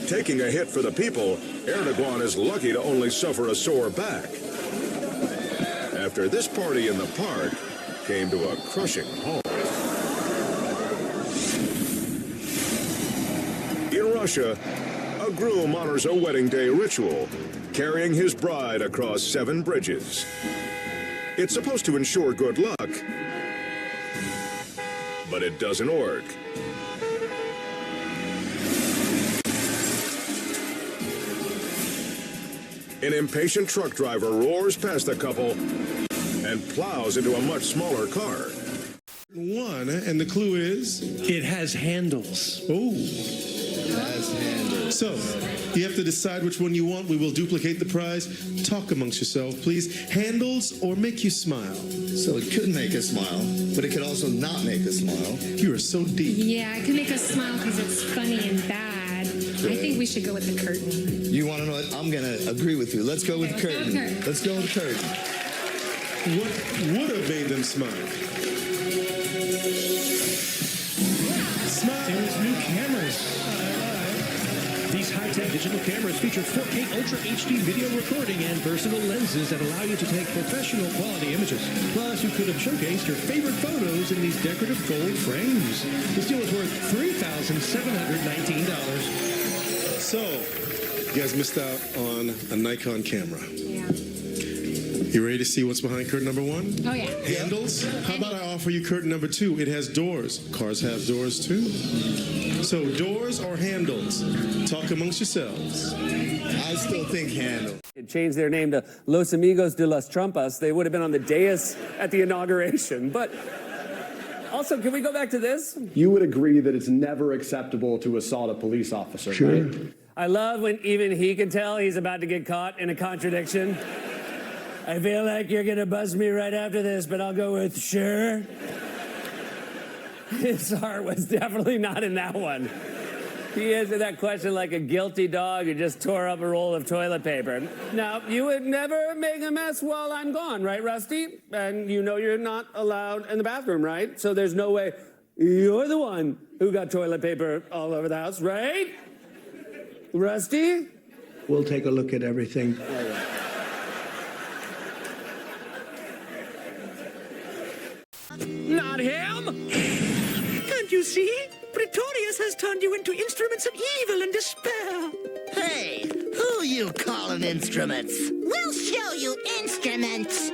Taking a hit for the people, Erdogan is lucky to only suffer a sore back. After this party in the park came to a crushing halt. In Russia, a groom honors a wedding day ritual, carrying his bride across 7 bridges. It's supposed to ensure good luck, but it doesn't work. An impatient truck driver roars past the couple and plows into a much smaller car. One, and the clue is? It has handles. Oh. It has handles. So, you have to decide which one you want. We will duplicate the prize. Talk amongst yourselves, please. Handles or make you smile? So it could make us smile, but it could also not make us smile. You are so deep. Yeah, it can make us smile because it's funny and bad. I think we should go with the curtain. You want to know what? I'm going to agree with you. Let's go with the curtain. Let's go with the curtain. What would have made them smile? Smile. There's new cameras. These high-tech digital cameras feature 4K Ultra HD video recording and versatile lenses that allow you to take professional quality images. Plus, you could have showcased your favorite photos in these decorative gold frames. This deal is worth $3,719. So, you guys missed out on a Nikon camera. Yeah. You ready to see what's behind curtain number 1? Oh, yeah. Handles? How about I offer you curtain number 2? It has doors. Cars have doors too. So doors or handles? Talk amongst yourselves. I still think handle. It changed their name to Los Amigos de las Trompas. They would have been on the dais at the inauguration. But also, can we go back to this? You would agree that it's never acceptable to assault a police officer, right? I love when even he can tell he's about to get caught in a contradiction. I feel like you're going to buzz me right after this, but I'll go with sure. His heart was definitely not in that one. He answered that question like a guilty dog who just tore up a roll of toilet paper. Now, you would never make a mess while I'm gone, right, Rusty? And you know you're not allowed in the bathroom, right? So there's no way you're the one who got toilet paper all over the house, right? Rusty? We'll take a look at everything. Not him! Can't you see? Pretorius has turned you into instruments of evil and despair. Hey, who you calling instruments? We'll show you instruments.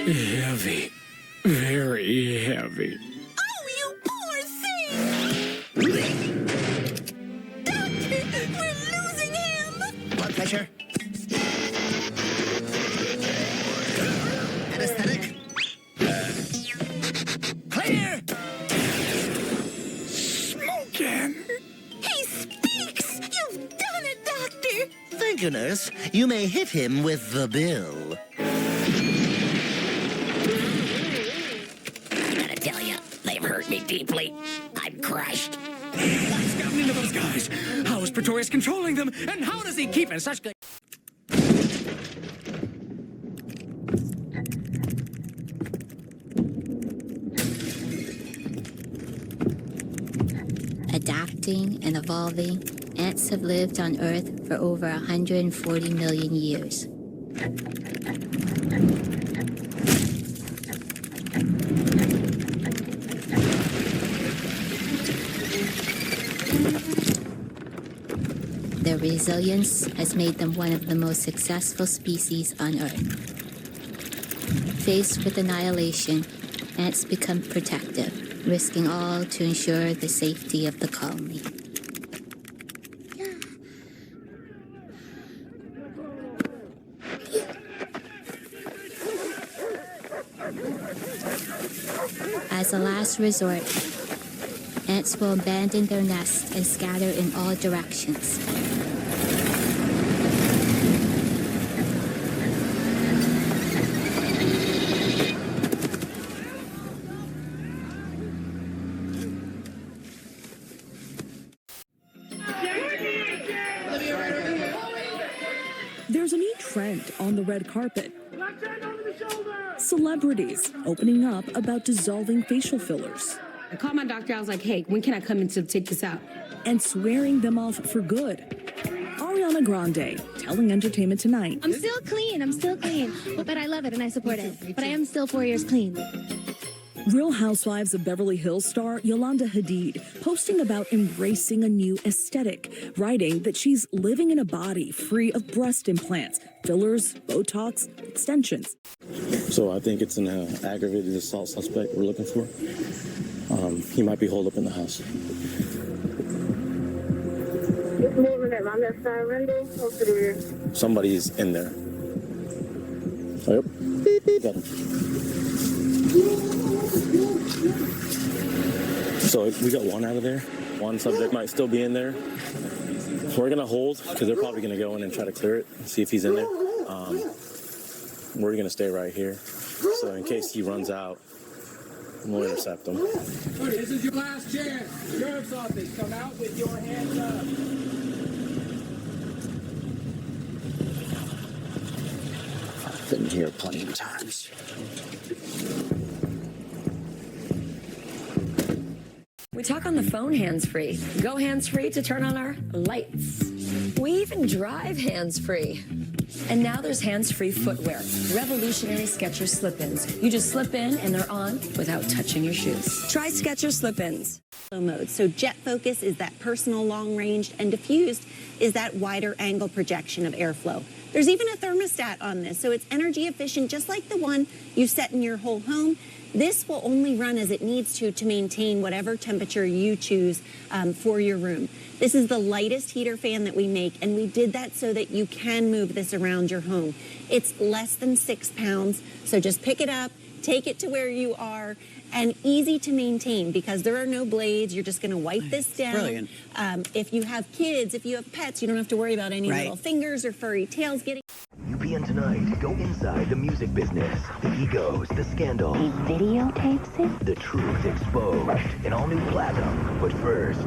Heavy. Very heavy. Oh, you poor thing! Doctor, we're losing him! Blood pressure. Anesthetic. Clear! Smoking! He speaks! You've done it, Doctor! Thank you, nurse. You may hit him with the bill. Hurt me deeply. I'm crushed. What's happening to those guys? How is Pretorius controlling them? And how does he keep in such good... Adapting and evolving, ants have lived on Earth for over 140 million years. Their resilience has made them one of the most successful species on Earth. Faced with annihilation, ants become protective, risking all to ensure the safety of the colony. As a last resort, ants will abandon their nests and scatter in all directions. trend on the red carpet. Celebrities opening up about dissolving facial fillers. I called my doctor. I was like, hey, when can I come in to take this out? And swearing them off for good. Ariana Grande telling Entertainment Tonight. I'm still clean, but I love it and I support it. But I am still 4 years clean. Real Housewives of Beverly Hills star Yolanda Hadid posting about embracing a new aesthetic, writing that she's living in a body free of breast implants, fillers, Botox, extensions. So I think it's an aggravated assault suspect we're looking for. He might be holed up in the house. Somebody's in there. Oh, yep. Got him. So we got one out of there. One subject might still be in there. So we're going to hold because they're probably going to go in and try to clear it, see if he's in there. We're going to stay right here. So in case he runs out, we'll intercept him. This is your last chance. Sheriff's office, come out with your hands up. I've been here plenty of times. We talk on the phone hands-free. Go hands-free to turn on our lights. We even drive hands-free. And now there's hands-free footwear. Revolutionary Skechers slip-ins. You just slip in and they're on without touching your shoes. Try Skechers slip-ins. Mode. So jet focus is that personal long range, and diffused is that wider angle projection of airflow. There's even a thermostat on this, so it's energy efficient, just like the one you set in your whole home. This will only run as it needs to maintain whatever temperature you choose for your room. This is the lightest heater fan that we make, and we did that so that you can move this around your home. It's less than 6 pounds, so just pick it up, take it to where you are, and easy to maintain because there are no blades. You're just going to wipe this down. Brilliant. If you have kids, if you have pets, you don't have to worry about any little fingers or furry tails getting... UPN Tonight, go inside the music business, the egos, the scandal. He videotapes it? The truth exposed in all new Platinum. But first...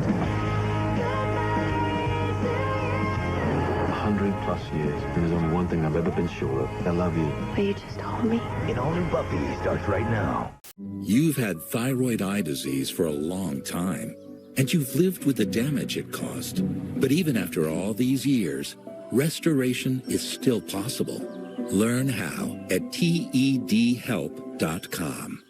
100+ years, and there's only one thing I've ever been sure of. I love you. Will you just hold me? In all new Buffy starts right now. You've had thyroid eye disease for a long time, and you've lived with the damage it caused. But even after all these years, restoration is still possible. Learn how at tedhelp.com.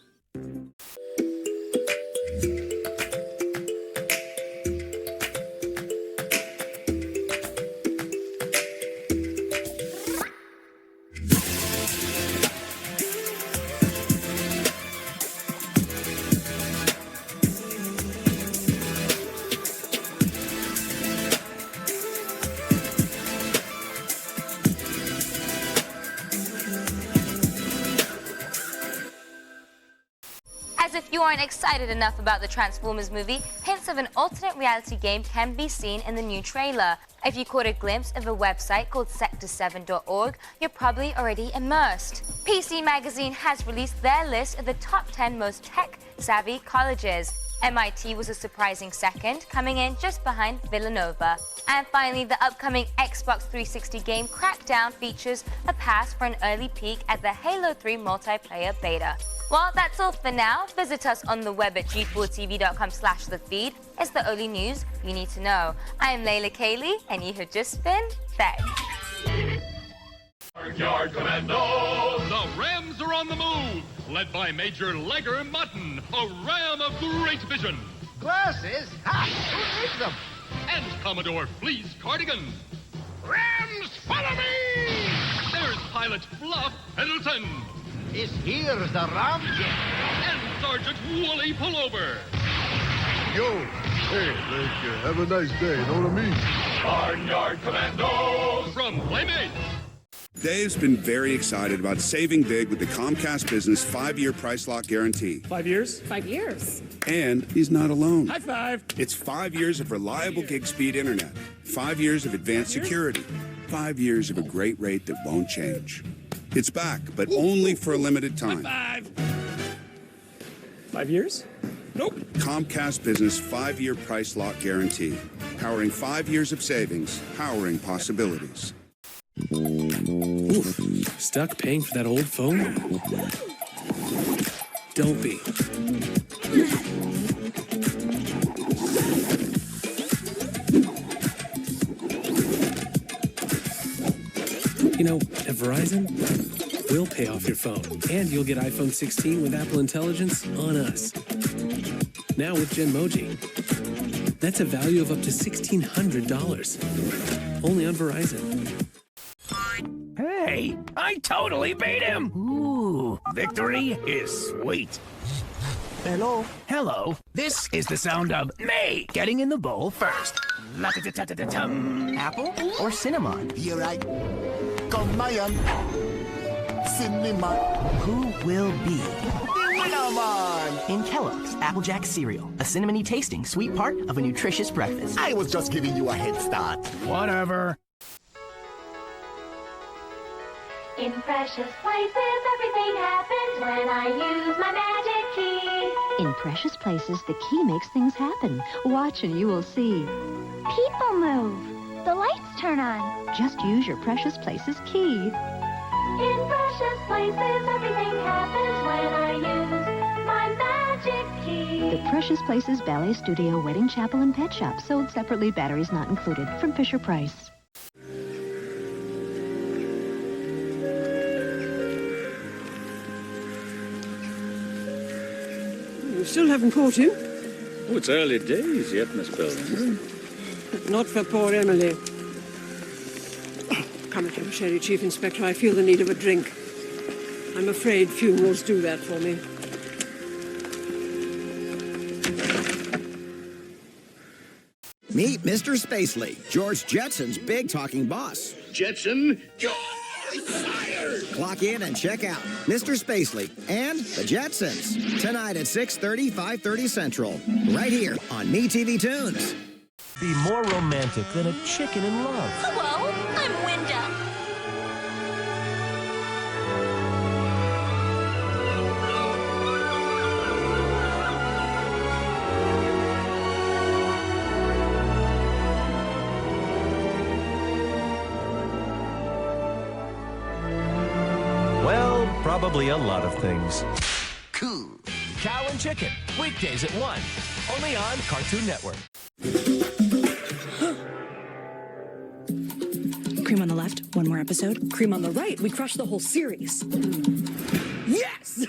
As if you aren't excited enough about the Transformers movie, hints of an alternate reality game can be seen in the new trailer. If you caught a glimpse of a website called sector7.org, you're probably already immersed. PC Magazine has released their list of the top 10 most tech-savvy colleges. MIT was a surprising second, coming in just behind Villanova. And finally, the upcoming Xbox 360 game Crackdown features a pass for an early peek at the Halo 3 multiplayer beta. Well, that's all for now. Visit us on the web at g4tv.com/thefeed. It's the only news you need to know. I am Layla Cayley, and you have just been fed. Yard Commandos! The Rams are on the move, led by Major Legger Mutton, a ram of great vision. Glasses? Ha! Who needs them? And Commodore Fleece Cardigan. Rams, follow me! There's Pilot Fluff Pendleton. This here's the ramjet. And Sergeant Wooly Pullover. Yo, hey, have a nice day, know what I mean? Barnyard Commandos! From Playmates. Dave's been very excited about saving big with the Comcast Business 5-year price lock guarantee. 5 years? 5 years. And he's not alone. High five. It's 5 years of reliable gig speed internet, 5 years of advanced security, 5 years of a great rate that won't change. It's back, but only for a limited time. High five. 5 years? Nope. Comcast Business 5-year price lock guarantee. Powering 5 years of savings, powering possibilities. Oof. Stuck paying for that old phone? Don't be. You know, at Verizon, we'll pay off your phone, and you'll get iPhone 16 with Apple Intelligence on us. Now with Genmoji. That's a value of up to $1,600. Only on Verizon. Hey, I totally beat him! Ooh, victory is sweet. Hello? Hello. This is the sound of me getting in the bowl first. La-ta-ta-ta-ta-tum. Apple or cinnamon? Here I come, cinnamon. Who will be? Cinnamon! In Kellogg's Applejack cereal, a cinnamony tasting sweet part of a nutritious breakfast. I was just giving you a head start. Whatever. In precious places, everything happens when I use my magic key. In precious places, the key makes things happen. Watch and you will see. People move. The lights turn on. Just use your precious places key. In precious places, everything happens when I use my magic key. The Precious Places Ballet Studio, Wedding Chapel, and Pet Shop. Sold separately, batteries not included. From Fisher-Price. You still haven't caught him? Oh, it's early days yet, Miss Pilgrim. Not for poor Emily. Come at him, Sherry, Chief Inspector. I feel the need of a drink. I'm afraid funerals do that for me. Meet Mr. Spacely, George Jetson's big talking boss. Jetson, George, fired! Clock in and check out Mr. Spacely and the Jetsons. Tonight at 6:30, 5:30 Central. Right here on MeTV Tunes. Be more romantic than a chicken in love. Hello, I'm Winda. Well, probably a lot of things. Cool. Cow and Chicken, weekdays at 1. Only on Cartoon Network. Cream on the left, one more episode. Cream on the right, we crushed the whole series. Yes!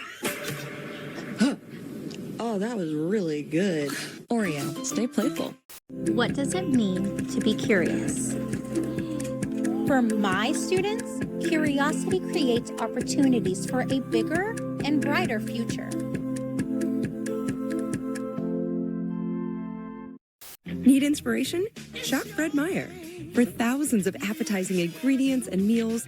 Oh, that was really good. Oreo, stay playful. What does it mean to be curious? For my students, curiosity creates opportunities for a bigger and brighter future. Need inspiration? Shop Fred Meyer. For thousands of appetizing ingredients and meals,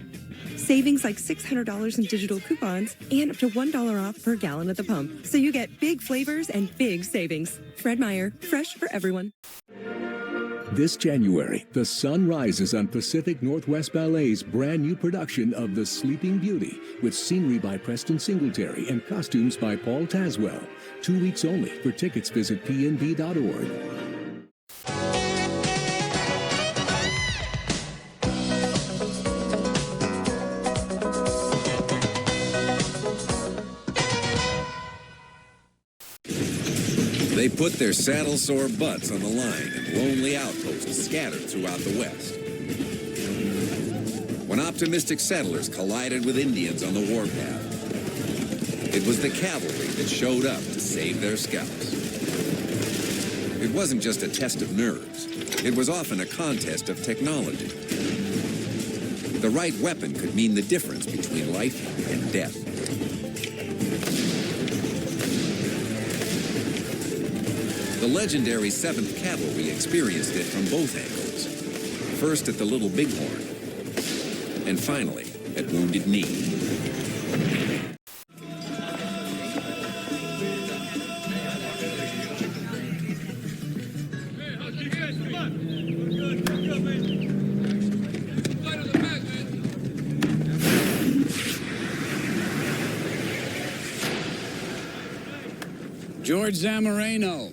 savings like $600 in digital coupons, and up to $1 off per gallon at the pump. So you get big flavors and big savings. Fred Meyer, fresh for everyone. This January, the sun rises on Pacific Northwest Ballet's brand new production of The Sleeping Beauty, with scenery by Preston Singletary and costumes by Paul Tazwell. 2 weeks only. For tickets, visit pnb.org. They put their saddle-sore butts on the line in lonely outposts scattered throughout the West. When optimistic settlers collided with Indians on the warpath, it was the cavalry that showed up to save their scalps. It wasn't just a test of nerves. It was often a contest of technology. The right weapon could mean the difference between life and death. The legendary 7th Cavalry experienced it from both angles. First at the Little Bighorn, and finally at Wounded Knee. George Zamorano.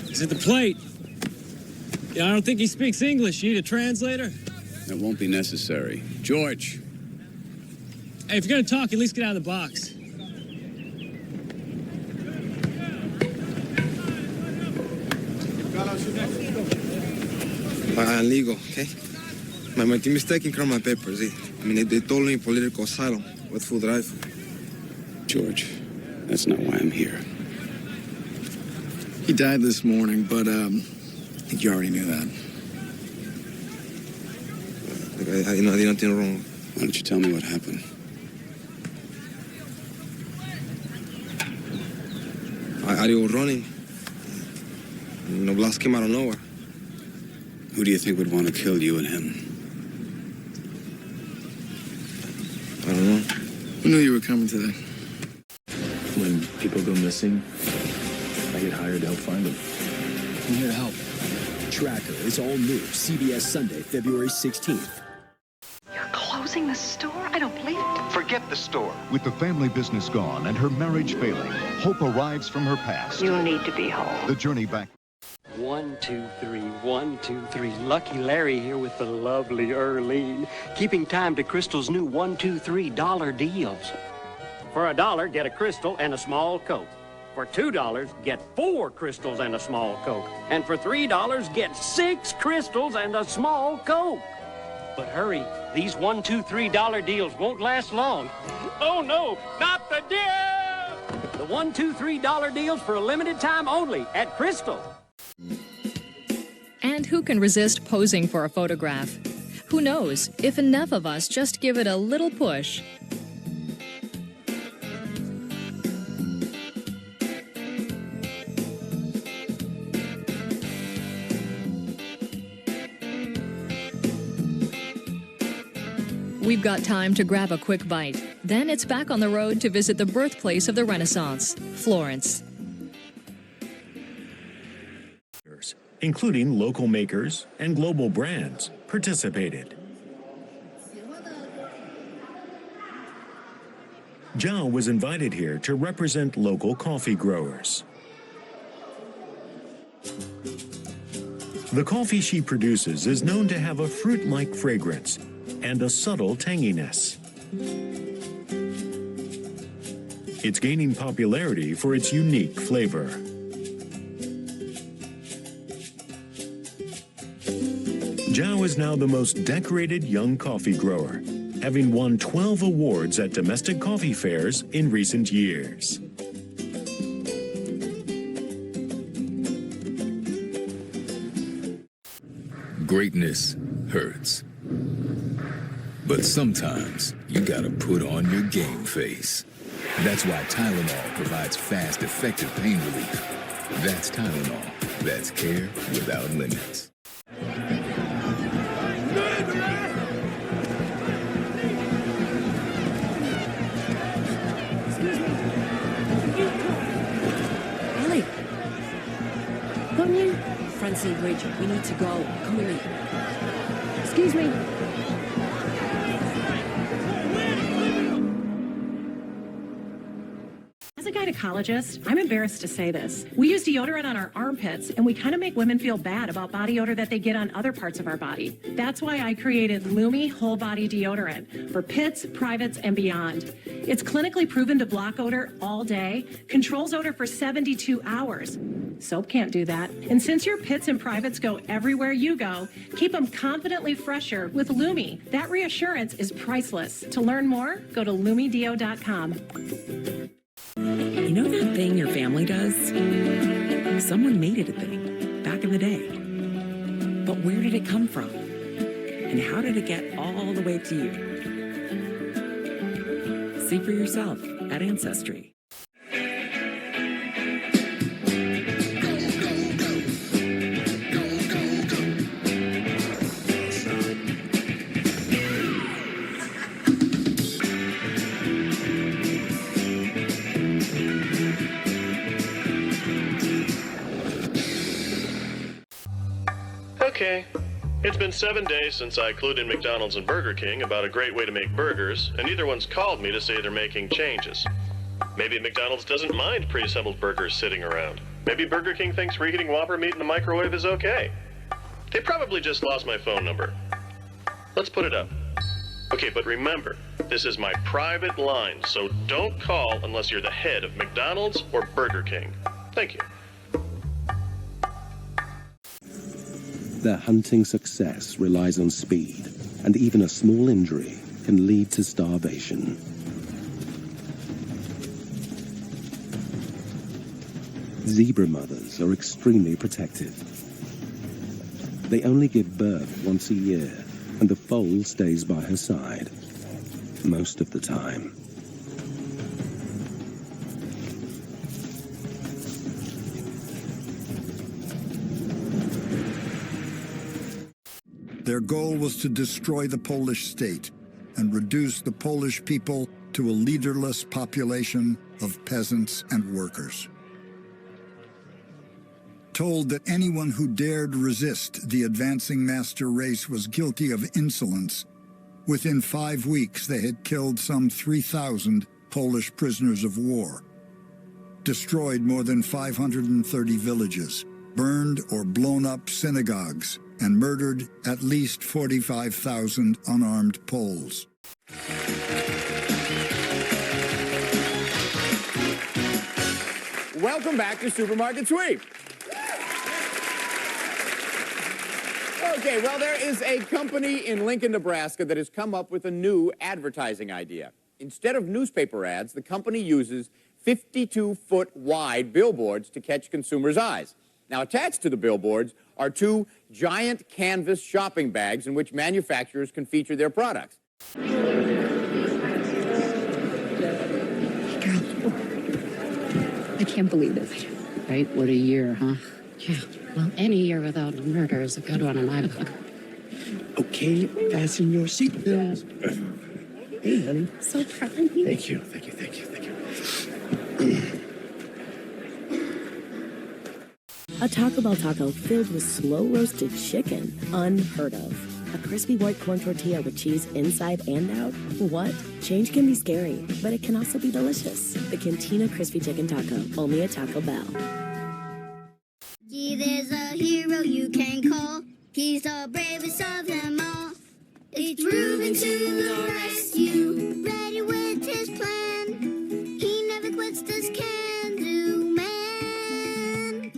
He's at the plate. Yeah, I don't think he speaks English. You need a translator? That won't be necessary. George! Hey, if you're gonna talk, at least get out of the box. I'm legal, okay? My team is taking care of my papers. I mean, they told me political asylum with full drive. George, that's not why I'm here. He died this morning, but I think you already knew that. I did nothing wrong. Why don't you tell me what happened? I was running. Blast came out of nowhere. Who do you think would want to kill you and him? I don't know. Who knew you were coming today? When people go missing, I get hired to help find them. I'm here to help. Tracker is all new. CBS Sunday, February 16th. You're closing the store? I don't believe it. Forget the store. With the family business gone and her marriage failing, hope arrives from her past. You need to be home. The journey back. 1, 2, 3, 1, 2, 3. Lucky Larry here with the lovely Earlene. Keeping time to Crystal's new $1, 2, $3 deals. For $1, get a Crystal and a small Coke. For $2, get 4 Crystals and a small Coke. And for $3, get 6 Crystals and a small Coke. But hurry, these $1, 2, $3 deals won't last long. Oh no, not the deal! The $1, 2, $3 deals for a limited time only at Crystal. And who can resist posing for a photograph? Who knows, if enough of us just give it a little push. We've got time to grab a quick bite. Then it's back on the road to visit the birthplace of the Renaissance, Florence. Including local makers and global brands, participated. Zhao was invited here to represent local coffee growers. The coffee she produces is known to have a fruit-like fragrance and a subtle tanginess. It's gaining popularity for its unique flavor. Zhao is now the most decorated young coffee grower, having won 12 awards at domestic coffee fairs in recent years. Greatness hurts. But sometimes you gotta put on your game face. That's why Tylenol provides fast, effective pain relief. That's Tylenol. That's care without limits. Ellie! Come in. Francine Bridge, we need to go. Come with me. Excuse me. As a gynecologist, I'm embarrassed to say this. We use deodorant on our armpits, and we kind of make women feel bad about body odor that they get on other parts of our body. That's why I created Lumi Whole Body Deodorant for pits, privates, and beyond. It's clinically proven to block odor all day, controls odor for 72 hours. Soap can't do that. And since your pits and privates go everywhere you go, keep them confidently fresher with Lumi. That reassurance is priceless. To learn more, go to lumideo.com. You know that thing your family does? Someone made it a thing back in the day. But where did it come from? And how did it get all the way to you? See for yourself at Ancestry. Okay. It's been 7 days since I clued in McDonald's and Burger King about a great way to make burgers, and neither one's called me to say they're making changes. Maybe McDonald's doesn't mind pre-assembled burgers sitting around. Maybe Burger King thinks reheating Whopper meat in the microwave is okay. They probably just lost my phone number. Let's put it up. Okay, but remember, this is my private line, so don't call unless you're the head of McDonald's or Burger King. Thank you. Their hunting success relies on speed, and even a small injury can lead to starvation. Zebra mothers are extremely protective. They only give birth once a year, and the foal stays by her side most of the time. Their goal was to destroy the Polish state and reduce the Polish people to a leaderless population of peasants and workers. Told that anyone who dared resist the advancing master race was guilty of insolence, within 5 weeks they had killed some 3,000 Polish prisoners of war, destroyed more than 530 villages, burned or blown up synagogues, and murdered at least 45,000 unarmed Poles. Welcome back to Supermarket Sweep. Okay, well, there is a company in Lincoln, Nebraska that has come up with a new advertising idea. Instead of newspaper ads, the company uses 52-foot wide billboards to catch consumers' eyes. Now, attached to the billboards are 2 giant canvas shopping bags in which manufacturers can feature their products. I can't believe this. Right? What a year, huh? Yeah. Well, any year without murder is a good one in my book. Okay, fasten your seatbelts. Hey, honey. So proud of you. Thank you, thank you, thank you, thank you. A Taco Bell taco filled with slow-roasted chicken. Unheard of. A crispy white corn tortilla with cheese inside and out? What? Change can be scary, but it can also be delicious. The Cantina Crispy Chicken Taco, only at Taco Bell. Yeah, there's a hero you can call. He's the bravest of them all. It's Reuben to the rescue, ready with his plan. He never quits, this can-do man.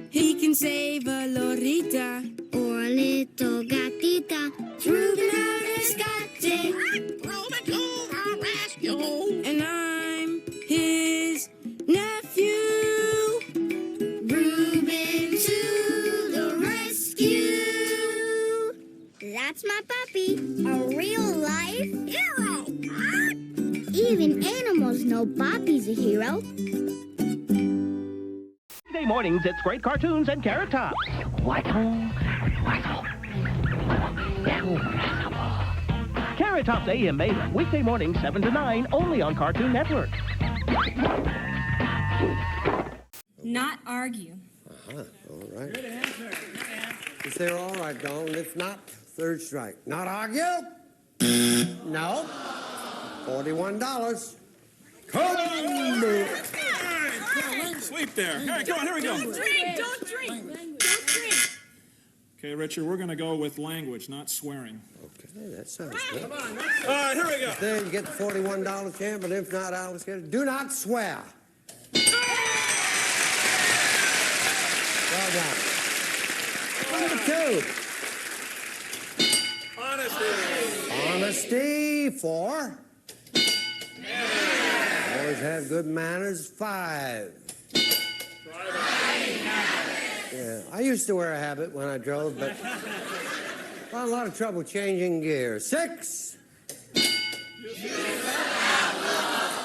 He can save a Lorita or a little gatita. Reuben our rescate. Reuben to the rescue. And I'm his nephew. Reuben to the rescue. That's my puppy, a real-life hero. Even animals know Poppy's a hero. Weekday mornings, it's great cartoons and Carrot Top. Carrot Top's AM Beta, weekday mornings 7 to 9, only on Cartoon Network. Not argue. All right. You say, all right, Dawn, if not, third strike. Not argue? No. $41. Come on! Sleep there. All right, come on, here we go. Don't drink. Don't drink. Okay, Richard, we're going to go with language, not swearing. Okay, that sounds good. Come on, all right, here we go. Then you get the $41 champ, but if not, Alice, get it. Do not swear. Well done. Number 2. Honesty. Honesty, 4. Always have good manners, 5. Yeah, I used to wear a habit when I drove, but found a lot of trouble changing gear. 6.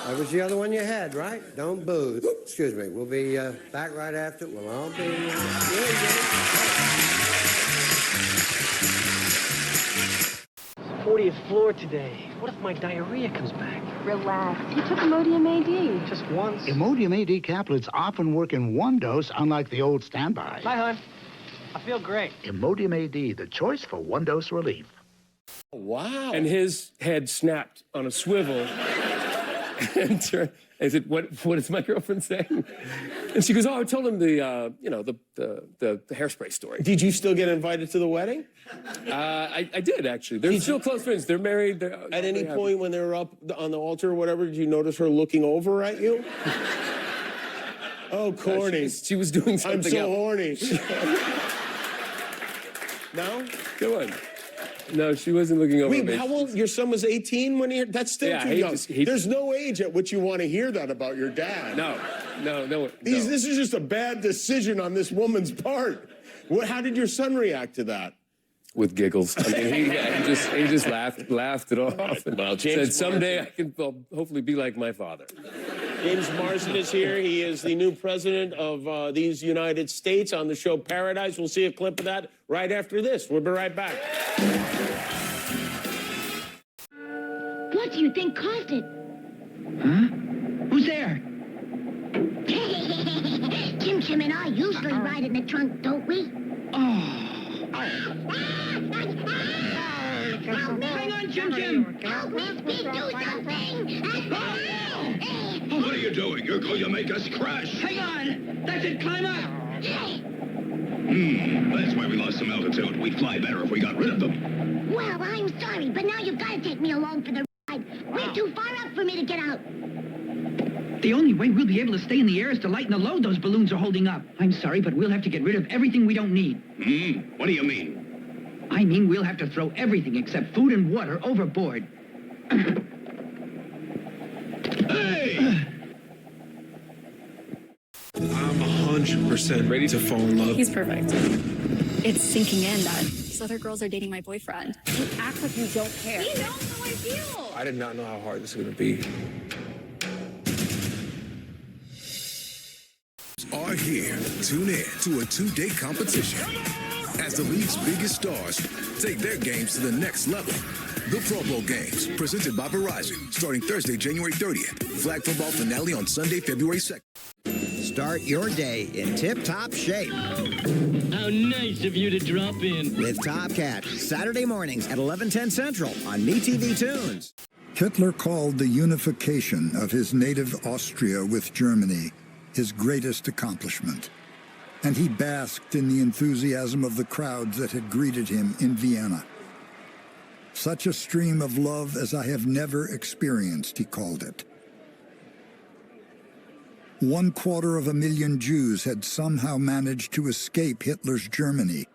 That was the other one you had, right? Don't booze. Excuse me. We'll be back right after. We'll all be... 40th floor today. What if my diarrhea comes back? Relax. He took Imodium AD. Just once. Imodium AD caplets often work in one dose, unlike the old standby. Hi, hon. I feel great. Imodium AD, the choice for one-dose relief. Wow. And his head snapped on a swivel. And I said, what is my girlfriend saying? And she goes, oh, I told him the hairspray story. Did you still get invited to the wedding? I did, actually. They're still close friends. They're married. At any point when they were up on the altar or whatever, did you notice her looking over at you? Oh, corny. She was doing something I'm so else. horny. No? Go on. No, she wasn't looking over. Wait, how old? Your son was 18 when he... That's still too young. There's no age at which you want to hear that about your dad. No. This is just a bad decision on this woman's part. How did your son react to that? With giggles. I mean, he just laughed it off. And Well, said, James someday I can hopefully be like my father. James Marsden is here. He is the new president of these United States on the show Paradise. We'll see a clip of that right after this. We'll be right back. What do you think caused it? Huh? Who's there? Jim and I usually ride in the trunk, don't we? Oh. Hang on, Jim. Help me, Speed, do something. What are you doing? You're going to make us crash. Hang on. That's it. Climb up. That's why we lost some altitude. We'd fly better if we got rid of them. Well, I'm sorry, but now you've got to take me along for the ride. We're too far up for me to get out. The only way we'll be able to stay in the air is to lighten the load those balloons are holding up. I'm sorry, but we'll have to get rid of everything we don't need. What do you mean? I mean we'll have to throw everything except food and water overboard. Hey! I'm 100% ready to fall in love. He's perfect. It's sinking in that these other girls are dating my boyfriend. You act like you don't care. You don't know how I feel. I did not know how hard this was going to be. Are here. Tune in to a two-day competition as the league's biggest stars take their games to the next level. The Pro Bowl games, presented by Verizon, starting Thursday, January 30th. Flag football finale on Sunday, February 2nd. Start your day in tip-top shape. How nice of you to drop in. With Top Catch, Saturday mornings at 11:10 Central on MeTV Tunes. Hitler called the unification of his native Austria with Germany his greatest accomplishment, and he basked in the enthusiasm of the crowds that had greeted him in Vienna. Such a stream of love as I have never experienced, he called it. 250,000 Jews had somehow managed to escape Hitler's Germany,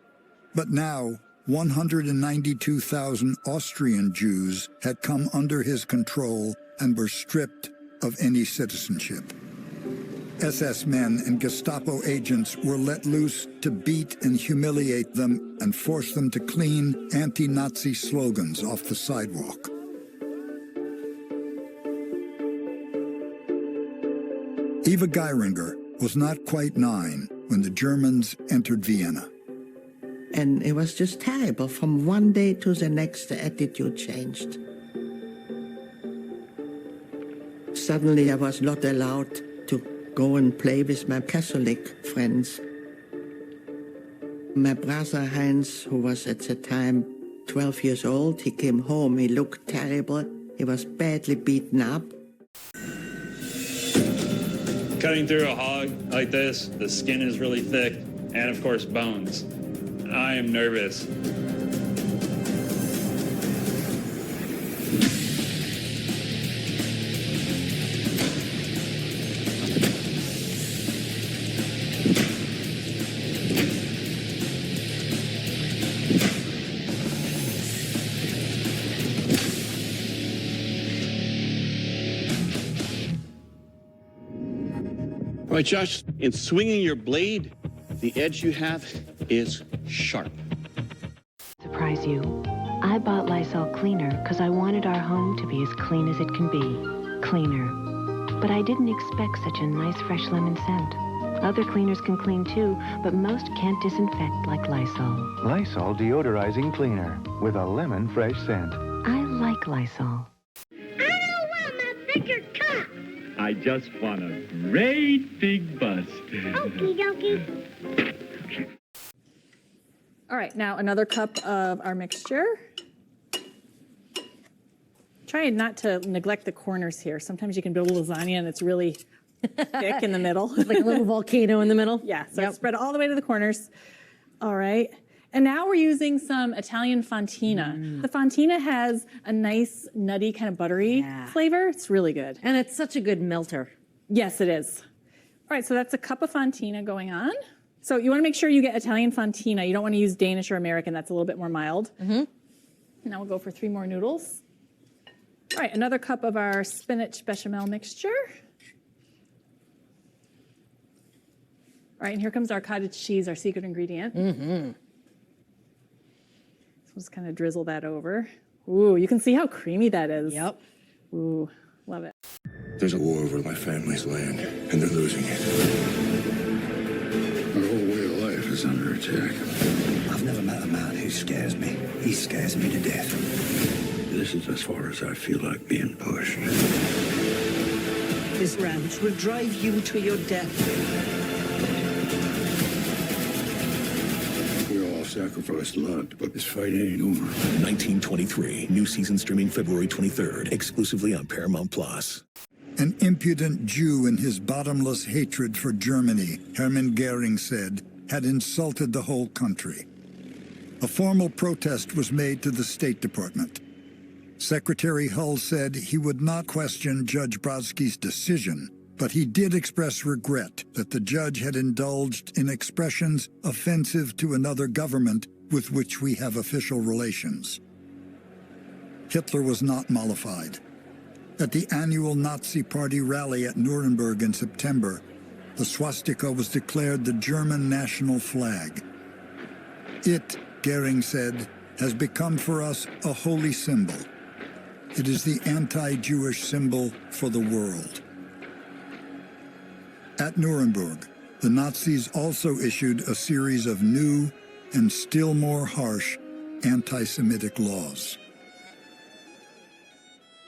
but now 192,000 Austrian Jews had come under his control and were stripped of any citizenship. SS men and Gestapo agents were let loose to beat and humiliate them and force them to clean anti-Nazi slogans off the sidewalk. Eva Geiringer was not quite 9 when the Germans entered Vienna. And it was just terrible. From one day to the next, the attitude changed. Suddenly I was not allowed to go and play with my Catholic friends. My brother Heinz, who was at the time 12 years old, he came home, he looked terrible, he was badly beaten up. Cutting through a hog like this, the skin is really thick, and of course bones. I am nervous. All right, Josh, in swinging your blade, the edge you have is sharp. Surprise you. I bought Lysol Cleaner because I wanted our home to be as clean as it can be. Cleaner. But I didn't expect such a nice fresh lemon scent. Other cleaners can clean too, but most can't disinfect like Lysol. Lysol deodorizing cleaner with a lemon fresh scent. I like Lysol. I don't want my bigger cup. I just want a great big bust. Okie dokie. All right, now another cup of our mixture. Try not to neglect the corners here. Sometimes you can build a lasagna and it's really thick in the middle. Like a little volcano in the middle? Yeah, so spread all the way to the corners. All right. And now we're using some Italian fontina. The fontina has a nice, nutty, kind of buttery flavor. It's really good. And it's such a good melter. Yes, it is. All right, so that's a cup of fontina going on. So you want to make sure you get Italian fontina. You don't want to use Danish or American. That's a little bit more mild. Now we'll go for 3 more noodles. All right, another cup of our spinach bechamel mixture. All right, and here comes our cottage cheese, our secret ingredient. So just kind of drizzle that over. Ooh, you can see how creamy that is. Yep. Ooh, love it. There's a war over my family's land, and they're losing it. Our whole way of life is under attack. I've never met a man who scares me. He scares me to death. This is as far as I feel like being pushed. This ranch will drive you to your death. We all sacrificed a lot, but this fight ain't over. 1923, new season streaming February 23rd, exclusively on Paramount Plus. An impudent Jew in his bottomless hatred for Germany, Hermann Goering said, had insulted the whole country. A formal protest was made to the State Department. Secretary Hull said he would not question Judge Brodsky's decision, but he did express regret that the judge had indulged in expressions offensive to another government with which we have official relations. Hitler was not mollified. At the annual Nazi Party rally at Nuremberg in September, the swastika was declared the German national flag. It, Goering said, has become for us a holy symbol. It is the anti-Jewish symbol for the world. At Nuremberg, the Nazis also issued a series of new and still more harsh anti-Semitic laws.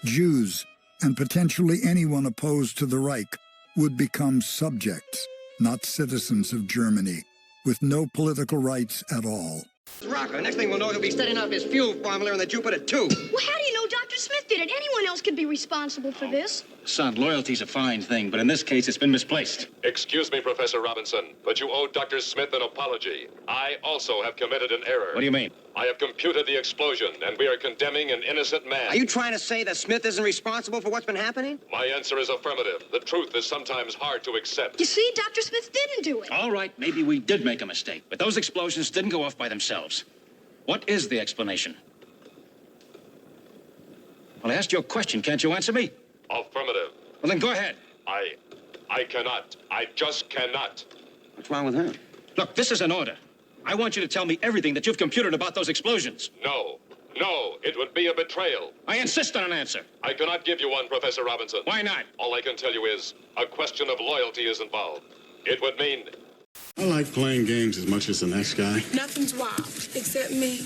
Jews, and potentially anyone opposed to the Reich, would become subjects, not citizens of Germany, with no political rights at all. Rocker, next thing we'll know, he'll be setting up his fuel formula in the Jupiter 2. Well, how do you know Dr. Smith did it? Anyone else could be responsible for this. Son, loyalty's a fine thing, but in this case, it's been misplaced. Excuse me, Professor Robinson, but you owe Dr. Smith an apology. I also have committed an error. What do you mean? I have computed the explosion, and we are condemning an innocent man. Are you trying to say that Smith isn't responsible for what's been happening? My answer is affirmative. The truth is sometimes hard to accept. You see, Dr. Smith didn't do it. All right, maybe we did make a mistake, but those explosions didn't go off by themselves. What is the explanation? Well, I asked you a question. Can't you answer me? Affirmative. Well, then go ahead. I cannot. I just cannot. What's wrong with him? Look, this is an order. I want you to tell me everything that you've computed about those explosions. No, it would be a betrayal. I insist on an answer. I cannot give you one, Professor Robinson. Why not? All I can tell you is a question of loyalty is involved. It would mean... I like playing games as much as the next guy. Nothing's wild except me.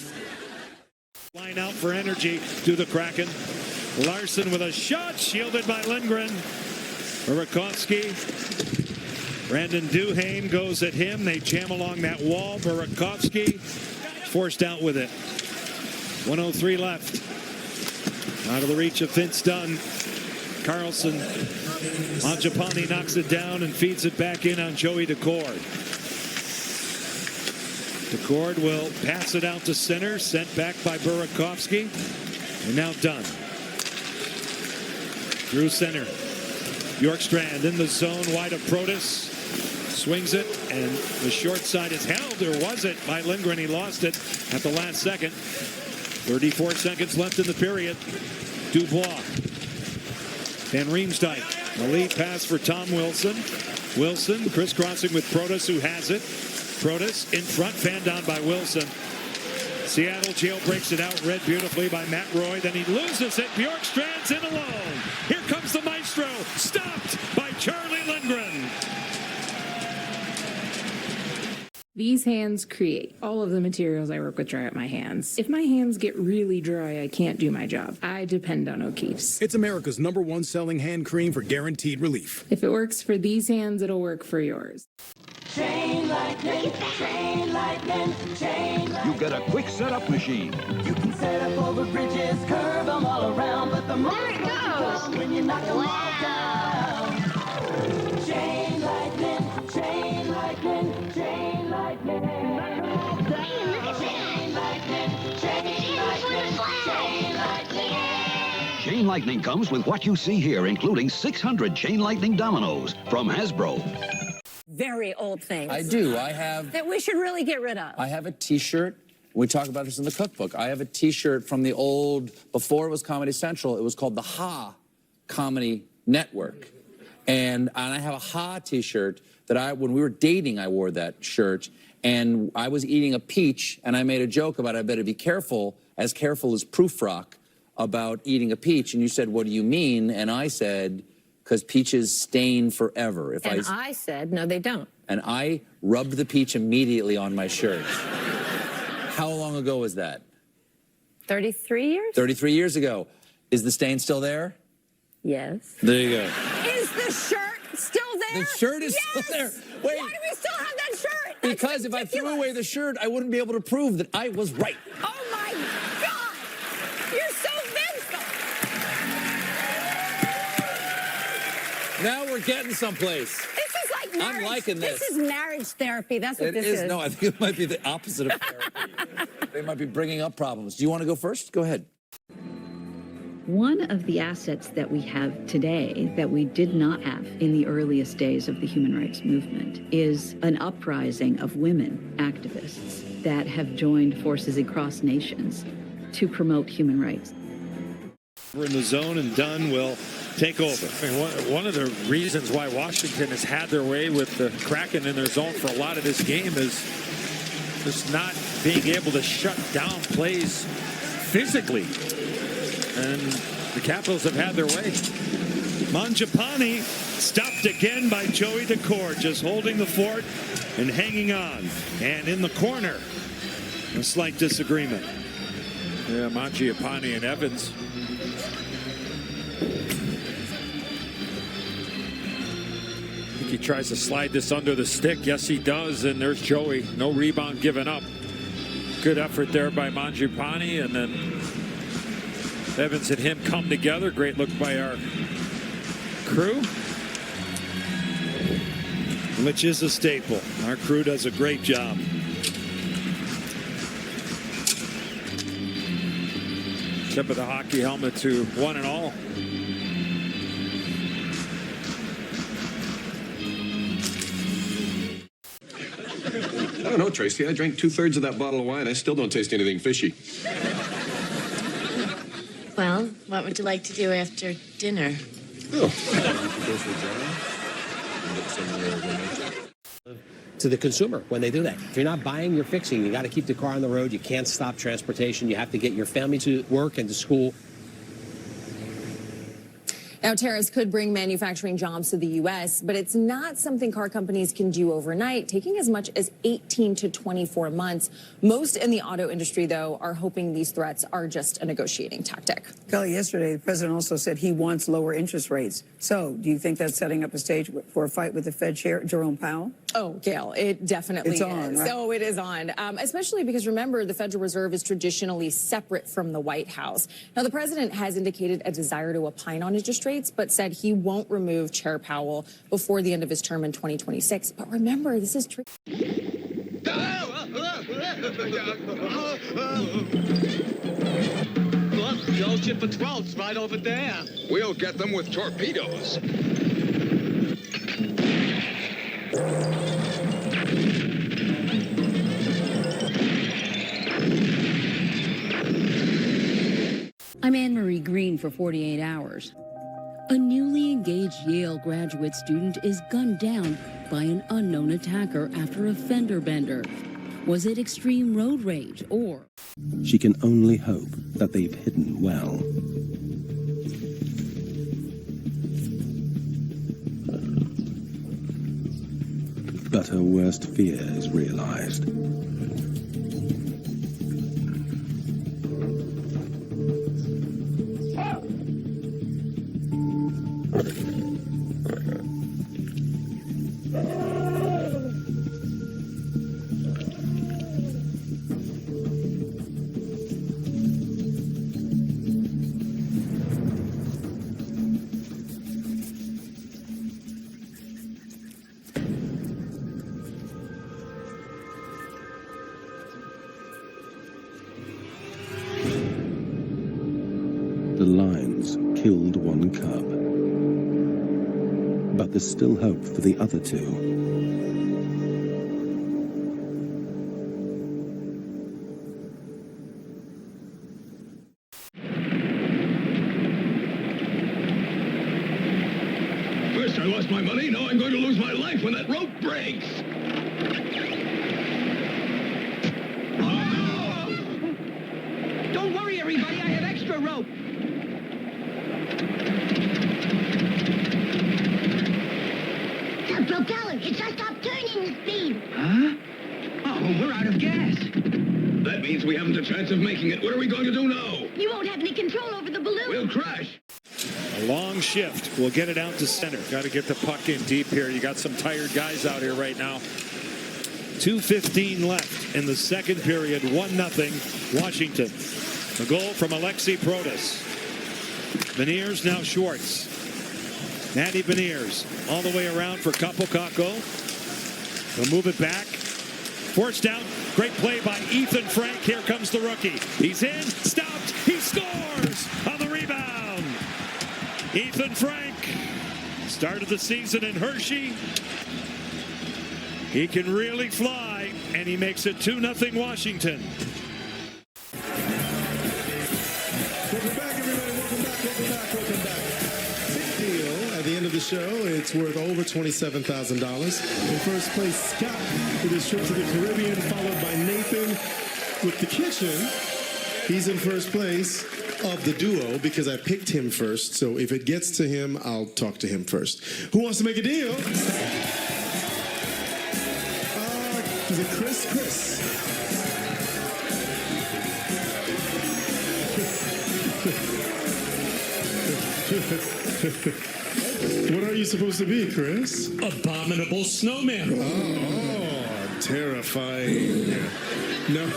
Line out for energy to the Kraken. Larson with a shot, shielded by Lindgren. Burakovsky. Brandon Duhaime goes at him. They jam along that wall. Burakovsky forced out with it. 1:03 left. Out of the reach of Vince Dunn. Carlson. Mangiapane knocks it down and feeds it back in on Joey Decord. Decord will pass it out to center, sent back by Burakovsky. And now Dunn. Through center. Bjorkstrand in the zone, wide of Protas. Swings it, and the short side is held, or was it, by Lindgren. He lost it at the last second. 34 seconds left in the period. Dubois. Van Riemsdyk. The lead pass for Tom Wilson. Wilson crisscrossing with Protas, who has it. Protas in front, fanned down by Wilson. Seattle jailbreaks it out, read beautifully by Matt Roy. Then he loses it. Bjorkstrand's in alone. Here comes the maestro. Stopped by Charlie Lindgren. These hands create. All of the materials I work with dry out my hands. If my hands get really dry, I can't do my job. I depend on O'Keeffe's. It's America's #1 selling hand cream for guaranteed relief. If it works for these hands, it'll work for yours. Chain lightning, chain lightning, chain lightning. you get a quick setup machine. You can set up over bridges, curve them all around, but the there it goes when you knock them all down. Chain lightning, chain lightning, chain lightning. Chain lightning, chain lightning, chain lightning. Chain lightning comes with what you see here, including 600 chain lightning dominoes from Hasbro. Very old things. I do. I have... That we should really get rid of. I have a T-shirt. We talk about this in the cookbook. I have a T-shirt from the old, before it was Comedy Central, it was called the Ha Comedy Network. And I have a Ha T-shirt that when we were dating, I wore that shirt. And I was eating a peach, and I made a joke about I better be careful as proof rock, about eating a peach. And you said, what do you mean? And I said, because peaches stain forever. I said, no, they don't. And I rubbed the peach immediately on my shirt. How long ago was that? 33 years? 33 years ago. Is the stain still there? Yes. There you go. Is the shirt still there? The shirt is still there. Wait. Why do we still have that shirt? Because if I threw away the shirt, I wouldn't be able to prove that I was right. Oh, my God. You're so vengeful. Now we're getting someplace. This is like marriage. I'm liking this. This is marriage therapy. That's what this is. No, I think it might be the opposite of therapy. They might be bringing up problems. Do you want to go first? Go ahead. One of the assets that we have today that we did not have in the earliest days of the human rights movement is an uprising of women activists that have joined forces across nations to promote human rights. We're in the zone, and Dunn will take over. I mean, one of the reasons why Washington has had their way with the Kraken in their zone for a lot of this game is just not being able to shut down plays physically. And the Capitals have had their way. Mangiapane stopped again by Joey Decore, just holding the fort and hanging on. And in the corner, a slight disagreement. Yeah, Mangiapane and Evans. I think he tries to slide this under the stick. Yes, he does. And there's Joey. No rebound given up. Good effort there by Mangiapane. And then Evans and him come together. Great look by our crew, which is a staple. Our crew does a great job. Tip of the hockey helmet to one and all. I don't know, Tracy. I drank 2/3 of that bottle of wine. I still don't taste anything fishy. Well, what would you like to do after dinner? To the consumer when they do that. If you're not buying, you're fixing. You got to keep the car on the road. You can't stop transportation. You have to get your family to work and to school. Now, tariffs could bring manufacturing jobs to the U.S., but it's not something car companies can do overnight, taking as much as 18 to 24 months. Most in the auto industry, though, are hoping these threats are just a negotiating tactic. Kelly, yesterday, the president also said he wants lower interest rates. So do you think that's setting up a stage for a fight with the Fed chair, Jerome Powell? Oh, Gail, it definitely is. On, right? So it is on, especially because, remember, the Federal Reserve is traditionally separate from the White House. Now, the president has indicated a desire to opine on interest rates, but said he won't remove Chair Powell before the end of his term in 2026. But remember, this is tricky. Look, the ocean patrol's right over there. We'll get them with torpedoes. I'm Anne-Marie Green for 48 Hours. A newly engaged Yale graduate student is gunned down by an unknown attacker after a fender bender. Was it extreme road rage or... She can only hope that they've hidden well. But her worst fear is realized. The lions killed one cub. But there's still hope for the other two. First I lost my money, now I'm going to lose my life when that rope breaks. Don't worry, everybody. I have extra rope. Propeller, it's our stop turning the speed. Huh? Oh, we're out of gas. That means we haven't a chance of making it. What are we going to do now? You won't have any control over the balloon. We'll crash. A long shift. We'll get it out to center. Got to get the puck in deep here. You got some tired guys out here right now. 2:15 left in the second period. 1-0 Washington. A goal from Alexi Protas. Beniers now Schwartz. Natty Beniers all the way around for Kapokako. They'll move it back. Forced out. Great play by Ethan Frank. Here comes the rookie. He's in. Stopped. He scores on the rebound. Ethan Frank started the season in Hershey. He can really fly, and he makes it 2-0 Washington. Welcome back, everybody. Welcome back. Big deal. At the end of the show, it's worth over $27,000. In first place, Scott with his trip to the Caribbean, followed by Nathan with the kitchen. He's in first place of the duo because I picked him first. So if it gets to him, I'll talk to him first. Who wants to make a deal? Is it Chris? What are you supposed to be, Chris? Abominable snowman. Oh, terrifying. No,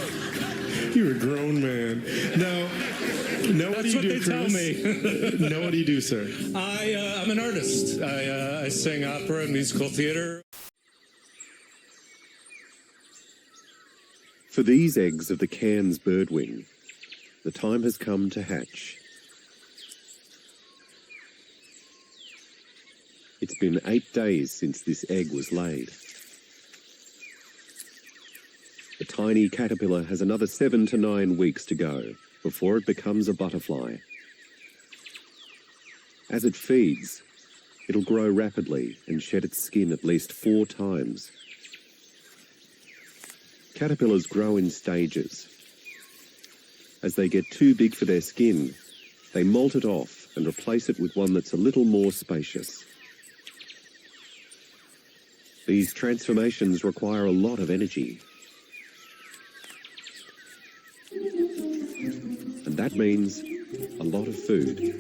you're a grown man. Now, what do you do, Chris? Tell me. Now, what do you do, sir? I'm an artist. I sing opera and musical theater. For these eggs of the Cairns birdwing, the time has come to hatch. It's been 8 days since this egg was laid. The tiny caterpillar has another 7 to 9 weeks to go before it becomes a butterfly. As it feeds, it'll grow rapidly and shed its skin at least 4 times. Caterpillars grow in stages. As they get too big for their skin, they molt it off and replace it with one that's a little more spacious. These transformations require a lot of energy. And that means a lot of food.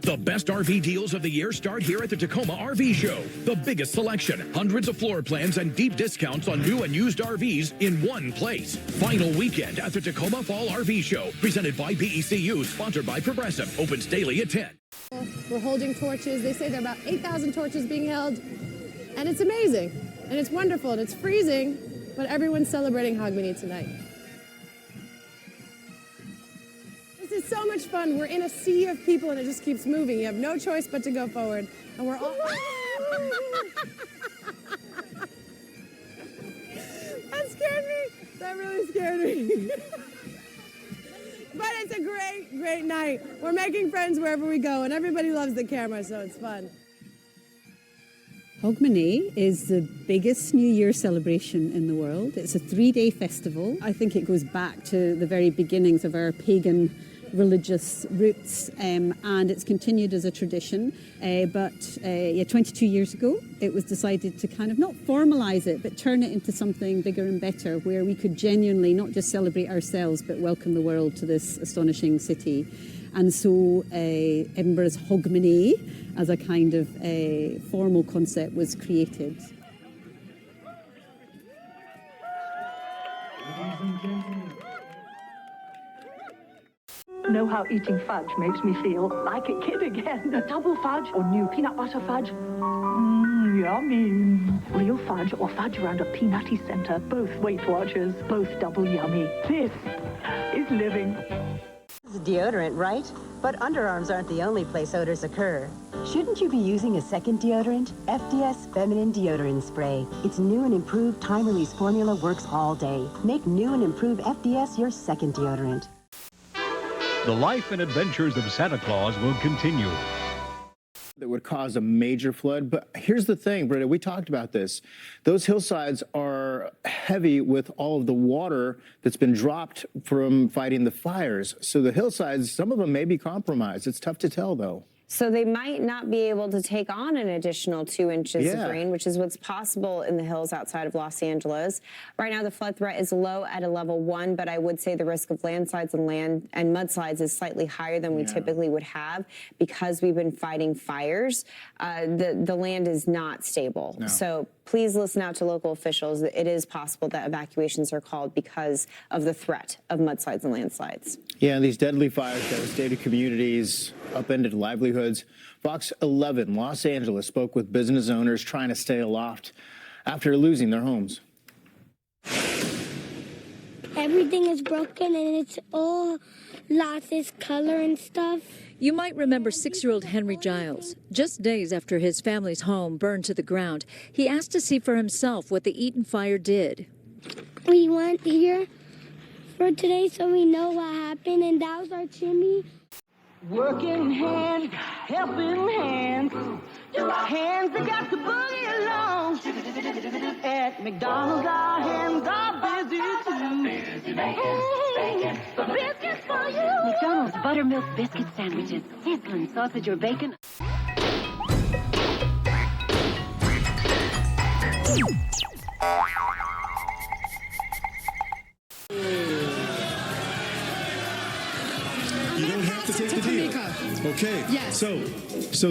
The best RV deals of the year start here at the Tacoma RV Show. The biggest selection, hundreds of floor plans, and deep discounts on new and used RVs in one place. Final weekend at the Tacoma Fall RV Show, presented by BECU, sponsored by Progressive. Opens daily at 10. We're holding torches. They say there are about 8,000 torches being held, and it's amazing, and it's wonderful, and it's freezing, but everyone's celebrating Hogmanay tonight. This is so much fun. We're in a sea of people, and it just keeps moving. You have no choice but to go forward, and we're all... That scared me. That really scared me. But it's a great, great night. We're making friends wherever we go, and everybody loves the camera, so it's fun. Hogmanay is the biggest New Year celebration in the world. It's a 3-day festival. I think it goes back to the very beginnings of our pagan religious roots, and it's continued as a tradition. But 22 years ago, it was decided to kind of not formalize it, but turn it into something bigger and better, where we could genuinely not just celebrate ourselves, but welcome the world to this astonishing city. And so Edinburgh's Hogmanay, as a kind of formal concept, was created. Know how eating fudge makes me feel like a kid again. A double fudge or new peanut butter fudge. Yummy. Real fudge or fudge around a peanutty center. Both Weight Watchers, both double yummy. This is living. This is deodorant, right? But underarms aren't the only place odors occur. Shouldn't you be using a second deodorant? FDS Feminine Deodorant Spray. Its new and improved time-release formula works all day. Make new and improved FDS your second deodorant. The life and adventures of Santa Claus will continue. That would cause a major flood. But here's the thing, Britta, we talked about this. Those hillsides are heavy with all of the water that's been dropped from fighting the fires. So the hillsides, some of them may be compromised. It's tough to tell, though. So they might not be able to take on an additional 2 inches of rain, which is what's possible in the hills outside of Los Angeles. Right now, the flood threat is low at a level 1, but I would say the risk of landslides and mudslides is slightly higher than we typically would have because we've been fighting fires. The land is not stable. No. So please listen out to local officials. It is possible that evacuations are called because of the threat of mudslides and landslides. Yeah, and these deadly fires devastated communities, upended livelihoods. Fox 11 Los Angeles spoke with business owners trying to stay aloft after losing their homes. Everything is broken and it's all lost its color and stuff. You might remember 6-year-old Henry Giles. Just days after his family's home burned to the ground, he asked to see for himself what the Eaton fire did. We went here for today so we know what happened, and that was our chimney. Working hands, helping hands. Hands that got the boogie along. At McDonald's, our hands are busy too. Biscuits for you. McDonald's buttermilk biscuit sandwiches. Sizzling sausage or bacon. You don't have to take the deal. Okay. Yes. So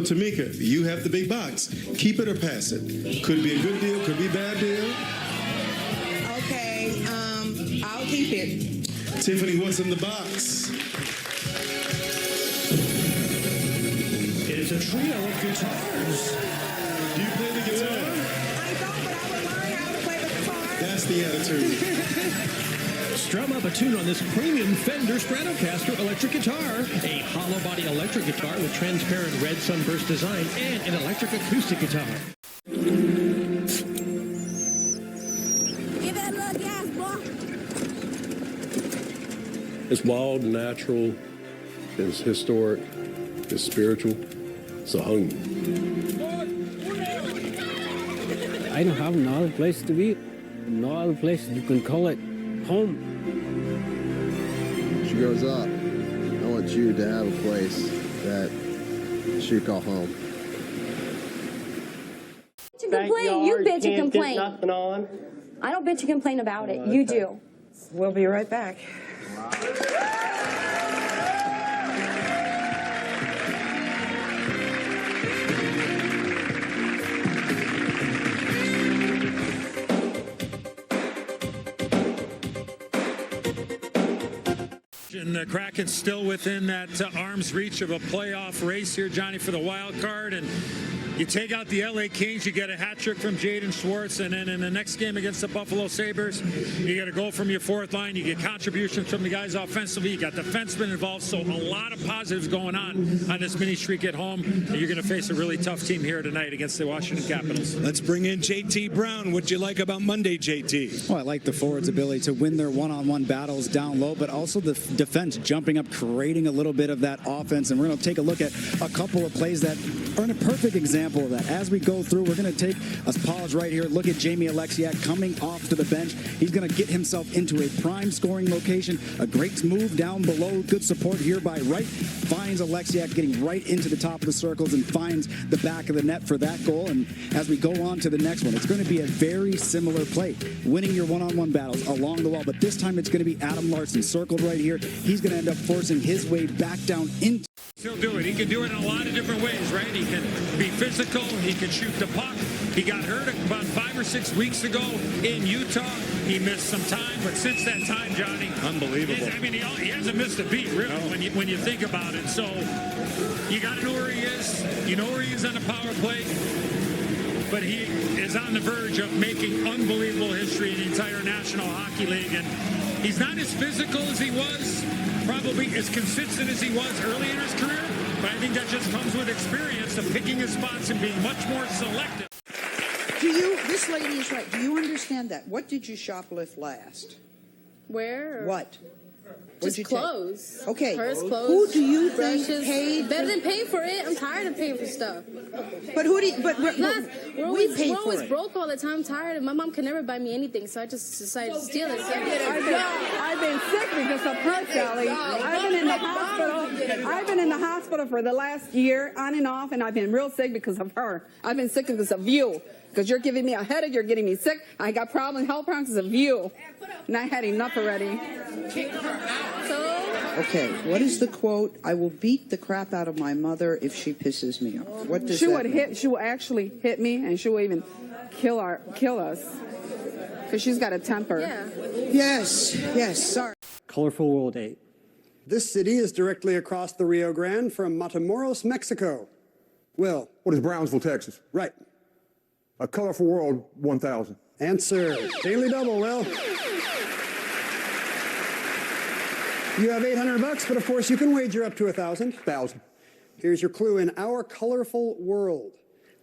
Tamika, you have the big box. Keep it or pass it. Could be a good deal, could be a bad deal. Okay, I'll keep it. Tiffany, what's in the box? It's a trio of guitars. Do you play the guitar? I don't, but I would learn how to play the guitar. That's the attitude. Strum up a tune on this premium Fender Stratocaster electric guitar. A hollow body electric guitar with transparent red sunburst design and an electric acoustic guitar. Give it a little gas, boy. It's wild, natural, it's historic, it's spiritual, it's a home. I don't have another place to be, no other place you can call it home. She grows up, I want you to have a place that she call home. To complain, you bitch and complain. Nothing on. I don't bitch and complain about it. You do. We'll be right back. And the Kraken's still within that arm's reach of a playoff race here, Johnny, for the wild card. And You take out the LA Kings, you get a hat trick from Jaden Schwartz, and then in the next game against the Buffalo Sabres, you get a goal from your fourth line, you get contributions from the guys offensively, you got defensemen involved, so a lot of positives going on this mini streak at home, and you're going to face a really tough team here tonight against the Washington Capitals. Let's bring in JT Brown. What'd you like about Monday, JT? Well, I like the forwards' ability to win their one-on-one battles down low, but also the defense jumping up, creating a little bit of that offense, and we're going to take a look at a couple of plays that are a perfect example of that. As we go through, we're going to take a pause right here. Look at Jamie Alexiak coming off to the bench. He's going to get himself into a prime scoring location. A great move down below. Good support here by Wright. Finds Alexiak getting right into the top of the circles and finds the back of the net for that goal. And as we go on to the next one, it's going to be a very similar play. Winning your one-on-one battles along the wall, but this time it's going to be Adam Larson circled right here. He's going to end up forcing his way back down into. He'll do it. He can do it in a lot of different ways, right? He can be physical. He can shoot the puck. He got hurt about 5 or 6 weeks ago in Utah. He missed some time, but since that time, Johnny, unbelievable. I mean, he hasn't missed a beat, really, no. when you think about it. So you got to know where he is. You know where he is on the power play. But he is on the verge of making unbelievable history in the entire National Hockey League. And he's not as physical as he was, probably as consistent as he was early in his career. But I think that just comes with experience of picking his spots and being much more selective. This lady is right. Do you understand that? What did you shoplift last? Where? What? Just clothes. Okay. Purse, clothes. Who do you think brushes. paid? Better than paying for it. I'm tired of paying for stuff. But who do you, but we're we always broke all the time. I'm tired, and my mom can never buy me anything, so I just decided to steal it. So I've been sick because of her, Sally. I've been in the hospital. I've been in the hospital for the last year, on and off, and I've been real sick because of her. I've been sick because of you. Because you're giving me a headache, you're getting me sick. I got health problems because of you. And I had enough already. Okay, what is the quote? I will beat the crap out of my mother if she pisses me off. What does that mean? She will actually hit me, and she will even kill us. Because she's got a temper. Yeah. Yes, sorry. Colorful World 8. This city is directly across the Rio Grande from Matamoros, Mexico. Will. What is Brownsville, Texas? Right. A Colorful World 1000. Answer. Daily double, Will. You have $800, but of course you can wager up to 1,000. 1,000. Here's your clue. In our colorful world,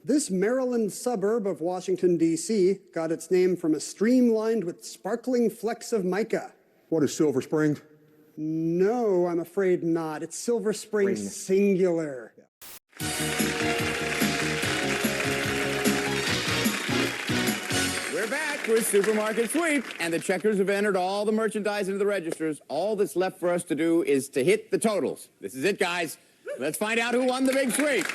this Maryland suburb of Washington, D.C. got its name from a stream lined with sparkling flecks of mica. What is Silver Springs? No, I'm afraid not. It's Silver Springs singular. We're back with Supermarket Sweep, and the checkers have entered all the merchandise into the registers. All that's left for us to do is to hit the totals. This is it, guys. Let's find out who won the big sweep.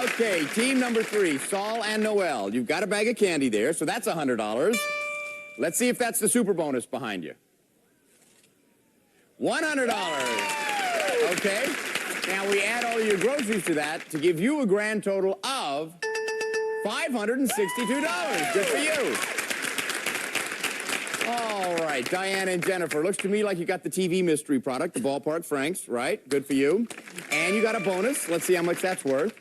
Okay, team number 3, Saul and Noel. You've got a bag of candy there, so that's $100. Let's see if that's the super bonus behind you. $100. Okay. Now we add all your groceries to that to give you a grand total of $562. Good for you. All right, Diane and Jennifer. Looks to me like you got the TV mystery product, the Ballpark Franks, right? Good for you. And you got a bonus. Let's see how much that's worth.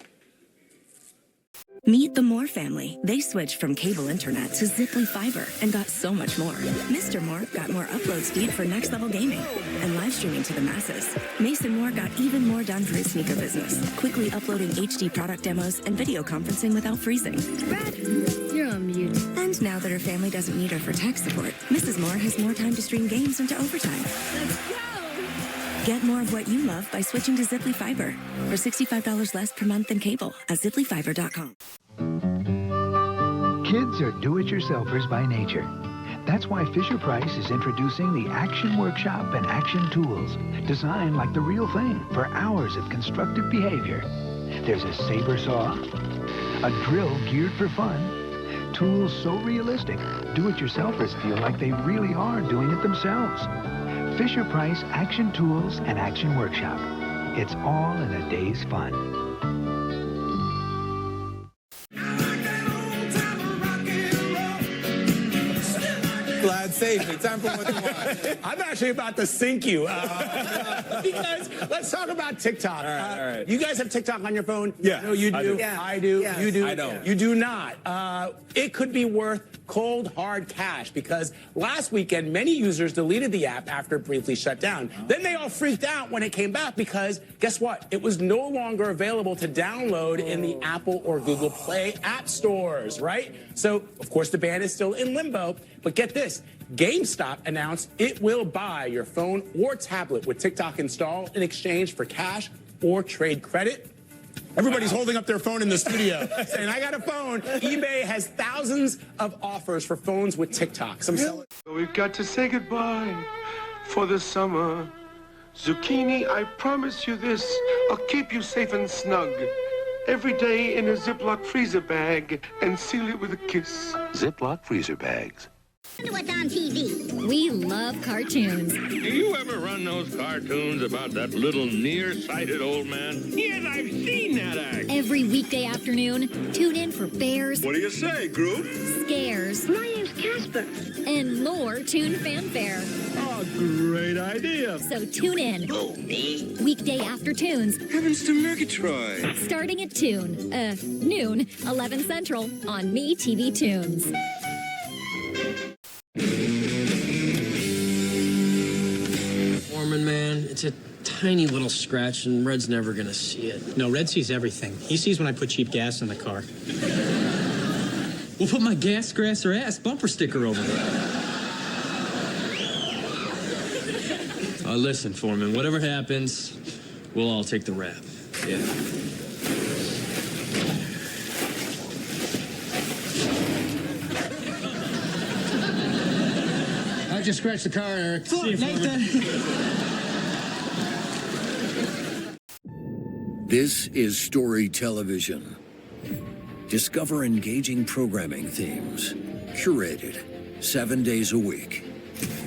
Meet the Moore family. They switched from cable internet to Ziply Fiber and got so much more. Mr. Moore got more upload speed for next-level gaming and live streaming to the masses. Mason Moore got even more done for his sneaker business, quickly uploading HD product demos and video conferencing without freezing. Brad, you're on mute. And now that her family doesn't need her for tech support, Mrs. Moore has more time to stream games into overtime. Let's go! Get more of what you love by switching to Ziply Fiber for $65 less per month than cable at ziplyfiber.com. Kids are do-it-yourselfers by nature. That's why Fisher-Price is introducing the Action Workshop and Action Tools, designed like the real thing for hours of constructive behavior. There's a saber saw, a drill geared for fun, tools so realistic, do-it-yourselfers feel like they really are doing it themselves. Fisher-Price Action Tools and Action Workshop. It's all in a day's fun. Glad safely. Time for what you want. I'm actually about to sink you. Because let's talk about TikTok. All right. You guys have TikTok on your phone? Yeah. No, you do. I do. Yeah. I do. Yes. You do. I don't. You do not. It could be worth cold, hard cash because last weekend, many users deleted the app after it briefly shut down. Then they all freaked out when it came back because guess what? It was no longer available to download in the Apple or Google Play app stores, right? So, of course, the ban is still in limbo. But get this. GameStop announced it will buy your phone or tablet with TikTok installed in exchange for cash or trade credit. Everybody's holding up their phone in the studio saying, I got a phone. eBay has thousands of offers for phones with TikTok. We've got to say goodbye for the summer. Zucchini, I promise you this. I'll keep you safe and snug. Every day in a Ziploc freezer bag and seal it with a kiss. Ziploc freezer bags. What's on TV? We love cartoons. Do you ever run those cartoons about that little nearsighted old man? Yes, I've seen that act. Every weekday afternoon, tune in for bears. What do you say, Groot? Scares. My name's Casper. And more Toon fanfare. Oh, great idea. So tune in. Oh, me? Weekday after tunes. Heavens to Murgatroyd. Starting at noon, 11 Central on Me TV Tunes. Foreman, man, it's a tiny little scratch and Red's never gonna see it. No, Red sees everything. He sees when I put cheap gas in the car. We'll put my gas, grass, or ass bumper sticker over there. Listen, Foreman, whatever happens, we'll all take the rap. Yeah. I just scratched the car, Eric. See you, Foreman. This is Story Television. Discover engaging programming themes, curated 7 days a week.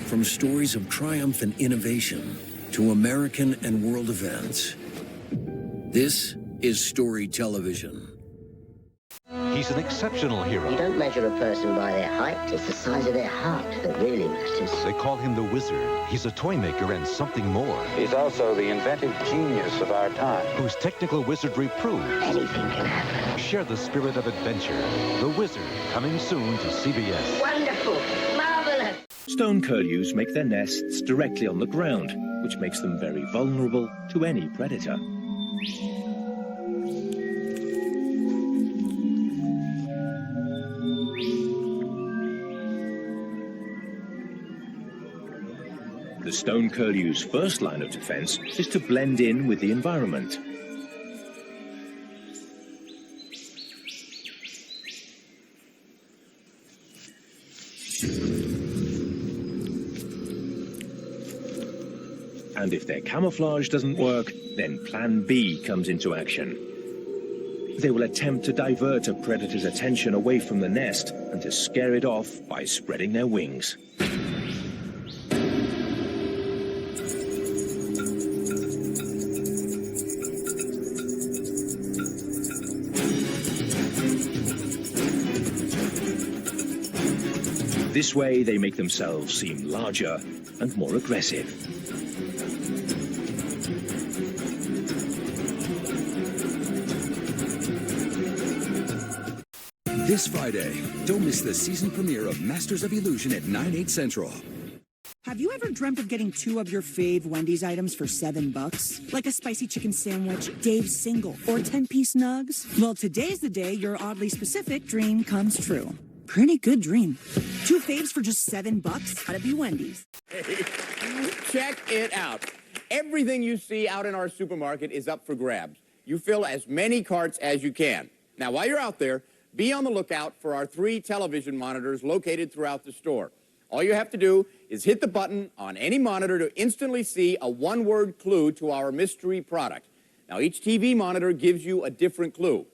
From stories of triumph and innovation to American and world events. This is Story Television. He's an exceptional hero. You don't measure a person by their height. It's the size of their heart that really matters. They call him the Wizard. He's a toy maker and something more. He's also the inventive genius of our time. Whose technical wizardry proves Anything can happen. share the spirit of adventure. The Wizard, coming soon to CBS. Wonderful. Marvelous. Stone curlews make their nests directly on the ground, which makes them very vulnerable to any predator. The stone curlew's first line of defense is to blend in with the environment. And if their camouflage doesn't work, then Plan B comes into action. They will attempt to divert a predator's attention away from the nest and to scare it off by spreading their wings. This way, they make themselves seem larger and more aggressive. This Friday, don't miss the season premiere of Masters of Illusion at 9/8 Central. Have you ever dreamt of getting 2 of your fave Wendy's items for $7? Like a spicy chicken sandwich, Dave's single, or 10-piece nugs? Well, today's the day your oddly specific dream comes true. Pretty good dream. 2 faves for just $7? Gotta be Wendy's. Hey, check it out. Everything you see out in our supermarket is up for grabs. You fill as many carts as you can. Now, while you're out there, be on the lookout for our 3 television monitors located throughout the store. All you have to do is hit the button on any monitor to instantly see a one-word clue to our mystery product. Now, each TV monitor gives you a different clue.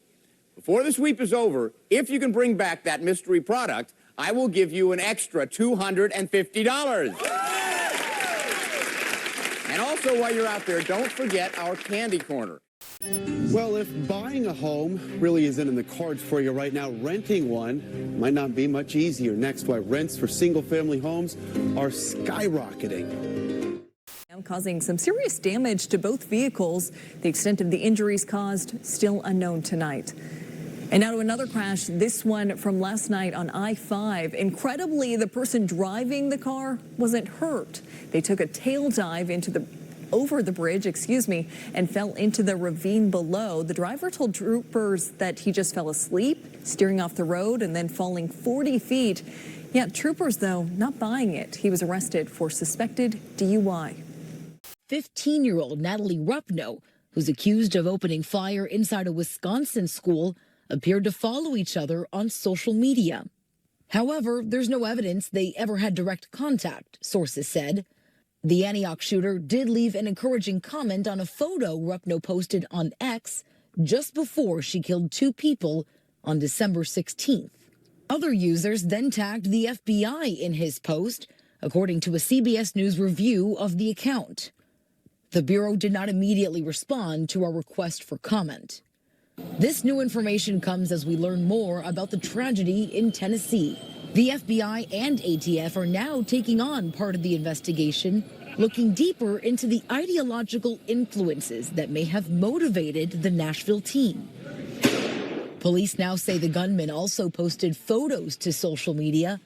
Before the sweep is over, if you can bring back that mystery product, I will give you an extra $250. And also, while you're out there, don't forget our candy corner. Well, if buying a home really isn't in the cards for you right now, renting one might not be much easier. Next, why rents for single-family homes are skyrocketing. Causing some serious damage to both vehicles. The extent of the injuries caused still unknown tonight. And now to another crash, this one from last night on I-5. Incredibly, the person driving the car wasn't hurt. They took a tail dive over the bridge, and fell into the ravine below. The driver told troopers that he just fell asleep, steering off the road and then falling 40 feet. Yeah, troopers, though, not buying it. He was arrested for suspected DUI. 15-year-old Natalie Rupno, who's accused of opening fire inside a Wisconsin school, appeared to follow each other on social media. However, there's no evidence they ever had direct contact, sources said. The Antioch shooter did leave an encouraging comment on a photo Rupno posted on X just before she killed 2 people on December 16th. Other users then tagged the FBI in his post, according to a CBS News review of the account. The Bureau did not immediately respond to our request for comment. This new information comes as we learn more about the tragedy in Tennessee. The FBI and ATF are now taking on part of the investigation, looking deeper into the ideological influences that may have motivated the Nashville teen. Police now say the gunman also posted photos to social media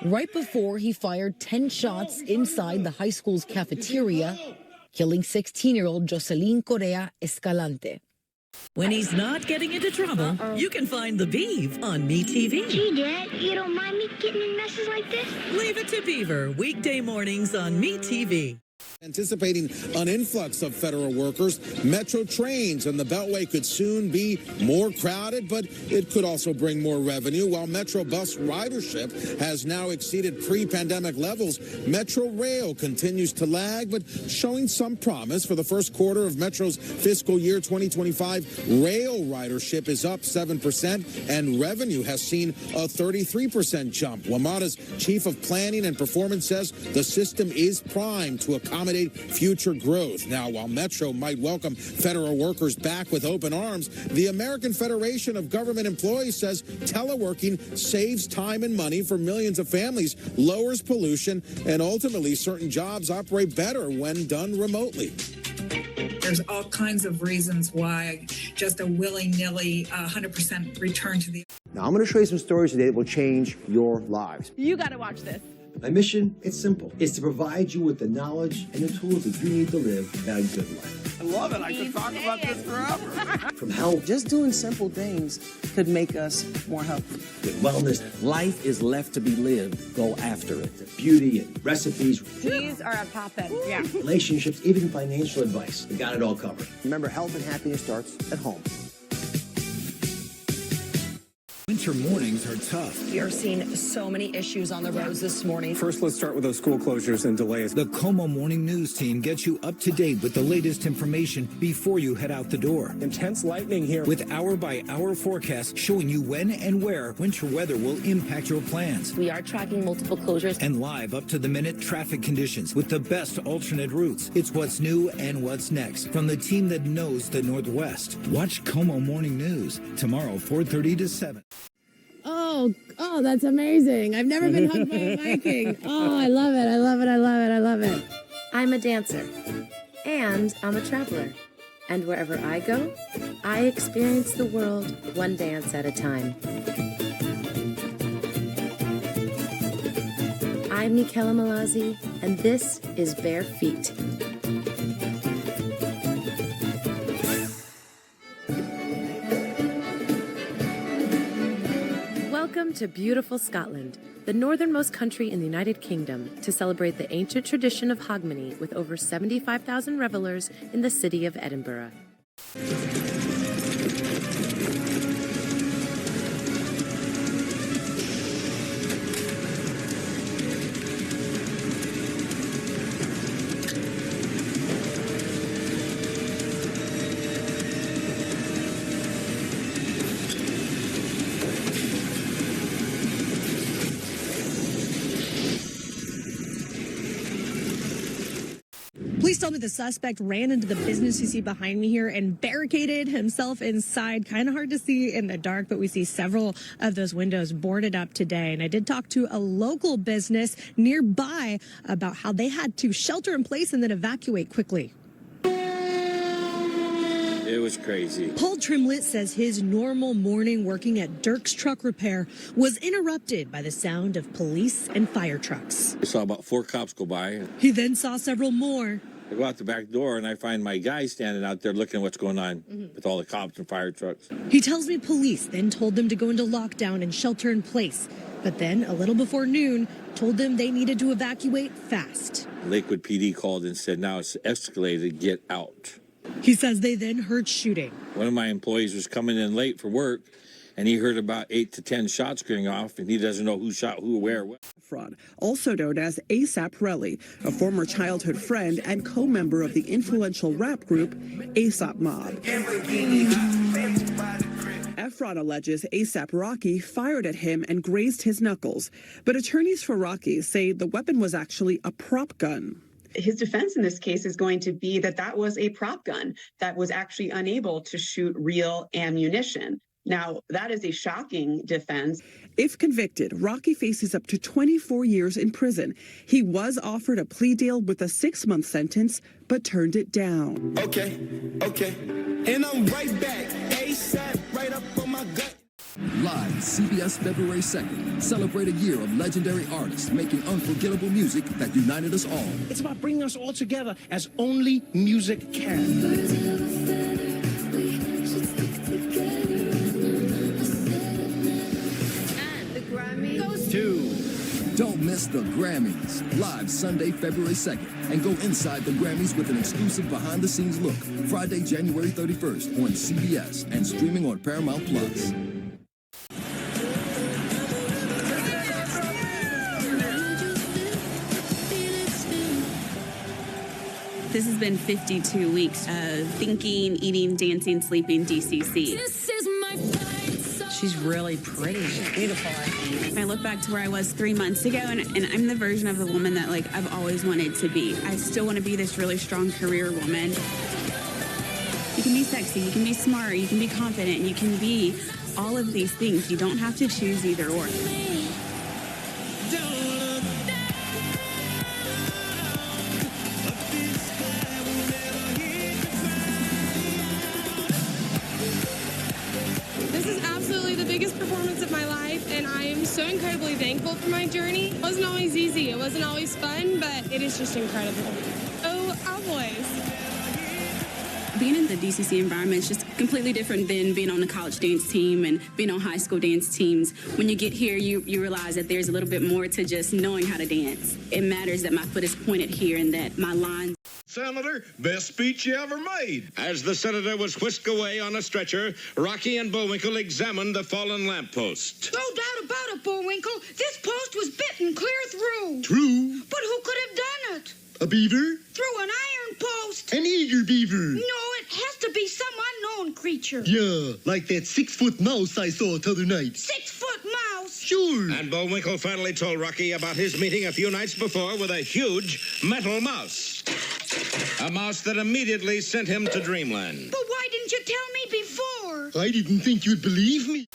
right before he fired 10 shots inside the high school's cafeteria, killing 16-year-old Jocelyn Correa Escalante. When he's not getting into trouble, you can find the Beav on MeTV. Gee, Dad, you don't mind me getting in messes like this? Leave it to Beaver, weekday mornings on MeTV. Anticipating an influx of federal workers, Metro trains and the Beltway could soon be more crowded, but it could also bring more revenue. While Metro bus ridership has now exceeded pre-pandemic levels, Metro Rail continues to lag, but showing some promise. For the first quarter of Metro's fiscal year 2025, rail ridership is up 7%, and revenue has seen a 33% jump. WMATA's chief of planning and performance says the system is primed to accommodate future growth. Now, while Metro might welcome federal workers back with open arms, the American Federation of Government Employees says teleworking saves time and money for millions of families, lowers pollution, and ultimately certain jobs operate better when done remotely. There's all kinds of reasons why just a willy-nilly 100% return to the... Now, I'm going to show you some stories today that will change your lives. You got to watch this. My mission, it's simple. It's to provide you with the knowledge and the tools that you need to live a good life. I love it. I could talk about this forever. From health. Just doing simple things could make us more healthy. With wellness. Life is left to be lived. Go after it. Beauty and recipes. These are a poppin'. Yeah. Relationships, even financial advice. We got it all covered. Remember, health and happiness starts at home. Winter mornings are tough. We are seeing so many issues on the roads this morning. First, let's start with those school closures and delays. The Como Morning News team gets you up to date with the latest information before you head out the door. Intense lightning here. With hour-by-hour forecasts showing you when and where winter weather will impact your plans. We are tracking multiple closures. And live up-to-the-minute traffic conditions with the best alternate routes. It's what's new and what's next from the team that knows the Northwest. Watch Como Morning News tomorrow, 4:30 to 7. Oh, that's amazing. I've never been hugged by a Viking. Oh, I love it. I love it. I love it. I love it. I'm a dancer, and I'm a traveler. And wherever I go, I experience the world one dance at a time. I'm Michela Malazzi, and this is Bare Feet. Welcome to beautiful Scotland, the northernmost country in the United Kingdom, to celebrate the ancient tradition of Hogmanay with over 75,000 revelers in the city of Edinburgh. Police tell me the suspect ran into the business you see behind me here and barricaded himself inside. Kind of hard to see in the dark, but we see several of those windows boarded up today. And I did talk to a local business nearby about how they had to shelter in place and then evacuate quickly. It was crazy. Paul Trimlett says his normal morning working at Dirk's Truck Repair was interrupted by the sound of police and fire trucks. I saw about 4 cops go by. He then saw several more. I go out the back door and I find my guy standing out there looking at what's going on with all the cops and fire trucks. He tells me police then told them to go into lockdown and shelter in place. But then, a little before noon, told them they needed to evacuate fast. Lakewood PD called and said, now it's escalated, get out. He says they then heard shooting. One of my employees was coming in late for work, and he heard about 8 to 10 shots going off, and he doesn't know who shot who, where. Fraud, also known as A$AP Relly, a former childhood friend and co-member of the influential rap group A$AP Mob. Efron alleges A$AP Rocky fired at him and grazed his knuckles, but attorneys for Rocky say the weapon was actually a prop gun. His defense in this case is going to be that that was a prop gun that was actually unable to shoot real ammunition. Now, that is a shocking defense. If convicted, Rocky faces up to 24 years in prison. He was offered a plea deal with a 6-month sentence, but turned it down. Okay. And I'm right back. A$AP right up on my gut. Live CBS February 2nd. Celebrate a year of legendary artists making unforgettable music that united us all. It's about bringing us all together as only music can. And the Grammy goes to... Don't miss the Grammys. Live Sunday, February 2nd. And go inside the Grammys with an exclusive behind-the-scenes look. Friday, January 31st on CBS and streaming on Paramount+. This has been 52 weeks of thinking, eating, dancing, sleeping, DCC. This is my fight. She's really pretty. She's beautiful, I think. I look back to where I was 3 months ago, and I'm the version of the woman that, like, I've always wanted to be. I still want to be this really strong career woman. You can be sexy, you can be smart, you can be confident, you can be all of these things. You don't have to choose either or. This is absolutely the biggest performance of my life, and I am so incredibly thankful for my journey. It wasn't always easy, it wasn't always fun, but it is just incredible. Oh, Cowboys. Being in the DCC environment is just completely different than being on the college dance team and being on high school dance teams. When you get here, you realize that there's a little bit more to just knowing how to dance. It matters that my foot is pointed here and that my lines... Senator, best speech you ever made. As the senator was whisked away on a stretcher, Rocky and Bullwinkle examined the fallen lamppost. No doubt about it, Bullwinkle. This post was bitten clear through. True. But who could have done it? A beaver? Through an iron post. An eager beaver. No, it has to be some unknown creature. Yeah, like that 6-foot mouse I saw t'other night. 6-foot mouse? Sure. And Bullwinkle finally told Rocky about his meeting a few nights before with a huge metal mouse. A mouse that immediately sent him to dreamland. But why didn't you tell me before? I didn't think you'd believe me.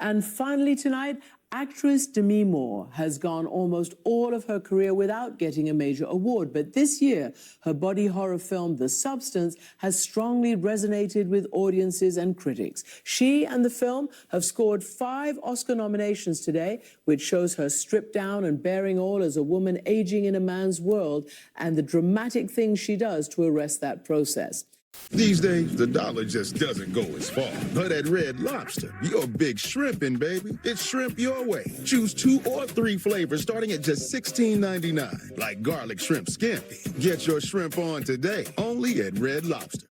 And finally tonight, actress Demi Moore has gone almost all of her career without getting a major award. But this year, her body horror film, The Substance, has strongly resonated with audiences and critics. She and the film have scored 5 Oscar nominations today, which shows her stripped down and bearing all as a woman aging in a man's world and the dramatic things she does to arrest that process. These days, the dollar just doesn't go as far. But at Red Lobster, you're big shrimping, baby. It's shrimp your way. Choose 2 or 3 flavors starting at just $16.99, like garlic shrimp scampi. Get your shrimp on today, only at Red Lobster.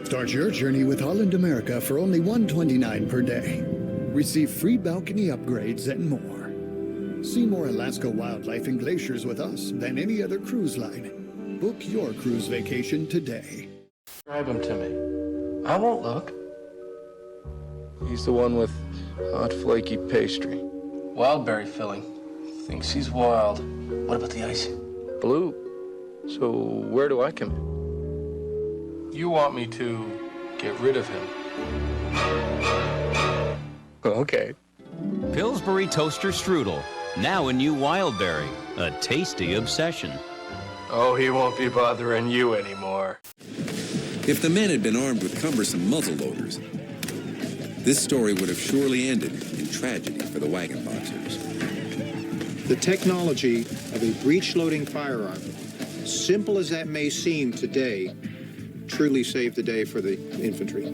Start your journey with Holland America for only $129 per day. Receive free balcony upgrades and more. See more Alaska wildlife and glaciers with us than any other cruise line. Book your cruise vacation today. Describe him to me. I won't look. He's the one with hot, flaky pastry. Wildberry filling. Thinks he's wild. What about the icing? Blue. So where do I come in? You want me to get rid of him? Okay. Pillsbury Toaster Strudel, now a new Wildberry, a tasty obsession. Oh, he won't be bothering you anymore. If the men had been armed with cumbersome muzzle loaders, this story would have surely ended in tragedy for the wagon boxers. The technology of a breech-loading firearm, simple as that may seem today, truly saved the day for the infantry.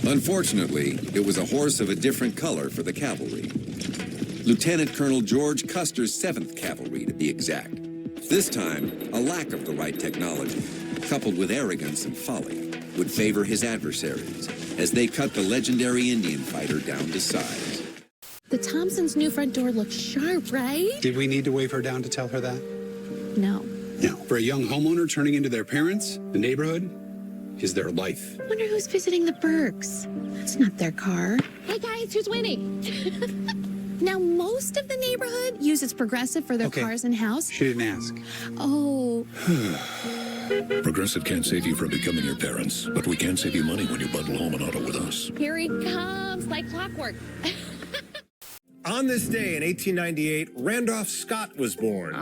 Unfortunately, it was a horse of a different color for the cavalry. Lieutenant Colonel George Custer's 7th Cavalry, to be exact. This time, a lack of the right technology, coupled with arrogance and folly, would favor his adversaries as they cut the legendary Indian fighter down to size. The Thompsons' new front door looks sharp, right? Did we need to wave her down to tell her that? No. No. For a young homeowner turning into their parents, the neighborhood is their life. I wonder who's visiting the Burks. That's not their car. Hey guys, who's winning? Now, most of the neighborhood uses Progressive for their cars and house. She didn't ask. Oh. Progressive can't save you from becoming your parents, but we can save you money when you bundle home and auto with us. Here he comes, like clockwork. On this day in 1898, Randolph Scott was born.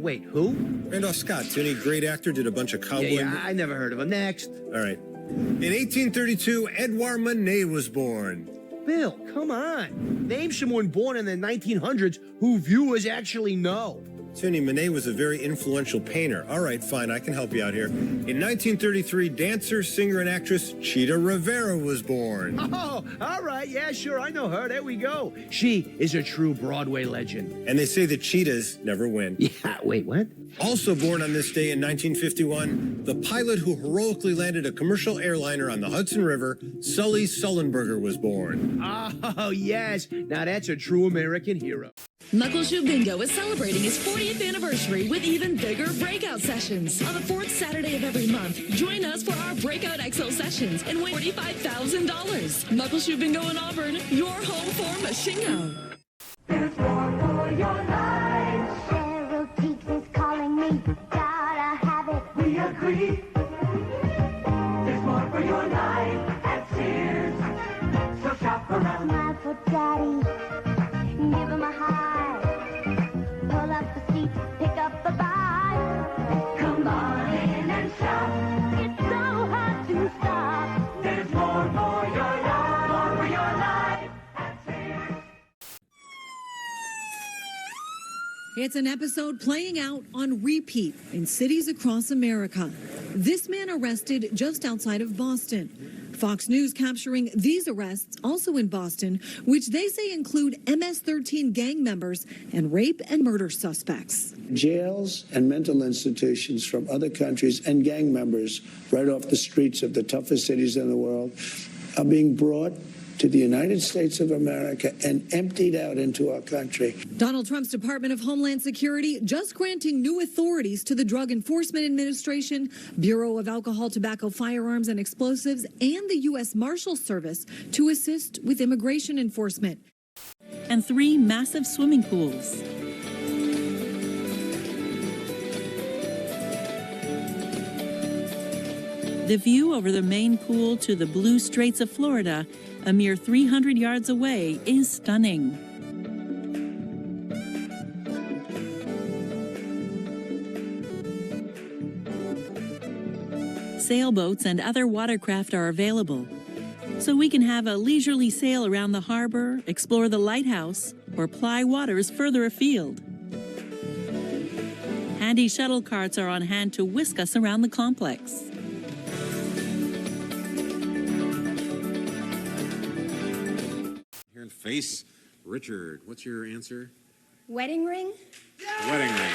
Wait, who? Randolph Scott, any great actor, did a bunch of cowboy... Yeah, I never heard of him. Next. All right. In 1832, Edouard Manet was born. Bill, come on. Name someone born in the 1900s who viewers actually know. Tony, Manet was a very influential painter. All right, fine, I can help you out here. In 1933, dancer, singer, and actress Chita Rivera was born. Oh, all right, yeah, sure, I know her. There we go. She is a true Broadway legend. And they say the cheetahs never win. Yeah, wait, what? Also born on this day in 1951, the pilot who heroically landed a commercial airliner on the Hudson River, Sully Sullenberger, was born. Oh, yes. Now that's a true American hero. Muckleshoot Bingo is celebrating its 40th anniversary with even bigger breakout sessions. On the 4th Saturday of every month, join us for our Breakout XO sessions and win $45,000. Muckleshoot Bingo in Auburn, your home for Machingo. There's more for your life. Cheryl Teeks is calling me. Gotta have it. We agree. There's more for your life at Sears. So shop around. Smile for Daddy. Give him a high. Pull up the seat. Pick up the buy. Come on in and shop. It's so hard to stop. There's more for your life. More for your life at Sears. It's an episode playing out on repeat in cities across America. This man arrested just outside of Boston. Fox News capturing these arrests also in Boston, which they say include MS-13 gang members and rape and murder suspects. Jails and mental institutions from other countries and gang members right off the streets of the toughest cities in the world are being brought to the United States of America and emptied out into our country. Donald Trump's Department of Homeland Security just granting new authorities to the Drug Enforcement Administration, Bureau of Alcohol, Tobacco, Firearms, and Explosives, and the U.S. Marshals Service to assist with immigration enforcement. And 3 massive swimming pools. The view over the main pool to the blue Straits of Florida, a mere 300 yards away, is stunning. Sailboats and other watercraft are available, so we can have a leisurely sail around the harbor, explore the lighthouse, or ply waters further afield. Handy shuttle carts are on hand to whisk us around the complex. Face. Richard, what's your answer? Wedding ring? Wedding ring.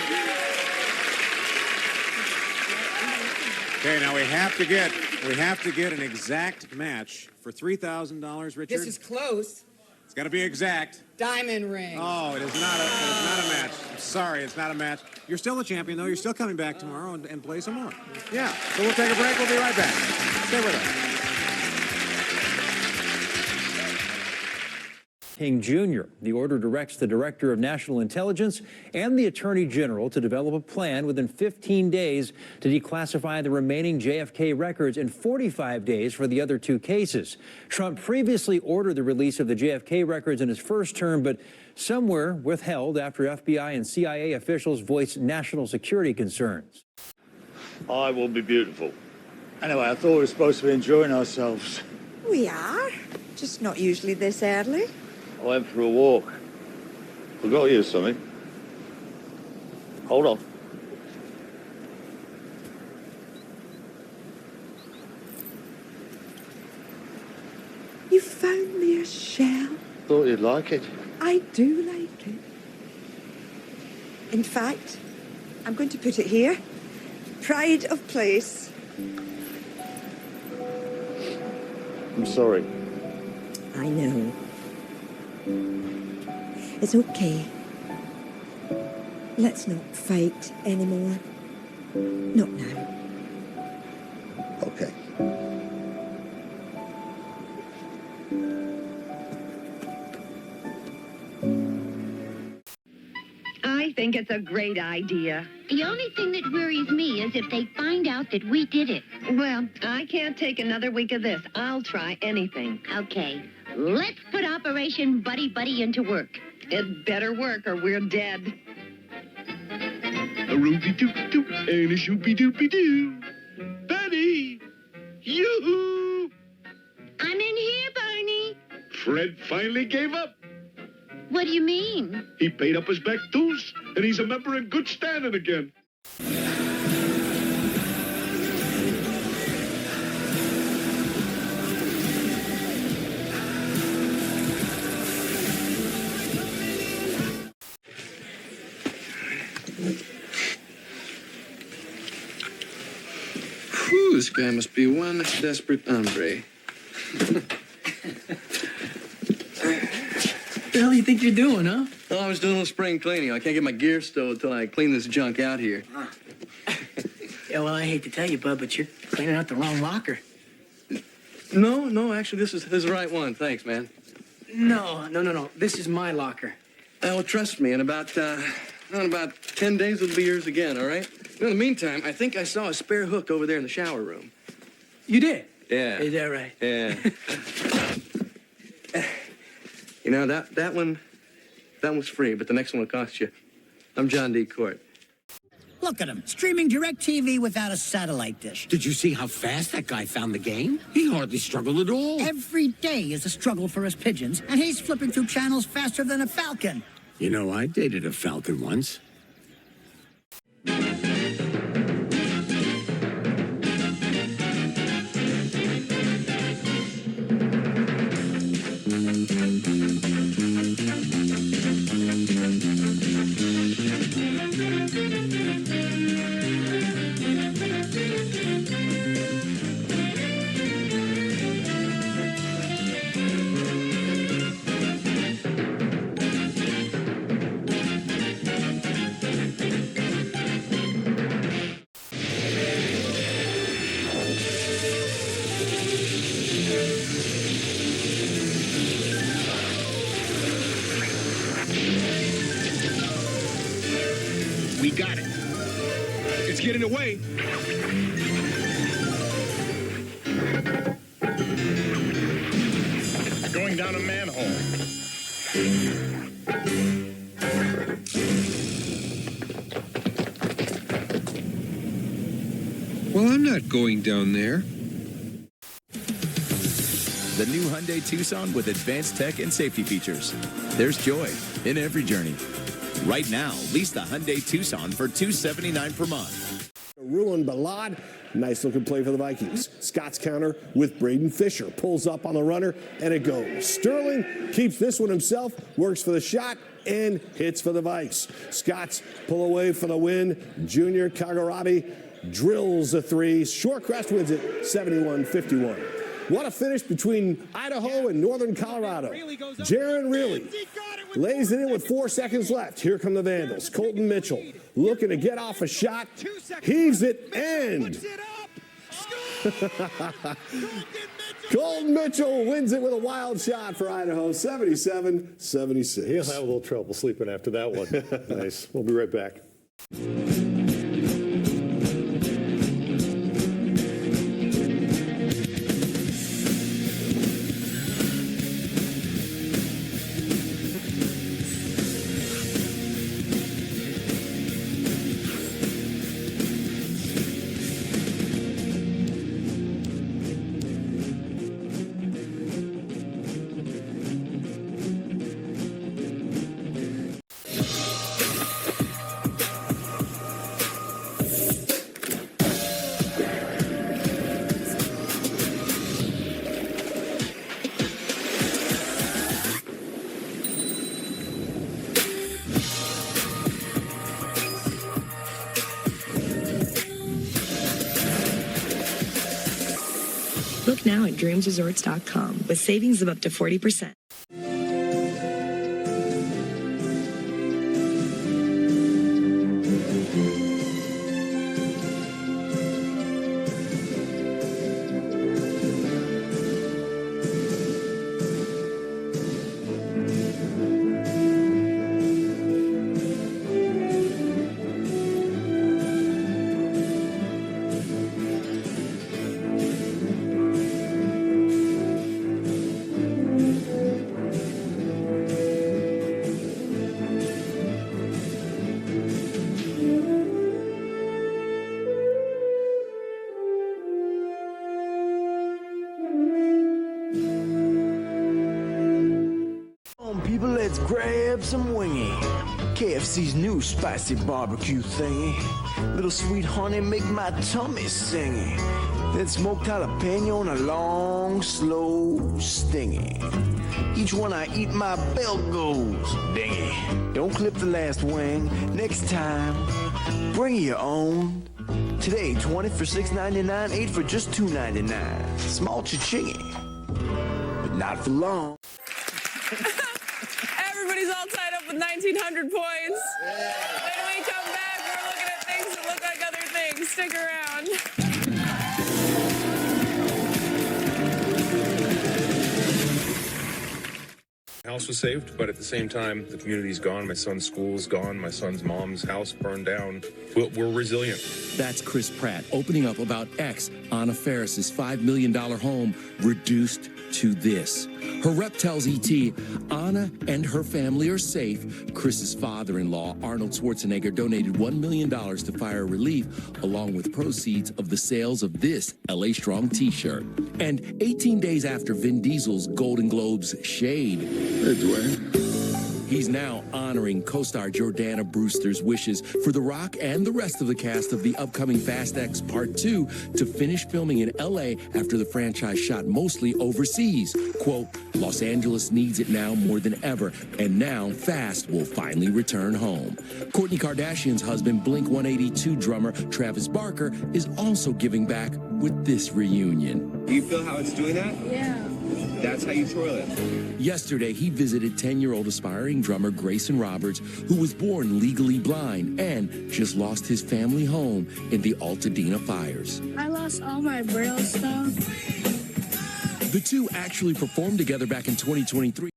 Okay, now we have to get an exact match for $3,000, Richard. This is close. It's got to be exact. Diamond ring. Oh, it is not a match. I'm sorry, it's not a match. You're still the champion, though. You're still coming back tomorrow and play some more. Yeah. So we'll take a break. We'll be right back. Stay with us. King Jr. The order directs the Director of National Intelligence and the Attorney General to develop a plan within 15 days to declassify the remaining JFK records and 45 days for the other two cases. Trump previously ordered the release of the JFK records in his first term, but some were withheld after FBI and CIA officials voiced national security concerns. I will be beautiful. Anyway, I thought we were supposed to be enjoying ourselves. We are, just not usually this early. I went for a walk. Forgot you something. Hold on. You found me a shell. Thought you'd like it. I do like it. In fact, I'm going to put it here. Pride of place. I'm sorry. I know. It's okay. Let's not fight anymore. Not now. Okay. I think it's a great idea. The only thing that worries me is if they find out that we did it. Well, I can't take another week of this. I'll try anything. Okay, let's put Operation Buddy Buddy into work. It better work or we're dead. A roopy-doop-doop and a shoopy-doopy-doo. Betty! Yoo-hoo! I'm in here, Barney. Fred finally gave up. What do you mean? He paid up his back dues, and he's a member in good standing again. Whew, this guy must be one desperate hombre. What the hell do you think you're doing, huh? Well, I was doing a little spring cleaning. I can't get my gear stowed until I clean this junk out here. Yeah, well, I hate to tell you, bud, but you're cleaning out the wrong locker. No, actually, this is the right one. Thanks, man. No. This is my locker. Well, trust me, in about 10 days it'll be yours again, all right? In the meantime, I think I saw a spare hook over there in the shower room. You did? Yeah. Is that right? Yeah. You know, that one was free, but the next one will cost you. I'm John D. Court. Look at him, streaming DirecTV without a satellite dish. Did you see how fast that guy found the game? He hardly struggled at all. Every day is a struggle for us pigeons, and he's flipping through channels faster than a falcon. You know, I dated a falcon once. We got it. It's getting away. Going down a manhole. Well, I'm not going down there. The new Hyundai Tucson with advanced tech and safety features. There's joy in every journey. Right now, lease the Hyundai Tucson for $279 per month. Ruin Ballad. Nice looking play for the Vikings. Scott's counter with Braden Fisher. Pulls up on the runner, and it goes. Sterling keeps this one himself, works for the shot, and hits for the Vikes. Scott's pull away for the win. Junior Kagarabi drills a three. Shorecrest wins it 71-51. What a finish between Idaho and Northern Colorado. Jaron Reilly lays it in with 4 seconds left. Here come the Vandals. Colton Mitchell looking to get off a shot. Heaves it and Colton Mitchell wins it with a wild shot for Idaho, 77-76. He'll have a little trouble sleeping after that one. Nice. We'll be right back. Book now at dreamsresorts.com with savings of up to 40%. People, let's grab some wingy. KFC's new spicy barbecue thingy. Little sweet honey make my tummy singy. Then smoked jalapeno on a long, slow stingy. Each one I eat, my belt goes dingy. Don't clip the last wing. Next time, bring your own. Today, 20 for $6.99, 8 for just $2.99. Small cha-chingy, but not for long. Everybody's all tied up with 1,900 points. When we come back, we're looking at things that look like other things. Stick around. House was saved, but at the same time, the community's gone. My son's school's gone. My son's mom's house burned down. We're resilient. That's Chris Pratt opening up about ex Anna Faris's $5 million home reduced to this. Her rep tells ET Anna and her family are safe. Chris's father-in-law, Arnold Schwarzenegger, donated $1 million to fire relief, along with proceeds of the sales of this LA Strong t-shirt. And 18 days after Vin Diesel's Golden Globes shade, hey, Dwayne. He's now honoring co-star Jordana Brewster's wishes for The Rock and the rest of the cast of the upcoming Fast X Part 2 to finish filming in L.A. after the franchise shot mostly overseas. Quote, Los Angeles needs it now more than ever, and now Fast will finally return home. Kourtney Kardashian's husband, Blink-182 drummer Travis Barker, is also giving back with this reunion. Do you feel how it's doing that? Yeah. That's how you twirl it. Yesterday, he visited 10-year-old aspiring drummer Grayson Roberts, who was born legally blind and just lost his family home in the Altadena fires. I lost all my Braille stuff. The two actually performed together back in 2023.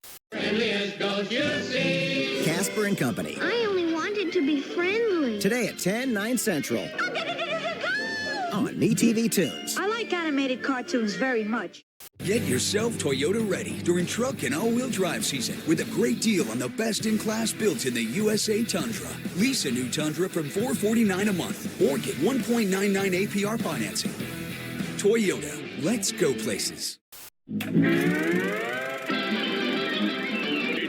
Casper and Company. I only wanted to be friendly. Today at 10, 9 Central. On MeTV Tunes. I like animated cartoons very much. Get yourself Toyota ready during truck and all-wheel drive season with a great deal on the best-in-class built in the USA Tundra. Lease a new Tundra from $449 a month or get 1.99 APR financing. Toyota, let's go places. In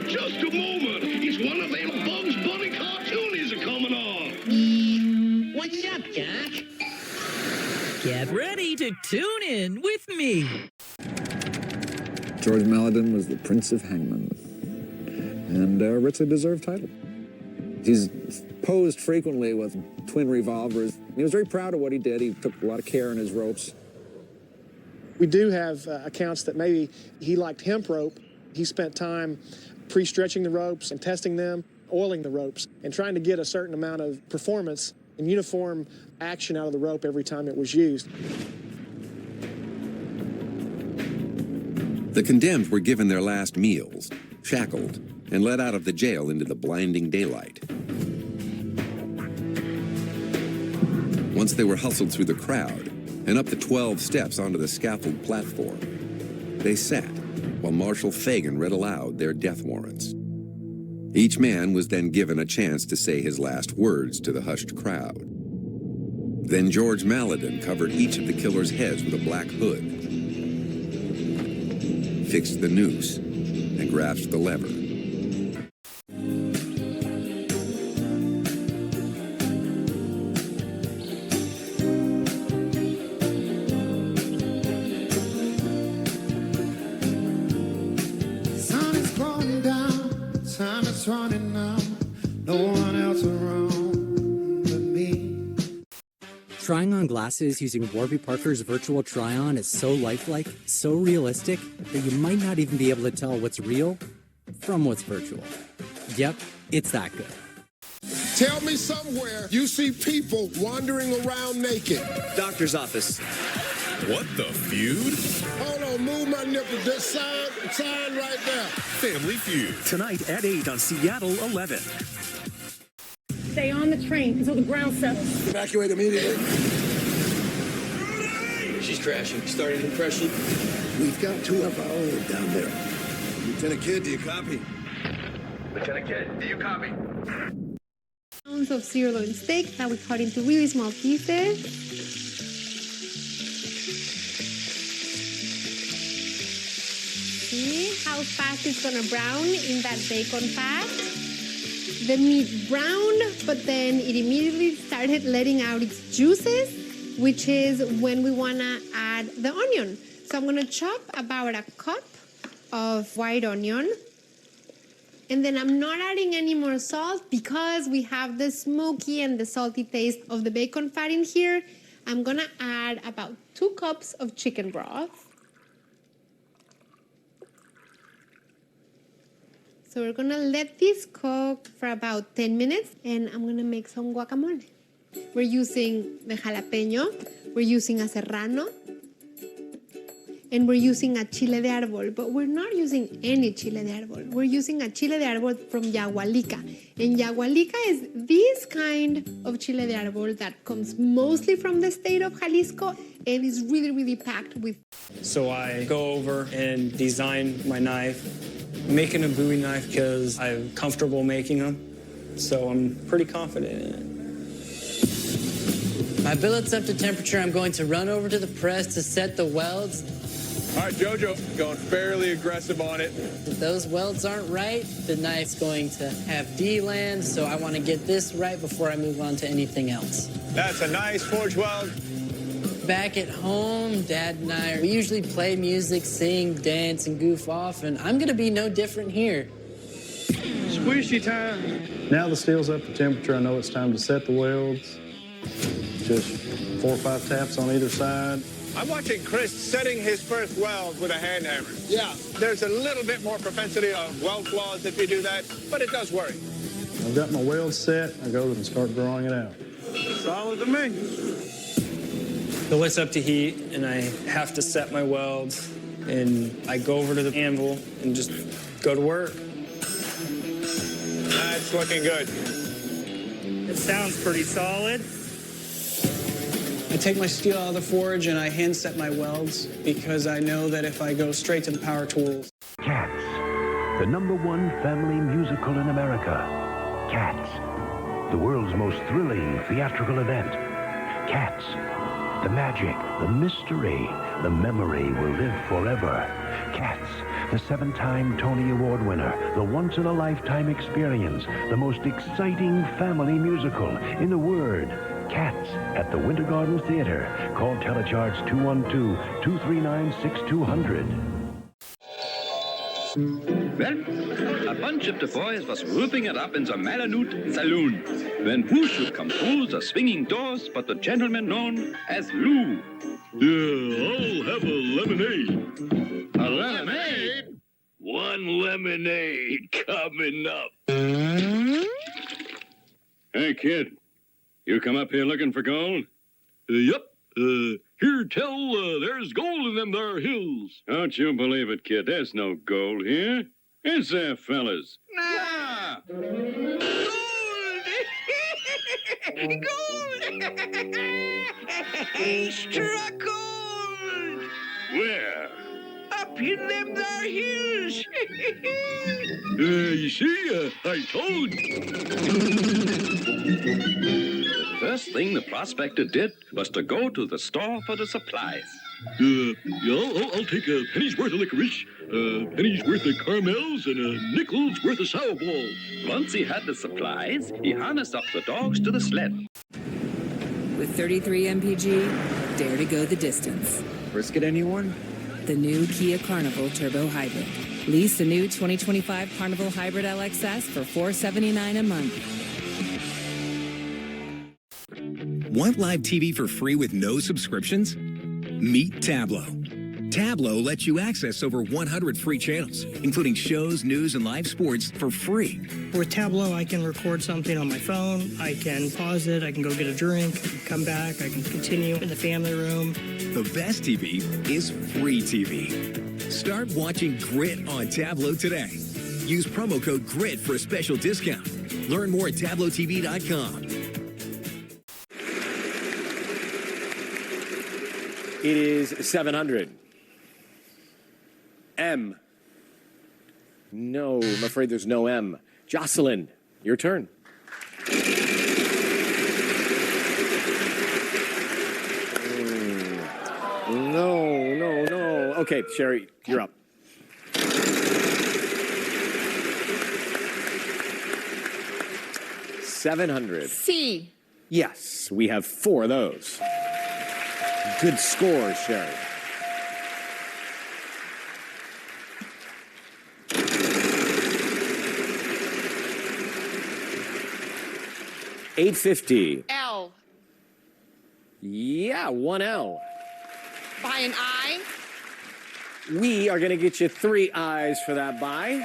just a moment, it's one of them Bugs Bunny cartoonies are coming on. What's up, Doc? Get ready to tune in with me. George Maladin was the Prince of Hangmen, and a richly deserved title. He's posed frequently with twin revolvers. He was very proud of what he did. He took a lot of care in his ropes. We do have accounts that maybe he liked hemp rope. He spent time pre-stretching the ropes and testing them, oiling the ropes, and trying to get a certain amount of performance and uniform action out of the rope every time it was used. The condemned were given their last meals, shackled, and led out of the jail into the blinding daylight. Once they were hustled through the crowd and up the 12 steps onto the scaffold platform, they sat while Marshal Fagan read aloud their death warrants. Each man was then given a chance to say his last words to the hushed crowd. Then George Maladin covered each of the killer's heads with a black hood, fixed the noose, and grasped the lever. Sun is going down, time is running out, no one else around but me. Trying on glasses using Warby Parker's virtual try-on is so lifelike, so realistic, that you might not even be able to tell what's real from what's virtual. Yep, it's that good. Tell me somewhere you see people wandering around naked. Doctor's office. What the feud? Hold on, move my nipple. This sign right there. Family Feud. Tonight at 8 on Seattle 11. Stay on the train until the ground settles. Evacuate immediately. She's crashing. Starting compression. We've got two of our own down there. Lieutenant Kidd, do you copy? Lieutenant Kidd, do you copy? Pounds of sirloin steak that we cut into really small pieces. See how fast it's gonna brown in that bacon fat? The meat browned, but then it immediately started letting out its juices, which is when we wanna add the onion. So I'm gonna chop about a cup of white onion. And then I'm not adding any more salt because we have the smoky and the salty taste of the bacon fat in here. I'm gonna add about 2 cups of chicken broth. So we're gonna let this cook for about 10 minutes and I'm gonna make some guacamole. We're using the jalapeno, we're using a serrano, and we're using a chile de árbol, but we're not using any chile de árbol. We're using a chile de árbol from Yagualica. And Yagualica is this kind of chile de árbol that comes mostly from the state of Jalisco and is really, really packed with. So I go over and design my knife, making a Bowie knife because I'm comfortable making them. So I'm pretty confident in it. My billet's up to temperature. I'm going to run over to the press to set the welds. All right, Jojo, going fairly aggressive on it. If those welds aren't right, the knife's going to have D-land, so I want to get this right before I move on to anything else. That's a nice forge weld. Back at home, Dad and I, we usually play music, sing, dance, and goof off, and I'm going to be no different here. Squishy time. Now the steel's up to temperature, I know it's time to set the welds. Just 4 or 5 taps on either side. I'm watching Chris setting his first weld with a hand hammer. Yeah. There's a little bit more propensity of weld flaws if you do that, but it does worry. I've got my weld set. I go and start drawing it out. Solid to me. The light's up to heat, and I have to set my welds, and I go over to the anvil and just go to work. That's looking good. It sounds pretty solid. I take my steel out of the forge and I hand set my welds because I know that if I go straight to the power tools. Cats, the #1 family musical in America. Cats, the world's most thrilling theatrical event. Cats, the magic, the mystery, the memory will live forever. Cats, the 7-time Tony Award winner, the once-in-a-lifetime experience, the most exciting family musical in the word. Cats at the Winter Garden Theater. Call Telecharge 212-239-6200. Well, a bunch of the boys was whooping it up in the Malamute Saloon when who should come through the swinging doors but the gentleman known as Lou. I'll have a lemonade. A lemonade? One lemonade coming up. Hey, kid. You come up here looking for gold? Yup. Here, tell, there's gold in them there hills. Don't you believe it, kid. There's no gold here. Is there, fellas? Nah! Gold! Gold! He struck gold! Where? Up in them there hills! You see, I told First thing the prospector did was to go to the store for the supplies. Yeah, I'll take a penny's worth of licorice, a penny's worth of caramels, and a nickel's worth of sour balls. Once he had the supplies, he harnessed up the dogs to the sled. With 33 mpg, dare to go the distance. Risk it, anyone? The new Kia Carnival Turbo Hybrid. Lease the new 2025 Carnival Hybrid LXS for $479 a month. Want live TV for free with no subscriptions? Meet Tableau. Tableau lets you access over 100 free channels, including shows, news, and live sports for free. With Tableau, I can record something on my phone, I can pause it, I can go get a drink, come back, I can continue in the family room. The best TV is free TV. Start watching Grit on Tableau today. Use promo code GRIT for a special discount. Learn more at tableautv.com. It is 700. M. No, I'm afraid there's no M. Jocelyn, your turn. No. Okay, Sherry, you're up. $700. C. Yes, we have 4 of those. Good score, Sherry. $850. L. Yeah, 1L. Buy an I. We are going to get you 3 I's for that buy.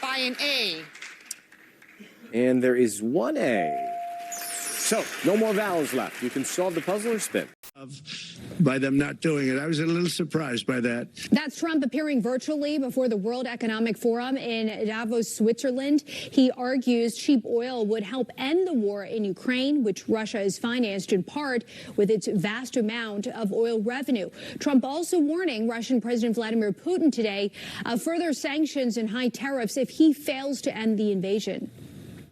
Buy an A. And there is 1A. So, no more vowels left. You can solve the puzzle or spin. By them not doing it. I was a little surprised by that. That's Trump appearing virtually before the World Economic Forum in Davos, Switzerland. He argues cheap oil would help end the war in Ukraine, which Russia is financed in part with its vast amount of oil revenue. Trump also warning Russian President Vladimir Putin today of further sanctions and high tariffs if he fails to end the invasion.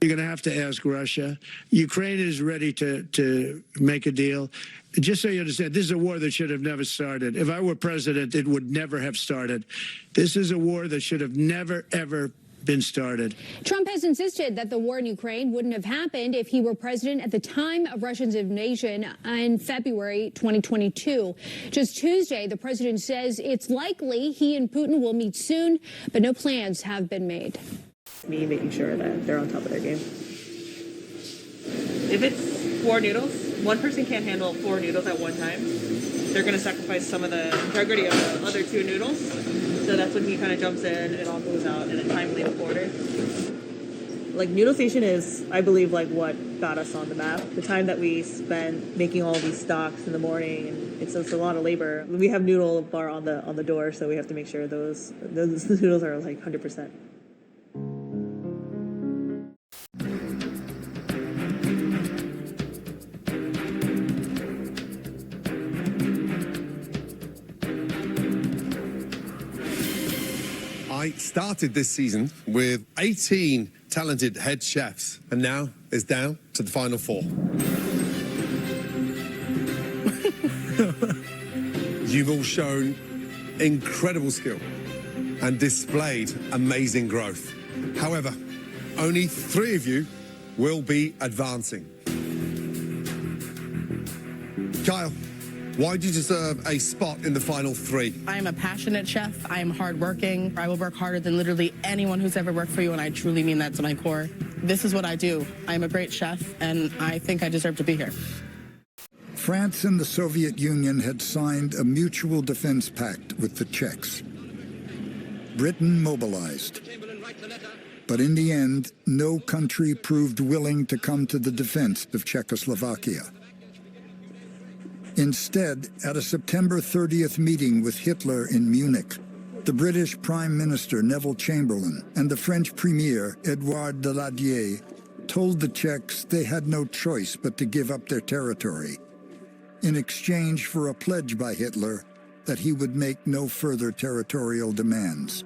You're going to have to ask Russia. Ukraine is ready to make a deal. Just so you understand, this is a war that should have never started. If I were president, it would never have started. This is a war that should have never, ever been started. Trump has insisted that the war in Ukraine wouldn't have happened if he were president at the time of Russia's invasion in February 2022. Just Tuesday, the president says it's likely he and Putin will meet soon, but no plans have been made. Me making sure that they're on top of their game. If it's 4 noodles, one person can't handle 4 noodles at one time. They're going to sacrifice some of the integrity of the other 2 noodles. So that's when he kind of jumps in and it all goes out in a timely order. Like, Noodle Station is, I believe, like what got us on the map. The time that we spent making all these stocks in the morning, and it's a lot of labor. We have noodle bar on the door, so we have to make sure those noodles are like 100%. I started this season with 18 talented head chefs, and now it's down to the final 4. You've all shown incredible skill and displayed amazing growth. However, only 3 of you will be advancing. Kyle, why do you deserve a spot in the final 3? I am a passionate chef. I am hardworking. I will work harder than literally anyone who's ever worked for you, and I truly mean that to my core. This is what I do. I am a great chef, and I think I deserve to be here. France and the Soviet Union had signed a mutual defense pact with the Czechs. Britain mobilized. But in the end, no country proved willing to come to the defense of Czechoslovakia. Instead, at a September 30th meeting with Hitler in Munich, the British Prime Minister Neville Chamberlain and the French Premier Edouard Daladier told the Czechs they had no choice but to give up their territory, in exchange for a pledge by Hitler that he would make no further territorial demands.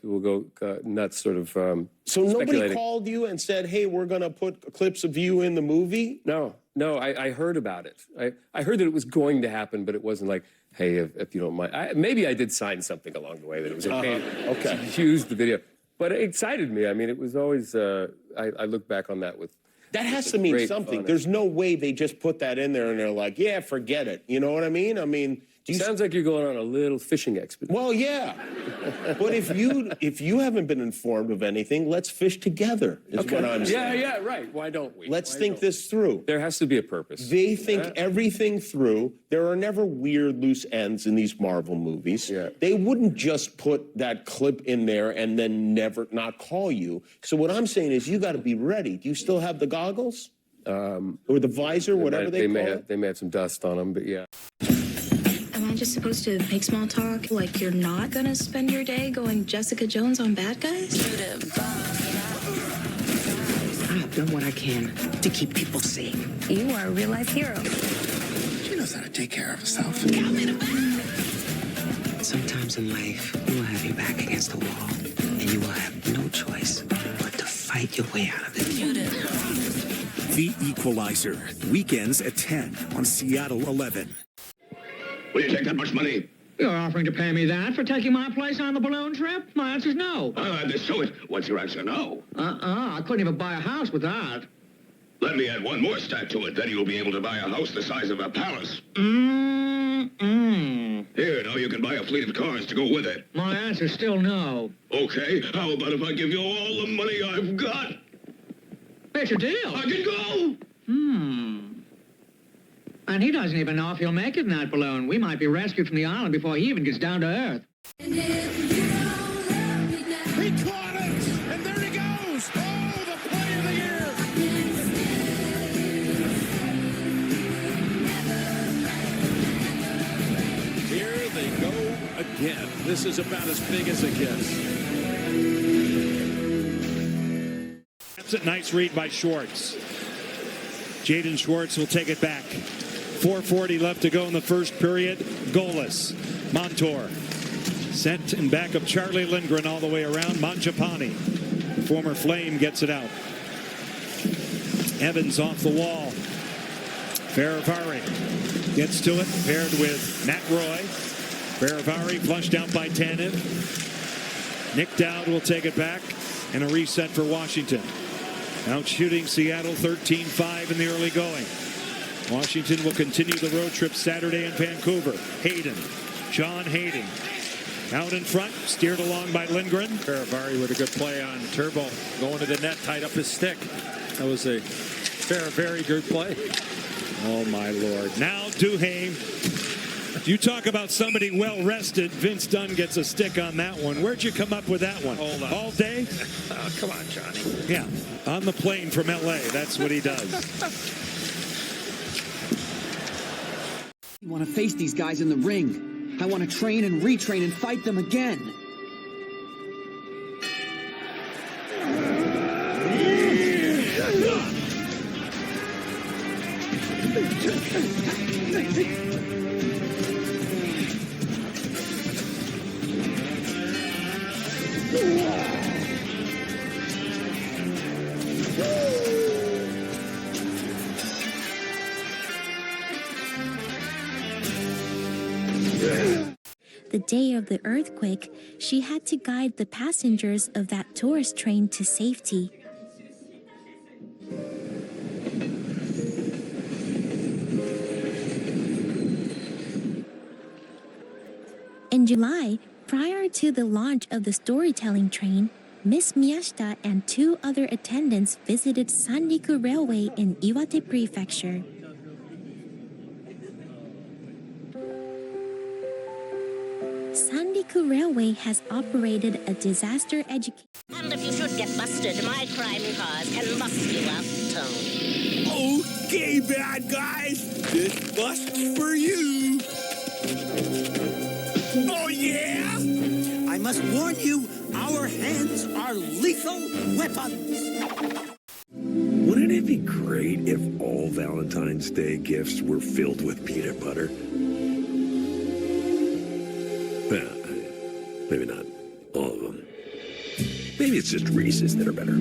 People go nuts, sort of. So nobody speculating. called you and said, "Hey, we're going to put clips of you in the movie"? No, I heard about it. I heard that it was going to happen, but it wasn't like, hey, if you don't mind. Maybe I did sign something along the way that it was okay to use the video. But it excited me. I mean, it was always, I look back on that with... That has to mean something. There's no way they just put that in there and they're like, yeah, forget it. You know what I mean? Sounds like you're going on a little fishing expedition. Well, yeah. But if you haven't been informed of anything, let's fish together, is what I'm saying. Yeah, right. Why don't we? Let's think this through. There has to be a purpose. They think everything through. There are never weird loose ends in these Marvel movies. Yeah. They wouldn't just put that clip in there and then never not call you. So what I'm saying is you got to be ready. Do you still have the goggles? Or the visor, whatever they call it? They may have some dust on them, but yeah. Am I just supposed to make small talk like you're not gonna spend your day going Jessica Jones on bad guys? I have done what I can to keep people safe. You are a real-life hero. She knows how to take care of herself. Sometimes in life, you will have your back against the wall, and you will have no choice but to fight your way out of it. The Equalizer, weekends at 10 on Seattle 11. Will you take that much money? You're offering to pay me that for taking my place on the balloon trip? My answer's no. So what's your answer no? I couldn't even buy a house with that. Let me add one more stat to it. Then you'll be able to buy a house the size of a palace. Here, now you can buy a fleet of cars to go with it. My answer's still no. Okay, how about if I give you all the money I've got? It's a deal. I can go. And he doesn't even know if he'll make it in that balloon. We might be rescued from the island before he even gets down to Earth. He caught it! And there he goes! Oh, the play of the year! Here they go again. This is about as big as it gets. That's a nice read by Schwartz. Jaden Schwartz will take it back. 4:40 left to go in the first period. Goalless. Montour. Sent in back of Charlie Lindgren all the way around. Mangiapane, former Flame, gets it out. Evans off the wall. Faravari gets to it, paired with Matt Roy. Faravari flushed out by Tanev. Nick Dowd will take it back, and a reset for Washington. Out shooting Seattle 13-5 in the early going. Washington will continue the road trip Saturday in Vancouver. Hayden, John Hayden, out in front, steered along by Lindgren. Faravari with a good play on Turbo, going to the net, tied up his stick. That was a very good play. Oh, my Lord. Now Duhaime. You talk about somebody well-rested. Vince Dunn gets a stick on that one. Where'd you come up with that one? Hold on. All day? Oh, come on, Johnny. Yeah, on the plane from L.A. That's what he does. I want to face these guys in the ring. I want to train and retrain and fight them again. The day of the earthquake, she had to guide the passengers of that tourist train to safety. In July, prior to the launch of the storytelling train, Miss Miyashita and 2 other attendants visited Sanriku Railway in Iwate Prefecture. Sanriku Sanriku Railway has operated a disaster education. And if you should get busted, my crime cars can bust you out tone. Okay, bad guys, this bust's for you. Oh, yeah? I must warn you, our hands are lethal weapons. Wouldn't it be great if all Valentine's Day gifts were filled with peanut butter? Well, maybe not all of them. Maybe it's just Reese's that are better.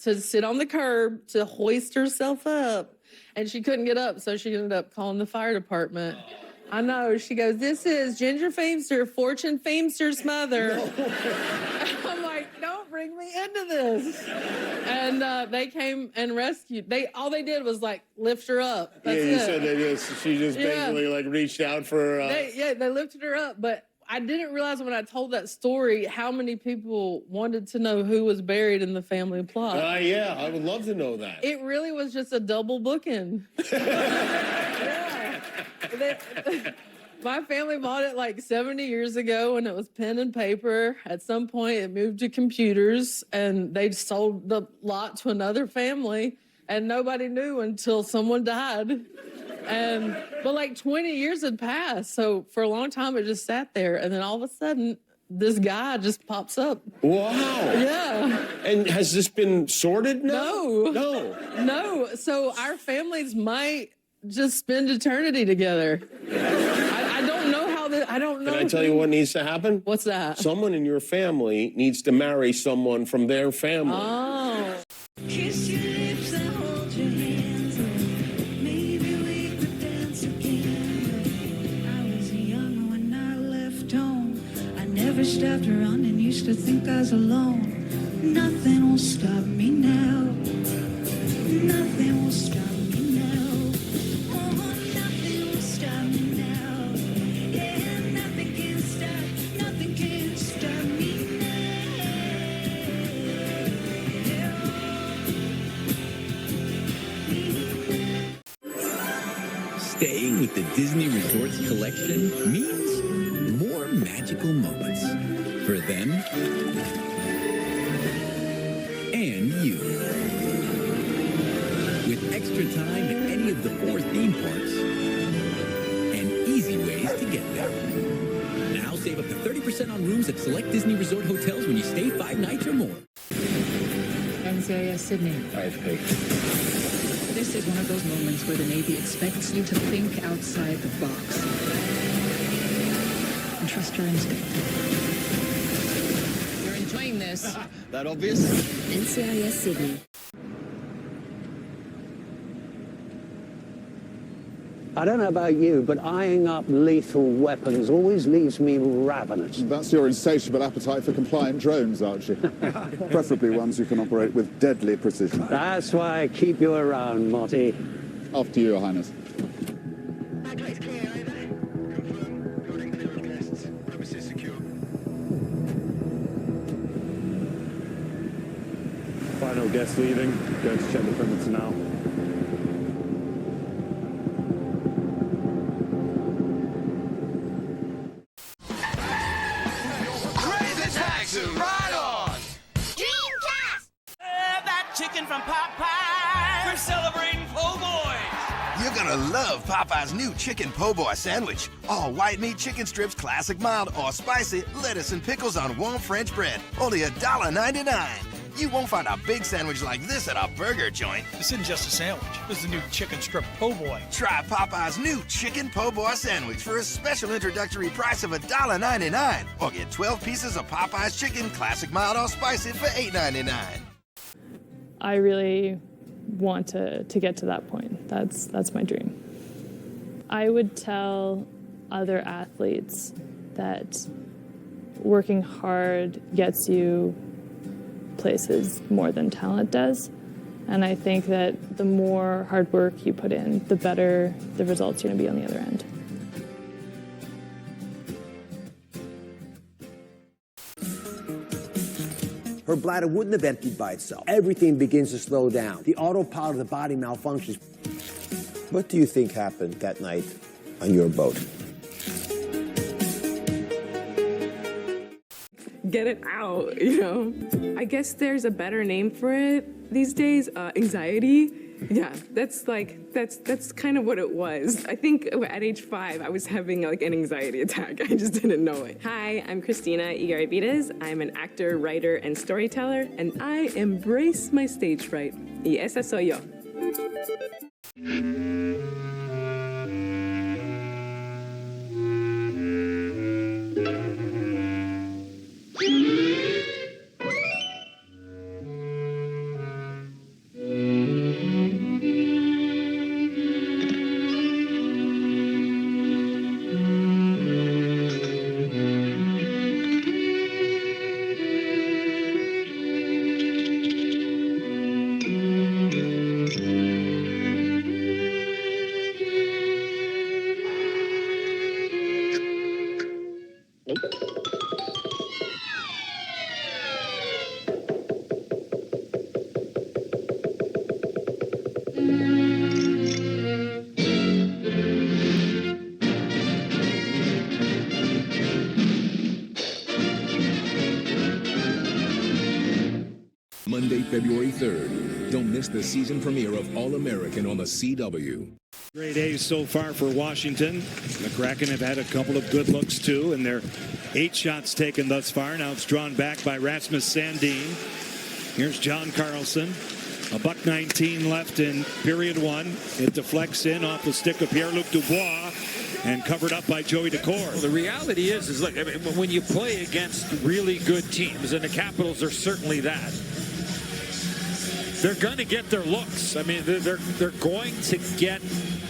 To sit on the curb to hoist herself up, and she couldn't get up, so she ended up calling the fire department. I know. She goes, "This is Ginger Famester, Fortune Famster's mother." No. I'm like, "Don't bring me into this." And they came and rescued. All they did was like lift her up. That's you it. said she just basically like reached out for. They lifted her up, but I didn't realize when I told that story how many people wanted to know who was buried in the family plot. Yeah, I would love to know that. It really was just a double booking. My family bought it like 70 years ago when it was pen and paper. At some point, it moved to computers, and they sold the lot to another family, and nobody knew until someone died. But like 20 years had passed, so for a long time it just sat there, and then all of a sudden this guy just pops up. Wow. Yeah. And has this been sorted now? No. So our families might just spend eternity together. I don't know how I don't know. Can I tell you what needs to happen? What's that? Someone in your family needs to marry someone from their family. Oh. Kiss your lips and hold your hands. Maybe we could dance again. I was young when I left home. I never stopped running, used to think I was alone. Nothing will stop me now. Nothing will stop me now. Oh, nothing will stop me now. Yeah, nothing can stop me now. Staying with the Disney Resorts collection means more magical moments for them and you. With extra time at any of the 4 theme parks and easy ways to get there. Now save up to 30% on rooms at select Disney Resort hotels when you stay 5 nights or more. NCIS Sydney. 5P. This is one of those moments where the Navy expects you to think outside the box. And trust your instinct. You're enjoying this. That obvious? NCIS Sydney. I don't know about you, but eyeing up lethal weapons always leaves me ravenous. That's your insatiable appetite for compliant drones, Archie. Preferably ones you can operate with deadly precision. That's why I keep you around, Marty. After you, Your Highness. Final guest leaving. Going to check the perimeter now. Chicken from Popeyes. We're celebrating po' boys. You're gonna love Popeye's new chicken po' boy sandwich. All white meat chicken strips, classic mild or spicy, lettuce and pickles on warm French bread. Only $1.99. You won't find a big sandwich like this at a burger joint. This isn't just a sandwich. This is the new chicken strip po' boy. Try Popeye's new chicken po' boy sandwich for a special introductory price of $1.99. Or get 12 pieces of Popeye's chicken, classic mild or spicy for $8.99. I really want to get to that point. That's my dream. I would tell other athletes that working hard gets you places more than talent does. And I think that the more hard work you put in, the better the results you're going to be on the other end. her bladder wouldn't have emptied by itself. Everything begins to slow down. The autopilot of the body malfunctions. What do you think happened that night on your boat? Get it out, you know? I guess there's a better name for it these days, anxiety. Yeah, that's kind of what it was. I think at age 5, I was having like an anxiety attack. I just didn't know it. Hi, I'm Christina Igaravides. I'm an actor, writer, and storyteller, and I embrace my stage fright. Y esa soy yo. Monday, February 3rd. Don't miss the season premiere of All-American on the CW. Great A's so far for Washington. The Kraken have had a couple of good looks, too, and their 8 shots taken thus far. Now it's drawn back by Rasmus Sandin. Here's John Carlson. $1:19 left in period 1. It deflects in off the stick of Pierre-Luc Dubois and covered up by Joey Decor. Well, the reality is look, I mean, when you play against really good teams, and the Capitals are certainly that, they're going to get their looks. I mean, they're going to get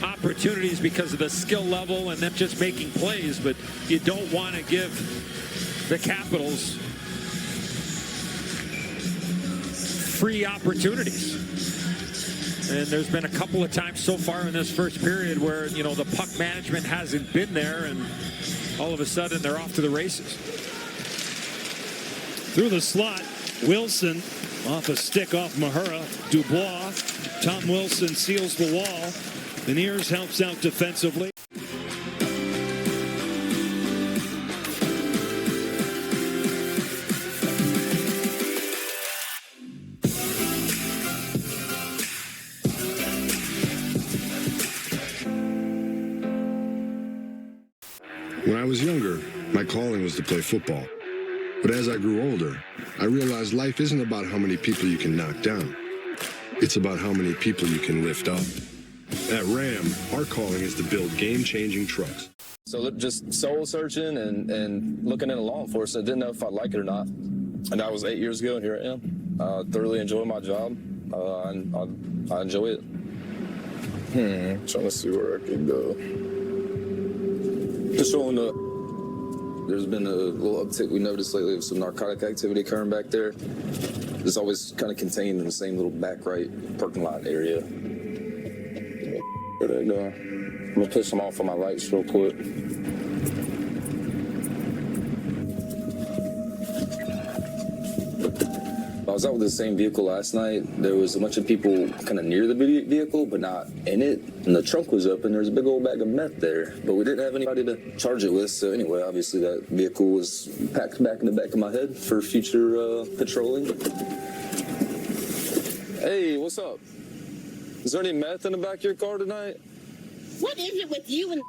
opportunities because of the skill level and them just making plays, but you don't want to give the Capitals free opportunities. And there's been a couple of times so far in this first period where, you know, the puck management hasn't been there, and all of a sudden they're off to the races. Through the slot, Wilson off a stick off Mahura. Dubois. Tom Wilson seals the wall. Beniers helps out defensively. When I was younger, my calling was to play football. But as I grew older, I realized life isn't about how many people you can knock down. It's about how many people you can lift up. At Ram, our calling is to build game-changing trucks. So just soul searching and looking into law enforcement. Didn't know if I'd like it or not. And that was 8 years ago, and here I am. I thoroughly enjoy my job. I enjoy it. Trying to see where I can go. Just showing up. There's been a little uptick we noticed lately of some narcotic activity occurring back there. It's always kind of contained in the same little back right parking lot area. I'm gonna push them off on my lights real quick. I was out with the same vehicle last night. There was a bunch of people kind of near the vehicle, but not in it. And the trunk was open. There was a big old bag of meth there, but we didn't have anybody to charge it with. So anyway, obviously that vehicle was packed back in the back of my head for future patrolling. Hey, what's up? Is there any meth in the back of your car tonight? What is it with you and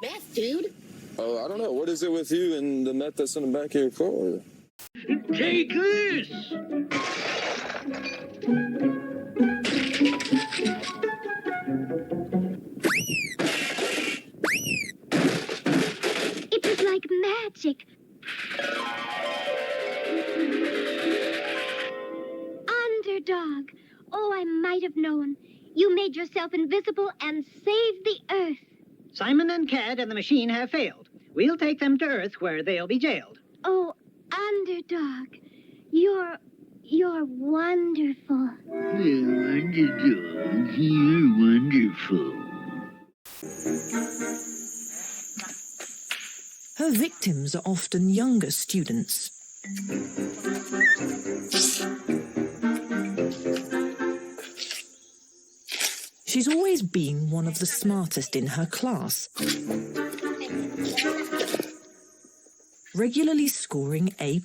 meth, dude? Oh, I don't know. What is it with you and the meth that's in the back of your car? Take this! It was like magic. Underdog. Oh, I might have known. You made yourself invisible and saved the Earth. Simon and Cad and the machine have failed. We'll take them to Earth where they'll be jailed. Oh, Underdog. You're wonderful. Underdog, you're wonderful. Her victims are often younger students. She's always been one of the smartest in her class, regularly scoring A+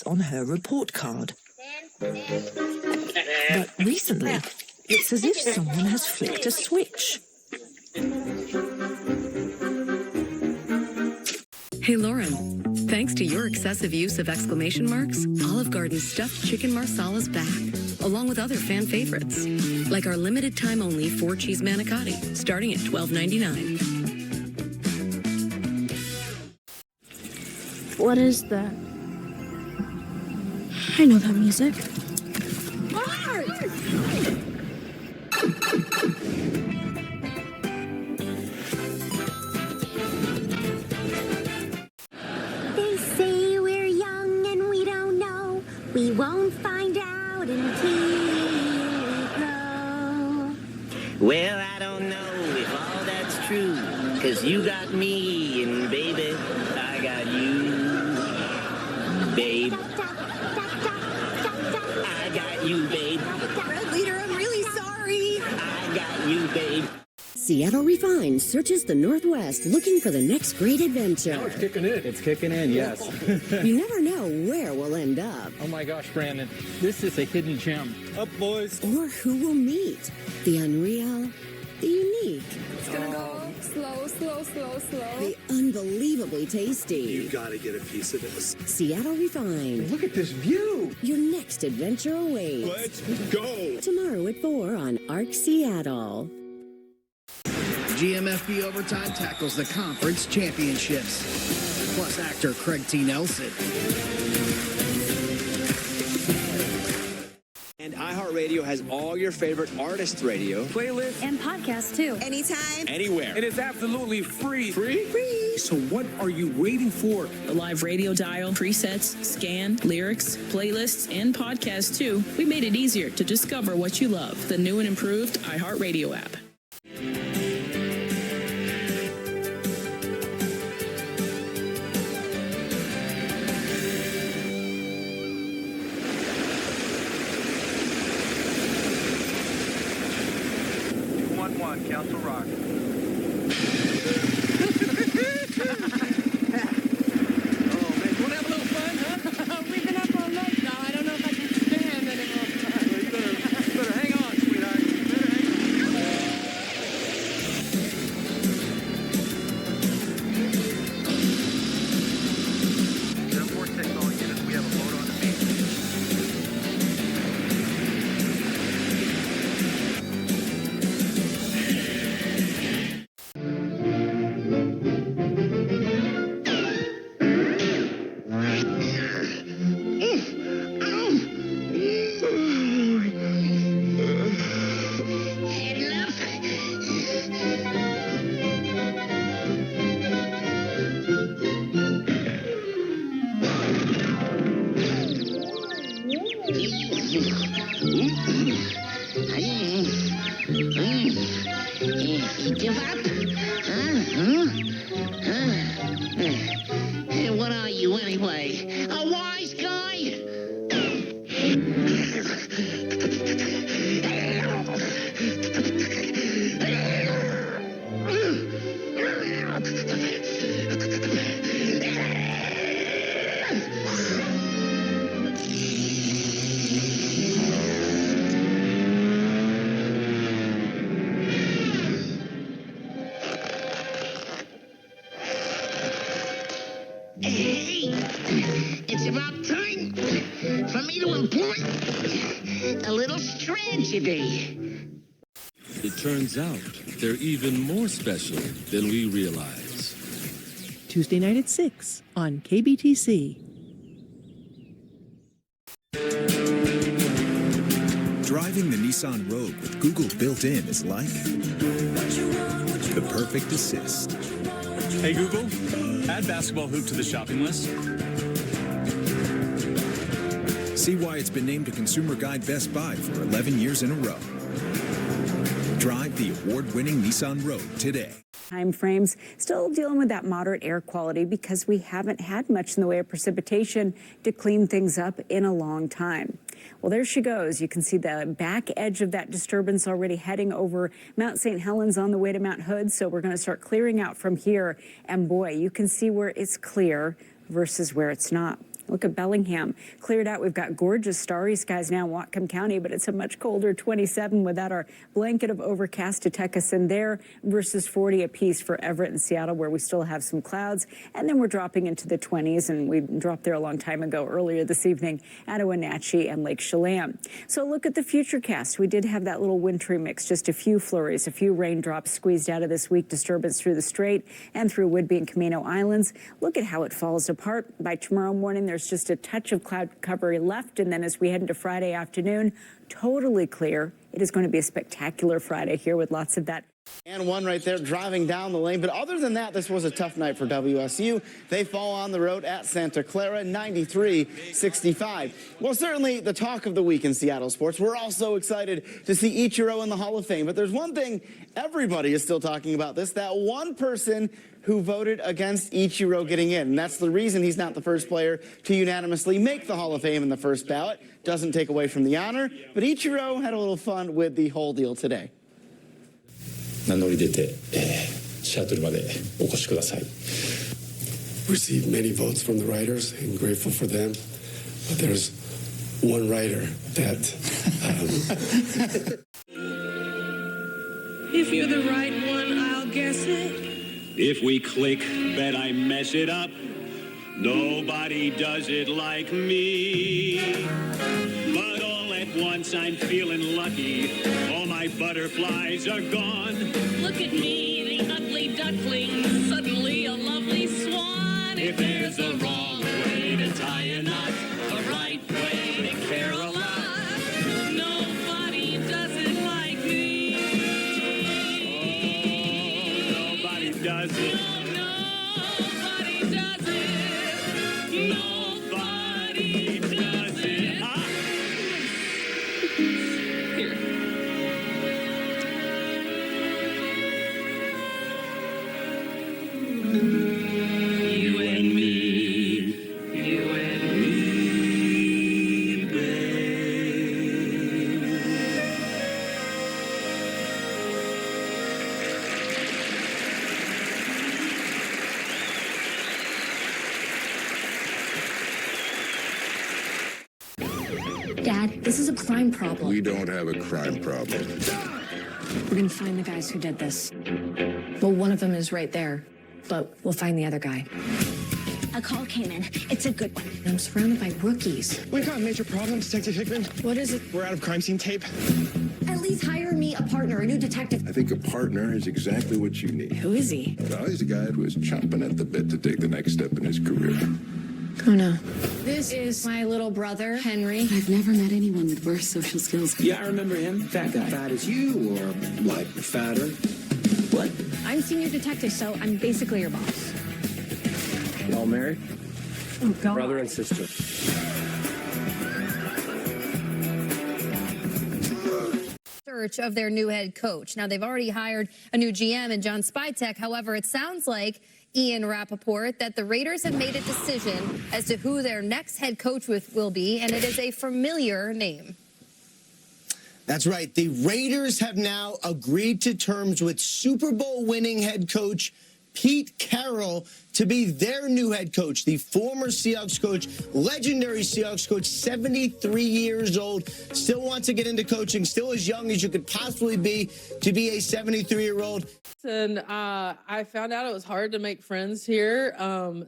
on her report card. But recently, it's as if someone has flicked a switch. Hey, Lauren. Thanks to your excessive use of exclamation marks, Olive Garden's stuffed chicken marsala is back, along with other fan favorites, like our limited time only 4-cheese manicotti, starting at $12.99. What is that? I know that music. They say we're young and we don't know. We won't find out until we grow. Well, I don't know if all that's true, 'cause you got me, and baby, I got you, babe. I got you, babe. Red Leader, I'm really sorry. I got you, babe. Seattle Refined searches the Northwest looking for the next great adventure. Oh, it's kicking in. It's kicking in, yes. You never know where we'll end up. Oh my gosh, Brandon. This is a hidden gem. Up, boys. Or who will meet the unreal, the unique. It's gonna go slow, slow, slow, slow. The unbelievably tasty. You gotta get a piece of this. Seattle Refined. Look at this view. Your next adventure awaits. Let's go. Tomorrow at 4 on ARC Seattle. GMFB Overtime tackles the conference championships. Plus actor Craig T. Nelson. And iHeartRadio has all your favorite artists' radio. Playlists. And podcasts, too. Anytime. Anywhere. And it's absolutely free. Free? Free. So what are you waiting for? The live radio dial, presets, scan, lyrics, playlists, and podcasts, too. We made it easier to discover what you love. The new and improved iHeartRadio app. Council Rock. Oh, man, you want to have a little fun, huh? We've been up all night now. I don't know if I can stand anymore. Well, you better hang on, sweetheart. You better hang on. 046 all units. We have a load on the beach. Give up? Hey, what are you anyway? A wise guy? Hey, it's about time for me to employ a little strategy. It turns out they're even more special than we realize. Tuesday night at 6 on KBTC. Driving the Nissan Rogue with Google built in is like the perfect assist. Hey Google, add basketball hoop to the shopping list. See why it's been named a Consumer Guide Best Buy for 11 years in a row. Drive the award-winning Nissan Rogue today. Time frames, still dealing with that moderate air quality because we haven't had much in the way of precipitation to clean things up in a long time. Well, there she goes. You can see the back edge of that disturbance already heading over Mount St. Helens on the way to Mount Hood. So we're going to start clearing out from here. And boy, you can see where it's clear versus where it's not. Look at Bellingham. Cleared out. We've got gorgeous starry skies now in Whatcom County, but it's a much colder 27 without our blanket of overcast to tuck us in there versus 40 apiece for Everett and Seattle, where we still have some clouds. And then we're dropping into the 20s, and we dropped there a long time ago earlier this evening at Wenatchee and Lake Chelan. So look at the futurecast. We did have that little wintry mix, just a few flurries, a few raindrops squeezed out of this weak disturbance through the Strait and through Whidbey and Camino Islands. Look at how it falls apart. By tomorrow morning, there's just a touch of cloud cover left, and then as we head into Friday afternoon, totally clear. It is going to be a spectacular Friday here with lots of that. And one right there driving down the lane. But other than that, this was a tough night for WSU. They fall on the road at Santa Clara, 93-65. Well, certainly the talk of the week in Seattle sports. We're also excited to see Ichiro in the Hall of Fame. But there's one thing everybody is still talking about this, that one person who voted against Ichiro getting in. And that's the reason he's not the first player to unanimously make the Hall of Fame in the first ballot. Doesn't take away from the honor. But Ichiro had a little fun with the whole deal today. 名乗り出て、シャトルまでお越しください。Received many votes from the writers and grateful for them, but there's one writer that. If you're the right one, I'll guess it. If we click, bet I mess it up. Nobody does it like me. But all at once I'm feeling lucky. All my butterflies are gone. Look at me, the ugly duckling, suddenly a lovely swan. If there's a wrong way to tie a knot, a right way to care a lot, nobody does it like me. Oh, nobody does it. Nobody does it. Nobody does it. Ah. Here. You and me, You and me, babe. Dad, this is a crime problem. We don't have a crime problem. We're gonna find the guys who did this. Well, one of them is right there, but we'll find the other guy. A call came in. It's a good one. I'm surrounded by rookies. We've got major problems, Detective Hickman. What is it? We're out of crime scene tape. At least hire me a partner, a new detective. I think a partner is exactly what you need. Who is he? Well, he's a guy who is chomping at the bit to take the next step in his career. Oh, no. This is my little brother, Henry. I've never met anyone with worse social skills. Yeah, I remember him. Fat guy. Fat as you, or like fatter? What? I'm senior detective, so I'm basically your boss. Y'all married? Oh, God. Brother and sister. Search of their new head coach. Now, they've already hired a new GM in John Spytek. However, it sounds like Ian Rappaport that the Raiders have made a decision as to who their next head coach will be, and it is a familiar name. That's right. The Raiders have now agreed to terms with Super Bowl winning head coach Pete Carroll to be their new head coach. The former Seahawks coach, legendary Seahawks coach, 73 years old, still wants to get into coaching, still as young as you could possibly be to be a 73-year-old. And I found out it was hard to make friends here.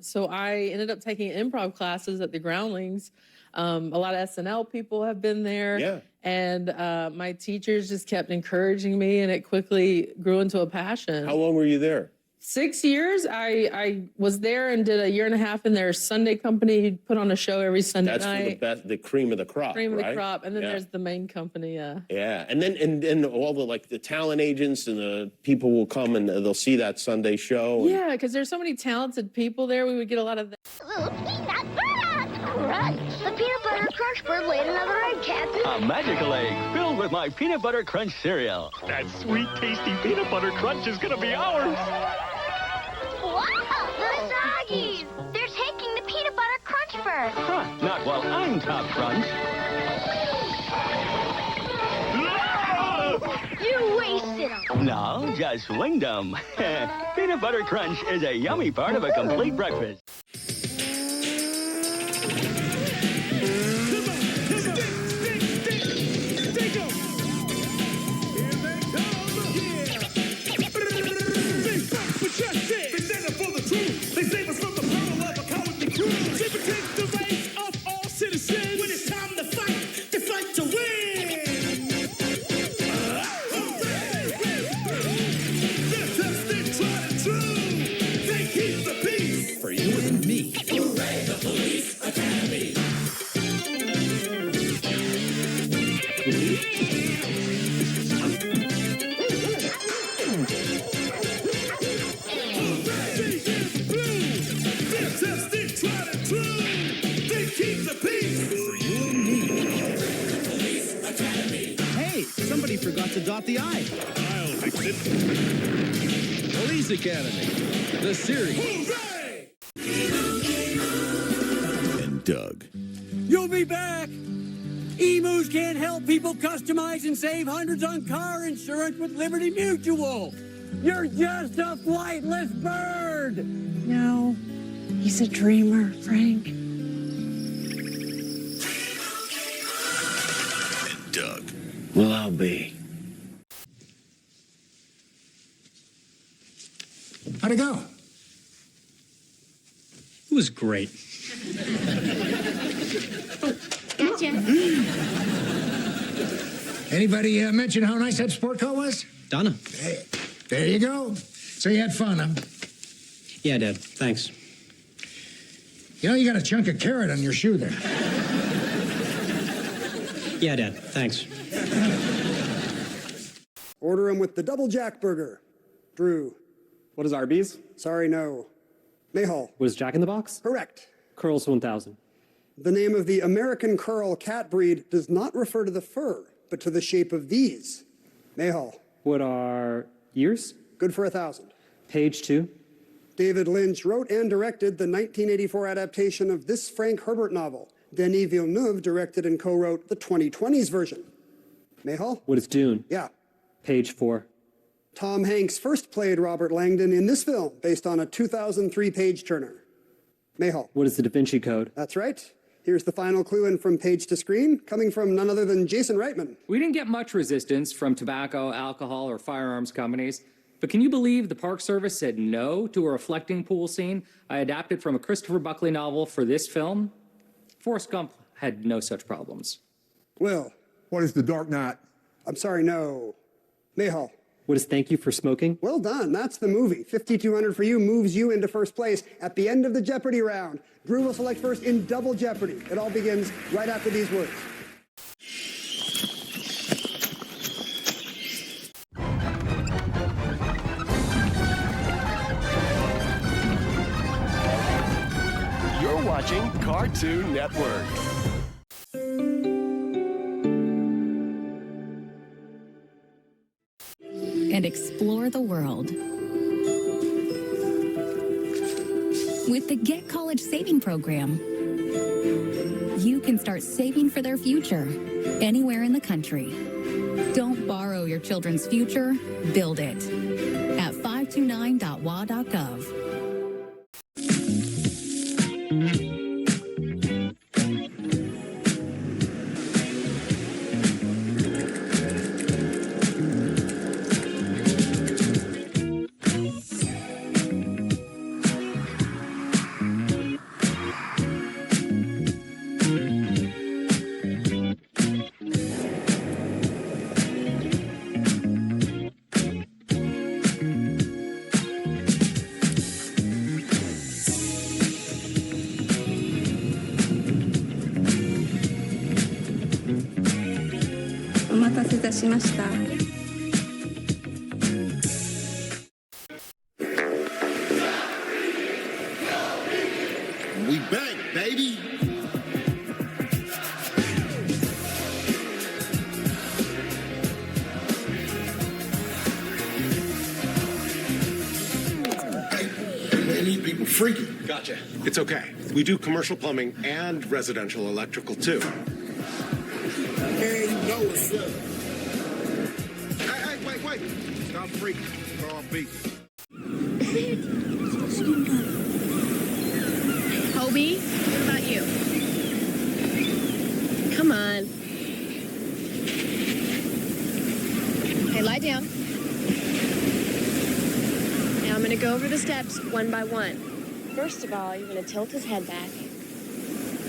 So I ended up taking improv classes at the Groundlings. A lot of SNL people have been there. Yeah. And my teachers just kept encouraging me, and it quickly grew into a passion. How long were you there? 6 years. I was there and did a year and a half in their Sunday company, put on a show every Sunday night. That's the cream of the crop, Cream of right? the crop. And then there's the main company, Yeah, and then and all the talent agents and the people will come and they'll see that Sunday show. Yeah, because there's so many talented people there. We would get a lot of that. Little peanut butter crunch. The peanut butter Crunch Bird laid another egg, Captain. A magical egg filled with my peanut butter crunch cereal. That sweet, tasty peanut butter crunch is gonna be ours. Wow! The doggies! They're taking the peanut butter crunch bird. Huh, not while I'm top crunch. You wasted them. No, just winged them. Peanut butter crunch is a yummy part of a complete breakfast. Forgot to dot the I. I'll fix it. Police Academy, the series. And Doug. You'll be back. Emus can't help people customize and save hundreds on car insurance with Liberty Mutual. You're just a flightless bird. No, he's a dreamer, Frank. And Doug. Well, I'll be. How'd it go? It was great. Gotcha. Anybody mention how nice that sport car was? Donna. Hey, there you go. So you had fun, huh? Yeah, Dad. Thanks. You know, you got a chunk of carrot on your shoe there. Yeah, Dad. Thanks. Order him with the double jack burger. Drew. What is Arby's? Sorry, no. Mayhall. What is Jack in the Box? Correct. Curls 1000. The name of the American curl cat breed does not refer to the fur, but to the shape of these. Mayhall. What are ears? Good for 1,000. Page 2. David Lynch wrote and directed the 1984 adaptation of this Frank Herbert novel. Denis Villeneuve directed and co-wrote the 2020s version. Mayhall? What is Dune? Yeah. Page 4. Tom Hanks first played Robert Langdon in this film, based on a 2003 page-turner. Mayhall. What is the Da Vinci Code? That's right. Here's the final clue in From Page to Screen, coming from none other than Jason Reitman. We didn't get much resistance from tobacco, alcohol, or firearms companies, but can you believe the Park Service said no to a reflecting pool scene I adapted from a Christopher Buckley novel for this film? Forrest Gump had no such problems. Will. What is The Dark Knight? I'm sorry, no. Mayhall. What is Thank You for Smoking? Well done. That's the movie. 5,200 for you moves you into first place at the end of the Jeopardy round. Drew will select first in double Jeopardy. It all begins right after these words. You're watching Cartoon Network. And explore the world. With the Get College Saving Program, you can start saving for their future anywhere in the country. Don't borrow your children's future, build it at 529.wa.gov. We back, baby. need people freaky. Gotcha. It's okay. We do commercial plumbing and residential electrical, too. Hey, you know what's up. Hey, wait. Stop freaking. Or I'll beat you. Hobie, what about you? Come on. Okay, lie down. Now I'm going to go over the steps one by one. First of all, you're going to tilt his head back.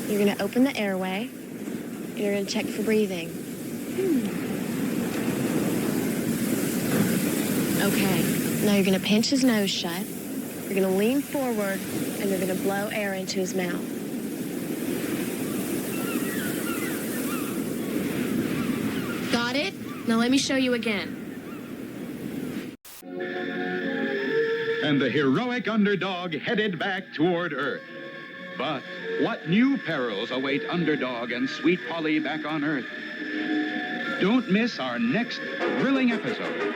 You're going to open the airway. And you're going to check for breathing. Okay, now you're going to pinch his nose shut. You're going to lean forward, and you're going to blow air into his mouth. Got it? Now let me show you again. And the heroic underdog headed back toward Earth. But what new perils await Underdog and Sweet Polly back on Earth? Don't miss our next thrilling episode.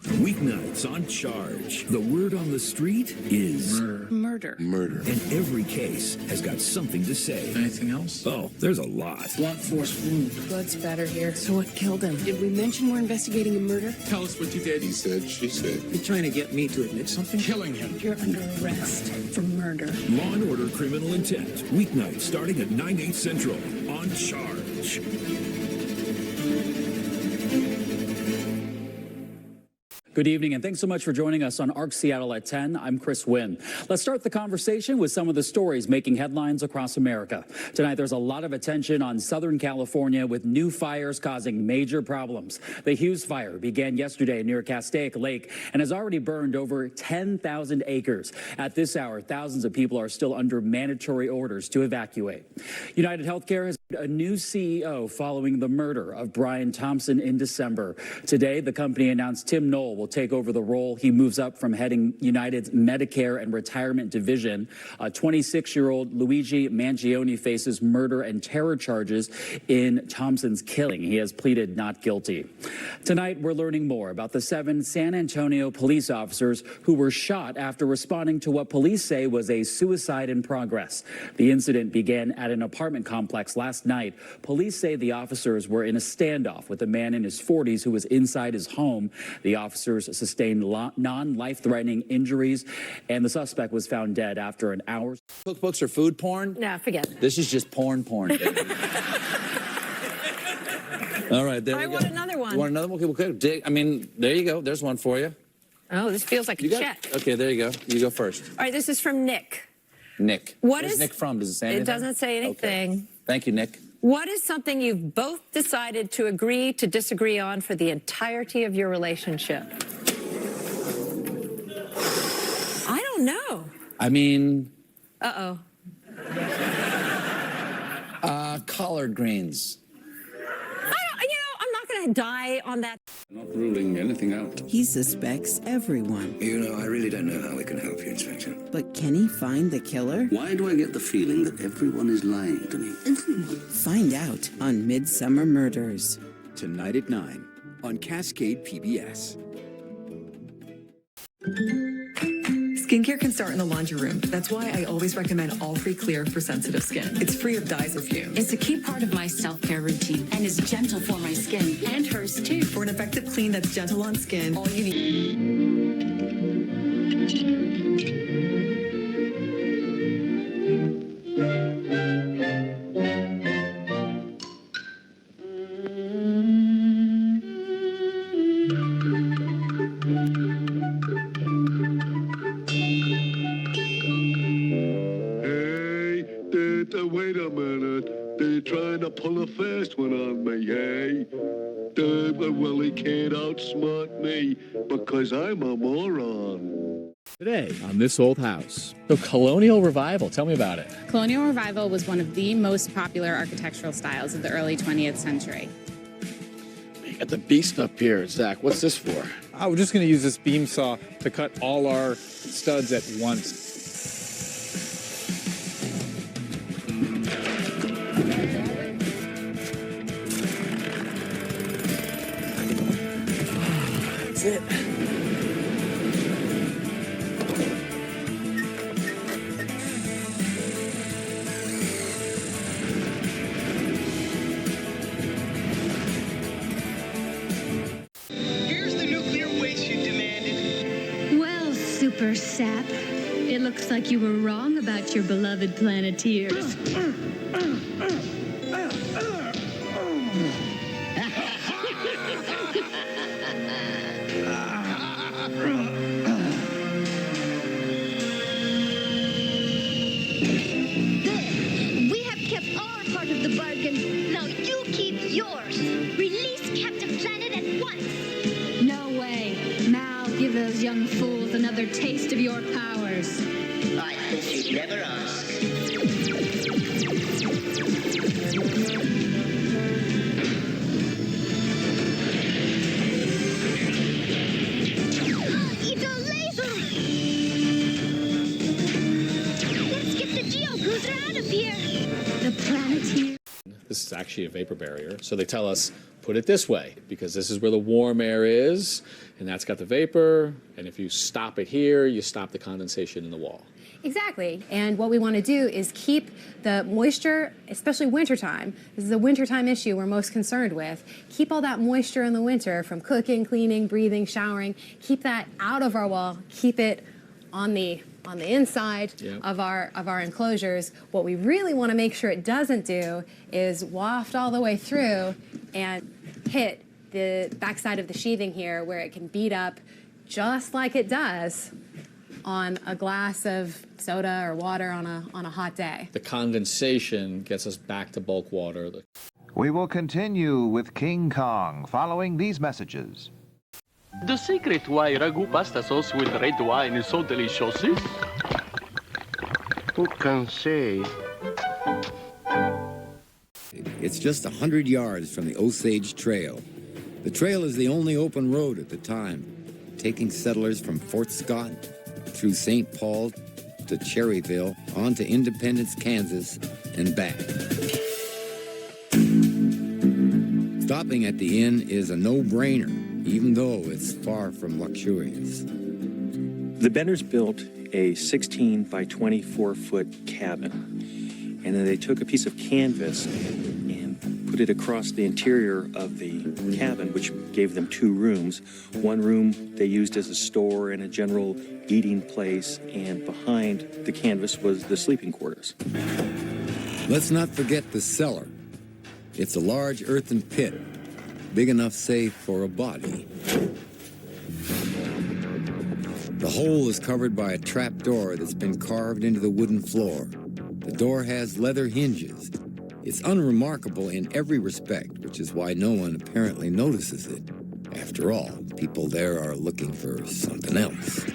Weeknights on Charge. The word on the street is Murder. Murder. And every case has got something to say. Anything else? Oh, there's a lot. Blunt force wound. Blood's better here. So what killed him? Did we mention we're investigating a murder? Tell us what you did. He said, she said. You're trying to get me to admit something? Killing him. You're under arrest for murder. Law and Order Criminal Intent. Weeknights starting at 9/8 Central on Charge. Good evening, and thanks so much for joining us on ARC Seattle at 10. I'm Chris Wynn. Let's start the conversation with some of the stories making headlines across America. Tonight, there's a lot of attention on Southern California with new fires causing major problems. The Hughes Fire began yesterday near Castaic Lake and has already burned over 10,000 acres. At this hour, thousands of people are still under mandatory orders to evacuate. United Healthcare has a new CEO following the murder of Brian Thompson in December. Today, the company announced Tim Knoll will take over the role. He moves up from heading United's Medicare and Retirement Division. 26-year-old Luigi Mangione faces murder and terror charges in Thompson's killing. He has pleaded not guilty. Tonight, we're learning more about the 7 San Antonio police officers who were shot after responding to what police say was a suicide in progress. The incident began at an apartment complex last night. Police say the officers were in a standoff with a man in his 40s who was inside his home. The officers sustained non-life-threatening injuries, and the suspect was found dead after an hour. Cookbooks are food porn? No, forget it. This is just porn. All right, there we go. I want another one. You want another one? Okay, I mean, there you go. There's one for you. Oh, this feels like a check. Okay, there you go. You go first. All right, this is from Nick. Nick. Where's Nick from? Does it say anything? It doesn't say anything. Okay. Thank you, Nick. What is something you've both decided to agree to disagree on for the entirety of your relationship? I don't know. I mean... Uh-oh. Collard greens. I'm not going to die on that. Not ruling anything out. He suspects everyone. You know, I really don't know how we can help you, Inspector. But can he find the killer? Why do I get the feeling that everyone is lying to me? Find out on Midsummer Murders. Tonight at 9 on Cascade PBS. Skincare can start in the laundry room. That's why I always recommend All Free Clear for sensitive skin. It's free of dyes or fumes. It's a key part of my self-care routine and is gentle for my skin and hers too. For an effective clean that's gentle on skin, all you need. Wait a minute. They're trying to pull a fast one on me, hey? Well, he can't outsmart me because I'm a moron. Today on This Old House. So Colonial Revival, tell me about it. Colonial Revival was one of the most popular architectural styles of the early 20th century. You got the beast up here, Zach. What's this for? We're just going to use this beam saw to cut all our studs at once. That's it. Super Sap. It looks like you were wrong about your beloved Planeteers. We have kept our part of the bargain. Now you keep yours. Release Captain Planet at once. No way. Mal, give those young fools another taste of your powers. I hope you'd never ask. It's a laser! Let's get the Geocruiser out of here! The Planeteer. This is actually a vapor barrier. So they tell us, put it this way, because this is where the warm air is, and that's got the vapor, and if you stop it here, you stop the condensation in the wall. Exactly. And what we want to do is keep the moisture, especially wintertime. This is a wintertime issue we're most concerned with. Keep all that moisture in the winter from cooking, cleaning, breathing, showering. Keep that out of our wall. Keep it on the inside of our enclosures. What we really want to make sure it doesn't do is waft all the way through and hit the backside of the sheathing here, where it can beat up just like it does on a glass of soda or water on a hot day. The condensation gets us back to bulk water. We will continue with King Kong following these messages. The secret why ragu pasta sauce with red wine is so delicious is... Who can say? It's just 100 yards from the Osage Trail. The trail is the only open road at the time, taking settlers from Fort Scott through St. Paul to Cherryville, on to Independence, Kansas, and back. Stopping at the inn is a no-brainer, even though it's far from luxurious. The Benders built a 16 by 24-foot cabin, and then they took a piece of canvas and put it across the interior of the cabin, which gave them 2 rooms. One room they used as a store and a general eating place, and behind the canvas was the sleeping quarters. Let's not forget the cellar. It's a large earthen pit, big enough, say, for a body. The hole is covered by a trap door that's been carved into the wooden floor. The door has leather hinges. It's unremarkable in every respect, which is why no one apparently notices it. After all, people there are looking for something else.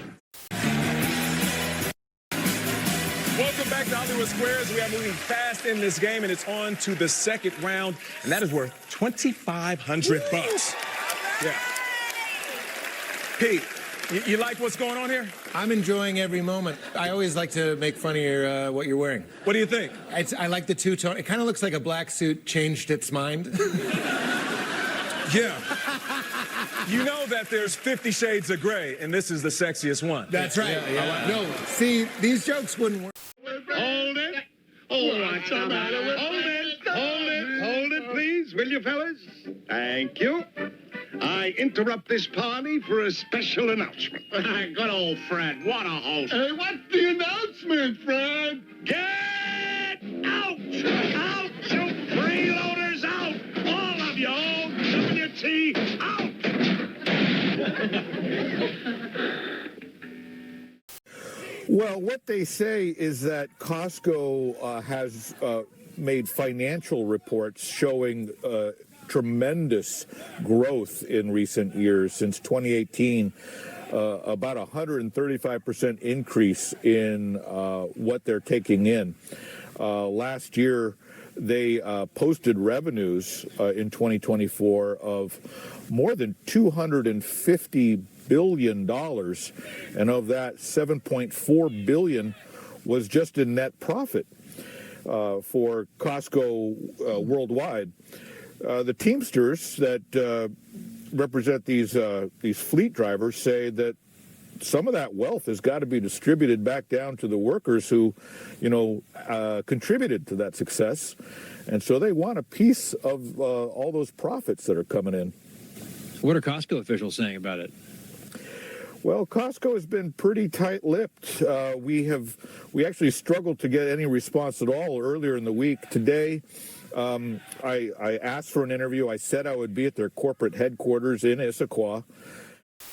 Welcome back to Hollywood Squares. We are moving fast in this game, and it's on to the second round, and that is worth $2,500. Yeah. Pete, you like what's going on here? I'm enjoying every moment. I always like to make fun of your, what you're wearing. What do you think? I like the two-tone. It kind of looks like a black suit changed its mind. Yeah. You know that there's 50 shades of gray, and this is the sexiest one. That's right. Yeah. No, see, these jokes wouldn't work. Hold it. Oh, what's the matter with Hold it, please, will you, fellas? Thank you. I interrupt this party for a special announcement. Good old Fred, what a host. Hey, what's the announcement, Fred? Get out! Out, you freeloaders, out! All of you, WT, out! Well, what they say is that Costco has made financial reports showing tremendous growth in recent years. Since 2018, about 135% increase in what they're taking in. Last year, they posted revenues in 2024 of more than $250 billion, and of that, $7.4 billion was just in net profit for Costco worldwide. The Teamsters that represent these fleet drivers say that some of that wealth has got to be distributed back down to the workers who, contributed to that success, and so they want a piece of all those profits that are coming in. What are Costco officials saying about it? Well, Costco has been pretty tight-lipped. We actually struggled to get any response at all earlier in the week. Today, I asked for an interview. I said I would be at their corporate headquarters in Issaquah.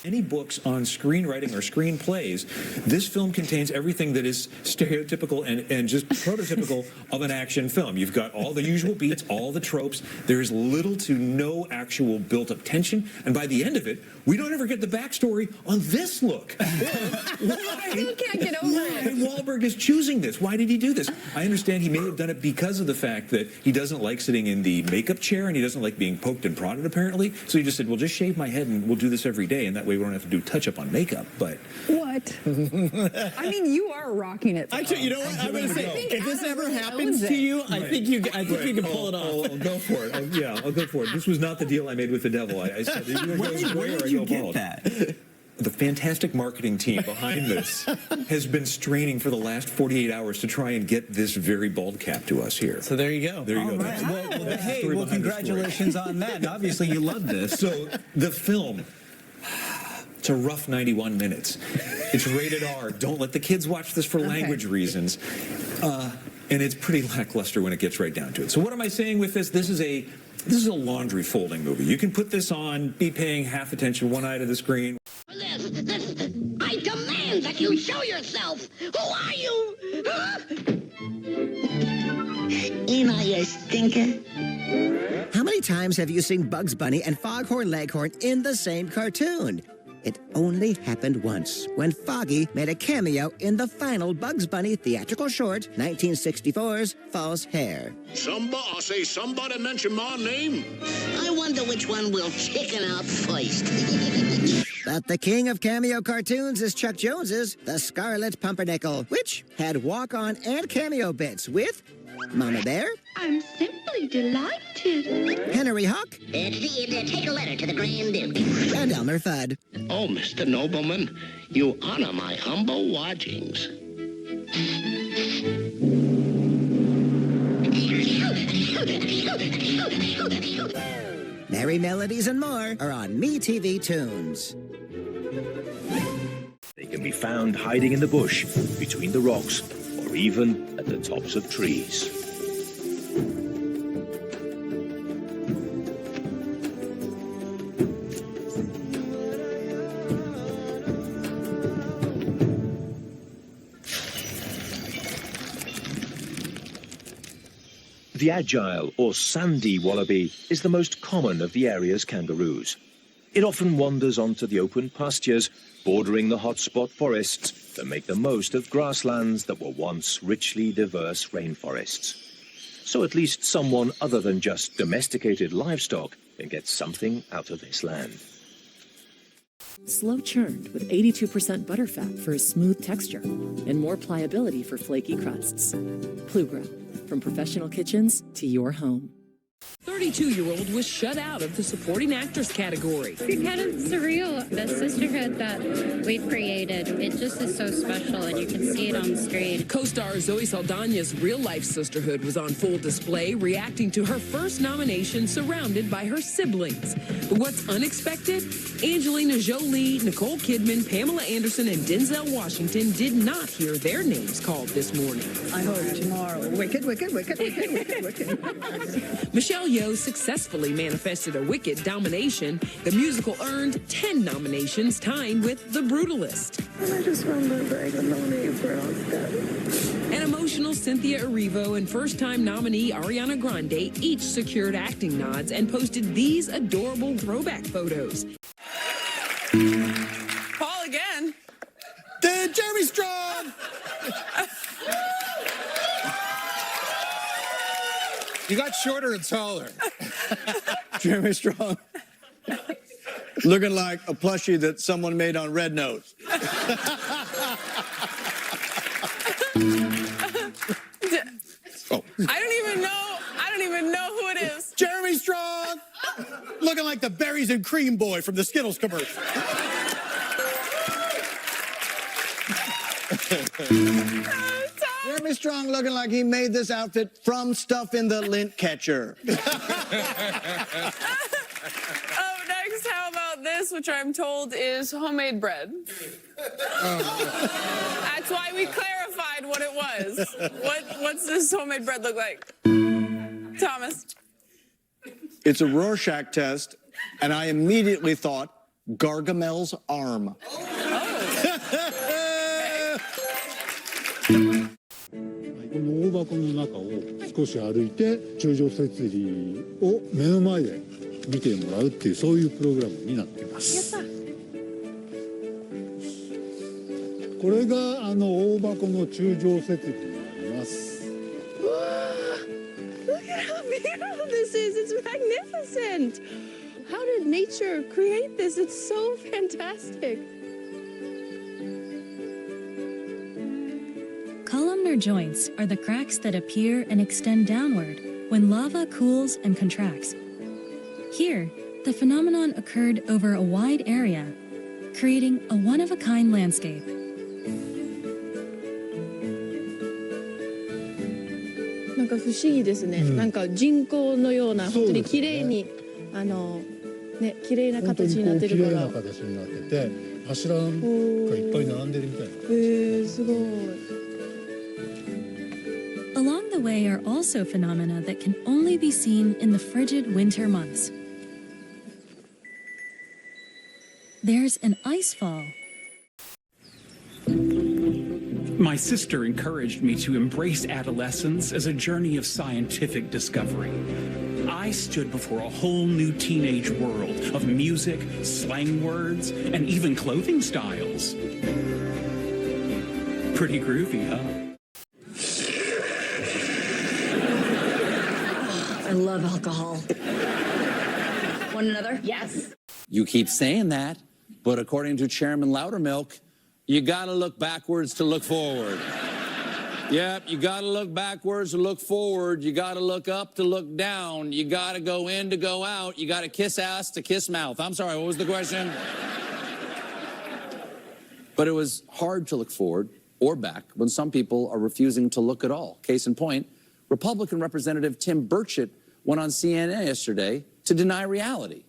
Any books on screenwriting or screenplays, this film contains everything that is stereotypical and just prototypical of an action film. You've got all the usual beats, all the tropes. There's little to no actual built-up tension, and by the end of it, we don't ever get the backstory on this look. Why? You can't get over it. Wahlberg is choosing this. Why did he do this? I understand he may have done it because of the fact that he doesn't like sitting in the makeup chair and he doesn't like being poked and prodded, apparently. So he just said, well, just shave my head and we'll do this every day, and that way we don't have to do touch-up on makeup. But What? I mean, you are rocking it. Actually, you know what? I'm going to say, if this ever happens to you, I think you can pull it off. I'll go for it. I'll go for it. This was not the deal I made with the devil. I said, where did you get that? The fantastic marketing team behind this has been straining for the last 48 hours to try and get this very bald cap to us here. So there you go. There you go. Right. Well, congratulations on that. Obviously, you love this. So the film, it's a rough 91 minutes. It's rated R. Don't let the kids watch this for language reasons. And it's pretty lackluster when it gets right down to it. So what am I saying with this? This is a laundry folding movie. You can put this on, be paying half attention, one eye to the screen. I demand that you show yourself. Who are you? Huh? Ain't I a stinker? How many times have you seen Bugs Bunny and Foghorn Leghorn in the same cartoon? It only happened once, when Foggy made a cameo in the final Bugs Bunny theatrical short, 1964's False Hair. Somebody mention my name. I wonder which one will chicken out first. But the king of cameo cartoons is Chuck Jones's The Scarlet Pumpernickel, which had walk-on and cameo bits with Mama Bear, I'm simply delighted. Henry Hawk, Take a letter to the Grand Duke. and Elmer Fudd. Oh, Mr. Nobleman, you honor my humble lodgings. Merry Melodies and more are on MeTV Tunes. They can be found hiding in the bush, between the rocks, or even at the tops of trees. The agile or sandy wallaby is the most common of the area's kangaroos. It often wanders onto the open pastures, bordering the hotspot forests that make the most of grasslands that were once richly diverse rainforests. So at least someone other than just domesticated livestock can get something out of this land. Slow churned with 82% butterfat for a smooth texture and more pliability for flaky crusts. Plugra, from professional kitchens to your home. 32-year-old was shut out of the supporting actress category. It's kind of surreal, the sisterhood that we've created. It just is so special, and you can see it on the screen. Co-star Zoe Saldana's real-life sisterhood was on full display, reacting to her first nomination surrounded by her siblings. But what's unexpected? Angelina Jolie, Nicole Kidman, Pamela Anderson, and Denzel Washington did not hear their names called this morning. I hope tomorrow. Wicked. Michelle Yeoh successfully manifested a wicked domination. The musical earned 10 nominations, tying with The Brutalist. I just remember begging no name for Oscar. An emotional Cynthia Erivo and first-time nominee Ariana Grande each secured acting nods and posted these adorable throwback photos. Paul again. Jeremy Strong! You got shorter and taller. Jeremy Strong. Looking like a plushie that someone made on Red Nose. I don't even know who it is. Jeremy Strong! Looking like the berries and cream boy from the Skittles commercial. Jeremy Strong looking like he made this outfit from stuff in the lint catcher. Up next, how about this? this, which I'm told is homemade bread. That's why we clarified what it was. What's this homemade bread look like? Thomas? It's a Rorschach test, and I immediately thought Gargamel's arm.この大箱の中を少し歩いて柱状節理を目の前で見てもらうっていうそういうプログラムになっています。これが大箱の柱状節理になります。Look at how beautiful this is. It's magnificent. How did nature create this? It's so fantastic. Columnar joints are the cracks that appear and extend downward when lava cools and contracts. Here, the phenomenon occurred over a wide area, creating a one-of-a-kind landscape. Like 不思議ですね。なんか人工のような本当に綺麗にね綺麗な形になってるから。綺麗な形になってて柱がいっぱい並んでるみたいな。すごい。Along the way are also phenomena that can only be seen in the frigid winter months. There's an ice fall. My sister encouraged me to embrace adolescence as a journey of scientific discovery. I stood before a whole new teenage world of music, slang words, and even clothing styles. Pretty groovy, huh? I love alcohol. Want another? Yes. You keep saying that, but according to Chairman Loudermilk, you gotta look backwards to look forward. Yep, you gotta look backwards to look forward. You gotta look up to look down. You gotta go in to go out. You gotta kiss ass to kiss mouth. I'm sorry, what was the question? But it was hard to look forward or back when some people are refusing to look at all. Case in point, Republican Representative Tim Burchett went on CNN yesterday to deny reality.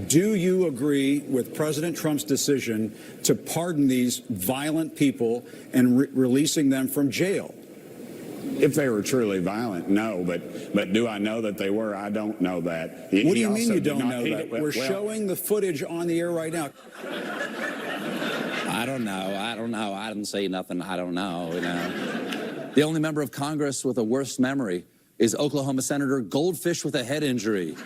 Do you agree with President Trump's decision to pardon these violent people and releasing them from jail? If they were truly violent, no. But do I know that they were? I don't know that. What do you mean you don't know that? We're showing the footage on the air right now. I don't know. I didn't say nothing. I don't know. You know. The only member of Congress with a worse memory is Oklahoma Senator Goldfish with a head injury.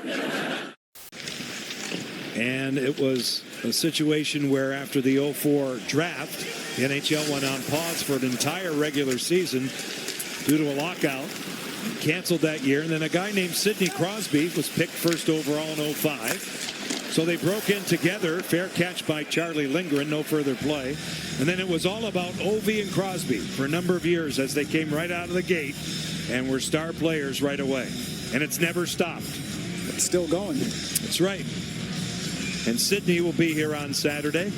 And it was a situation where after the 04 draft, the NHL went on pause for an entire regular season due to a lockout. Canceled that year. And then a guy named Sidney Crosby was picked first overall in 05. So they broke in together. Fair catch by Charlie Lindgren. No further play. And then it was all about Ovi and Crosby for a number of years as they came right out of the gate and were star players right away. And it's never stopped. It's still going. That's right. And Sydney will be here on Saturday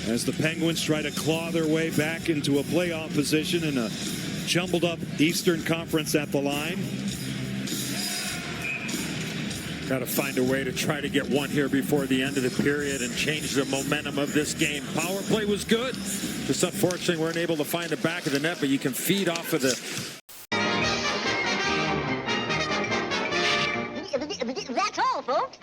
as the Penguins try to claw their way back into a playoff position in a jumbled up Eastern Conference at the line. Got to find a way to try to get one here before the end of the period and change the momentum of this game. Power play was good. Just unfortunately weren't able to find the back of the net, but you can feed off of the... That's all, folks.